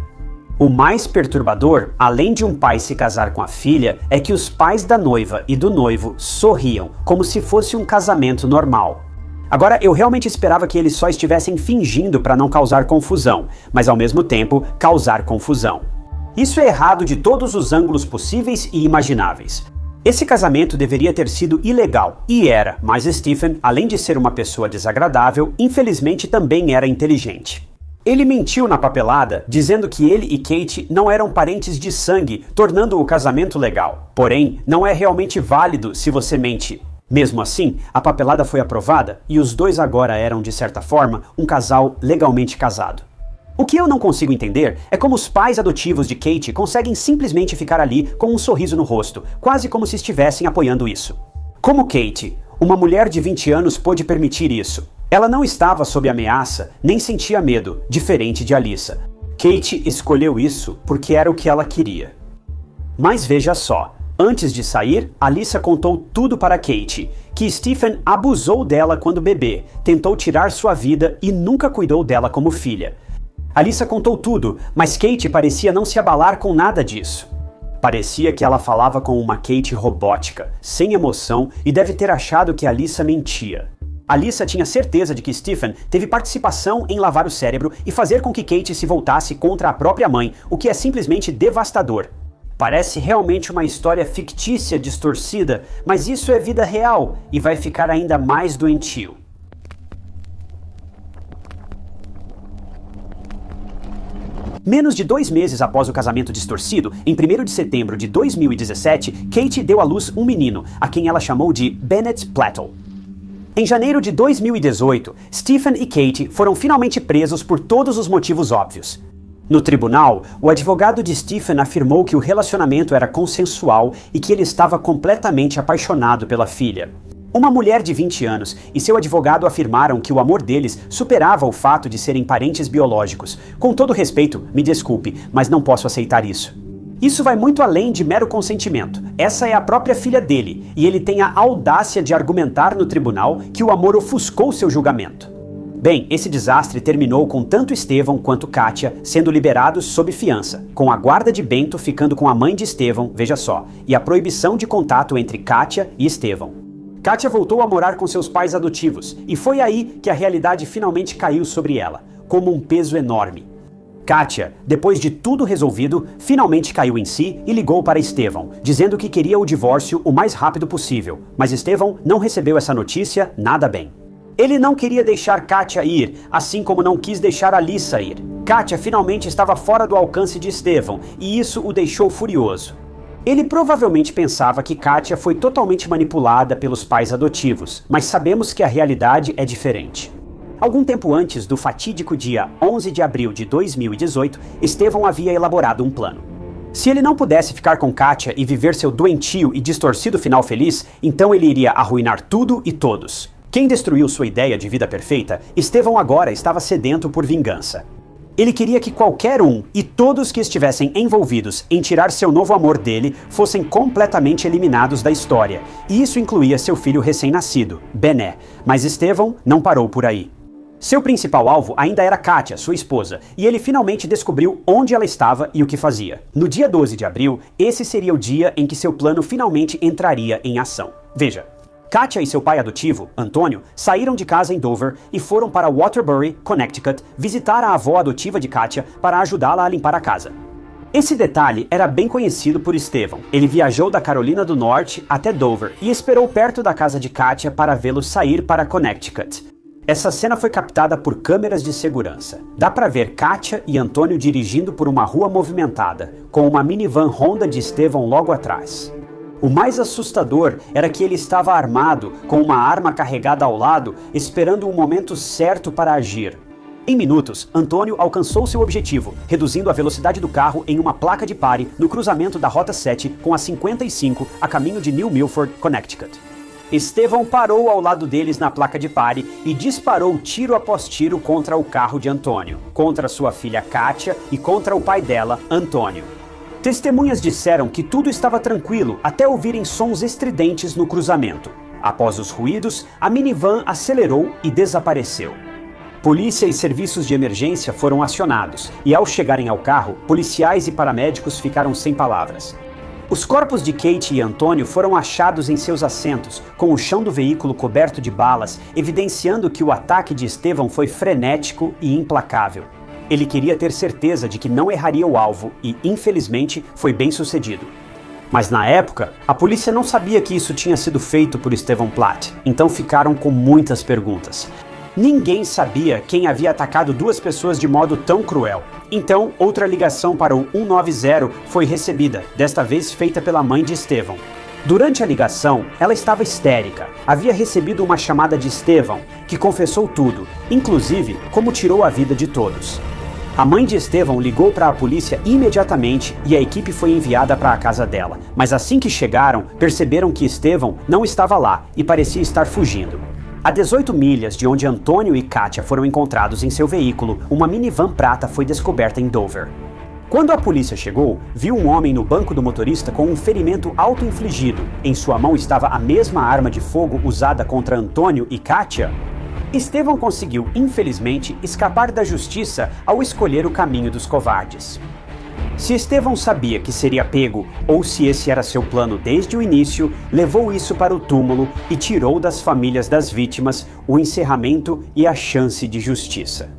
O mais perturbador, além de um pai se casar com a filha, é que os pais da noiva e do noivo sorriam, como se fosse um casamento normal. Agora, eu realmente esperava que eles só estivessem fingindo para não causar confusão, mas ao mesmo tempo, causar confusão. Isso é errado de todos os ângulos possíveis e imagináveis. Esse casamento deveria ter sido ilegal, e era, mas Stephen, além de ser uma pessoa desagradável, infelizmente também era inteligente. Ele mentiu na papelada, dizendo que ele e Kate não eram parentes de sangue, tornando o casamento legal. Porém, não é realmente válido se você mente. Mesmo assim, a papelada foi aprovada e os dois agora eram, de certa forma, um casal legalmente casado. O que eu não consigo entender é como os pais adotivos de Kate conseguem simplesmente ficar ali com um sorriso no rosto, quase como se estivessem apoiando isso. Como Kate, uma mulher de 20 anos, pôde permitir isso? Ela não estava sob ameaça, nem sentia medo, diferente de Alyssa. Kate escolheu isso porque era o que ela queria. Mas veja só. Antes de sair, Alyssa contou tudo para Kate, que Stephen abusou dela quando bebê, tentou tirar sua vida e nunca cuidou dela como filha. Alyssa contou tudo, mas Kate parecia não se abalar com nada disso. Parecia que ela falava com uma Kate robótica, sem emoção, e deve ter achado que Alyssa mentia. Alyssa tinha certeza de que Stephen teve participação em lavar o cérebro e fazer com que Kate se voltasse contra a própria mãe, o que é simplesmente devastador. Parece realmente uma história fictícia distorcida, mas isso é vida real e vai ficar ainda mais doentio. Menos de 2 meses após o casamento distorcido, em 1º de setembro de 2017, Kate deu à luz um menino, a quem ela chamou de Bennett Plattell. Em janeiro de 2018, Stephen e Kate foram finalmente presos por todos os motivos óbvios. No tribunal, o advogado de Stephen afirmou que o relacionamento era consensual e que ele estava completamente apaixonado pela filha. Uma mulher de 20 anos e seu advogado afirmaram que o amor deles superava o fato de serem parentes biológicos. Com todo respeito, me desculpe, mas não posso aceitar isso. Isso vai muito além de mero consentimento. Essa é a própria filha dele, e ele tem a audácia de argumentar no tribunal que o amor ofuscou seu julgamento. Bem, esse desastre terminou com tanto Estevão quanto Kátia sendo liberados sob fiança, com a guarda de Bento ficando com a mãe de Estevão, veja só, e a proibição de contato entre Kátia e Estevão. Kátia voltou a morar com seus pais adotivos, e foi aí que a realidade finalmente caiu sobre ela, como um peso enorme. Kátia, depois de tudo resolvido, finalmente caiu em si e ligou para Estevão, dizendo que queria o divórcio o mais rápido possível, mas Estevão não recebeu essa notícia nada bem. Ele não queria deixar Kátia ir, assim como não quis deixar Alissa ir. Kátia finalmente estava fora do alcance de Estevão, e isso o deixou furioso. Ele provavelmente pensava que Kátia foi totalmente manipulada pelos pais adotivos, mas sabemos que a realidade é diferente. Algum tempo antes do fatídico dia 11 de abril de 2018, Estevão havia elaborado um plano. Se ele não pudesse ficar com Kátia e viver seu doentio e distorcido final feliz, então ele iria arruinar tudo e todos. Quem destruiu sua ideia de vida perfeita, Estevão agora estava sedento por vingança. Ele queria que qualquer um e todos que estivessem envolvidos em tirar seu novo amor dele fossem completamente eliminados da história, e isso incluía seu filho recém-nascido, Bené, mas Estevão não parou por aí. Seu principal alvo ainda era Kátia, sua esposa, e ele finalmente descobriu onde ela estava e o que fazia. No dia 12 de abril, esse seria o dia em que seu plano finalmente entraria em ação. Veja. Kátia e seu pai adotivo, Antônio, saíram de casa em Dover e foram para Waterbury, Connecticut, visitar a avó adotiva de Kátia para ajudá-la a limpar a casa. Esse detalhe era bem conhecido por Estevão. Ele viajou da Carolina do Norte até Dover e esperou perto da casa de Kátia para vê-lo sair para Connecticut. Essa cena foi captada por câmeras de segurança. Dá para ver Kátia e Antônio dirigindo por uma rua movimentada, com uma minivan Honda de Estevão logo atrás. O mais assustador era que ele estava armado, com uma arma carregada ao lado, esperando o momento certo para agir. Em minutos, Antônio alcançou seu objetivo, reduzindo a velocidade do carro em uma placa de pare no cruzamento da Rota 7 com a 55 a caminho de New Milford, Connecticut. Estevão parou ao lado deles na placa de pare e disparou tiro após tiro contra o carro de Antônio, contra sua filha Kátia e contra o pai dela, Antônio. Testemunhas disseram que tudo estava tranquilo até ouvirem sons estridentes no cruzamento. Após os ruídos, a minivan acelerou e desapareceu. Polícia e serviços de emergência foram acionados, e ao chegarem ao carro, policiais e paramédicos ficaram sem palavras. Os corpos de Kate e Antônio foram achados em seus assentos, com o chão do veículo coberto de balas, evidenciando que o ataque de Estevão foi frenético e implacável. Ele queria ter certeza de que não erraria o alvo e, infelizmente, foi bem sucedido. Mas na época, a polícia não sabia que isso tinha sido feito por Estevão Platt, então ficaram com muitas perguntas. Ninguém sabia quem havia atacado 2 pessoas de modo tão cruel. Então, outra ligação para o 190 foi recebida, desta vez feita pela mãe de Estevão. Durante a ligação, ela estava histérica. Havia recebido uma chamada de Estevão, que confessou tudo, inclusive como tirou a vida de todos. A mãe de Estevão ligou para a polícia imediatamente e a equipe foi enviada para a casa dela. Mas assim que chegaram, perceberam que Estevão não estava lá e parecia estar fugindo. A 18 milhas de onde Antônio e Kátia foram encontrados em seu veículo, uma minivan prata foi descoberta em Dover. Quando a polícia chegou, viu um homem no banco do motorista com um ferimento auto-infligido. Em sua mão estava a mesma arma de fogo usada contra Antônio e Kátia. Estevão conseguiu, infelizmente, escapar da justiça ao escolher o caminho dos covardes. Se Estevão sabia que seria pego, ou se esse era seu plano desde o início, levou isso para o túmulo e tirou das famílias das vítimas o encerramento e a chance de justiça.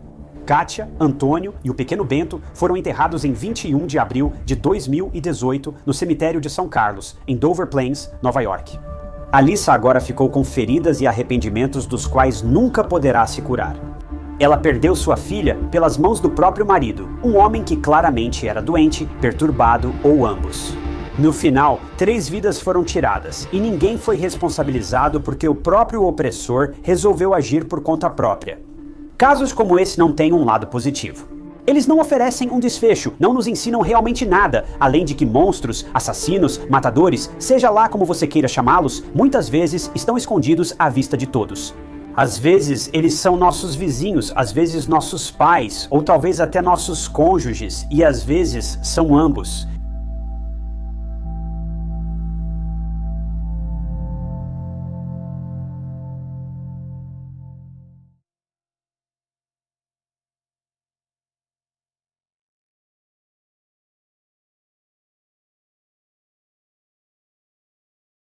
Kátia, Antônio e o pequeno Bento foram enterrados em 21 de abril de 2018 no cemitério de São Carlos, em Dover Plains, Nova York. Alyssa agora ficou com feridas e arrependimentos dos quais nunca poderá se curar. Ela perdeu sua filha pelas mãos do próprio marido, um homem que claramente era doente, perturbado ou ambos. No final, 3 vidas foram tiradas e ninguém foi responsabilizado porque o próprio opressor resolveu agir por conta própria. Casos como esse não têm um lado positivo. Eles não oferecem um desfecho, não nos ensinam realmente nada, além de que monstros, assassinos, matadores, seja lá como você queira chamá-los, muitas vezes estão escondidos à vista de todos. Às vezes eles são nossos vizinhos, às vezes nossos pais, ou talvez até nossos cônjuges, e às vezes são ambos.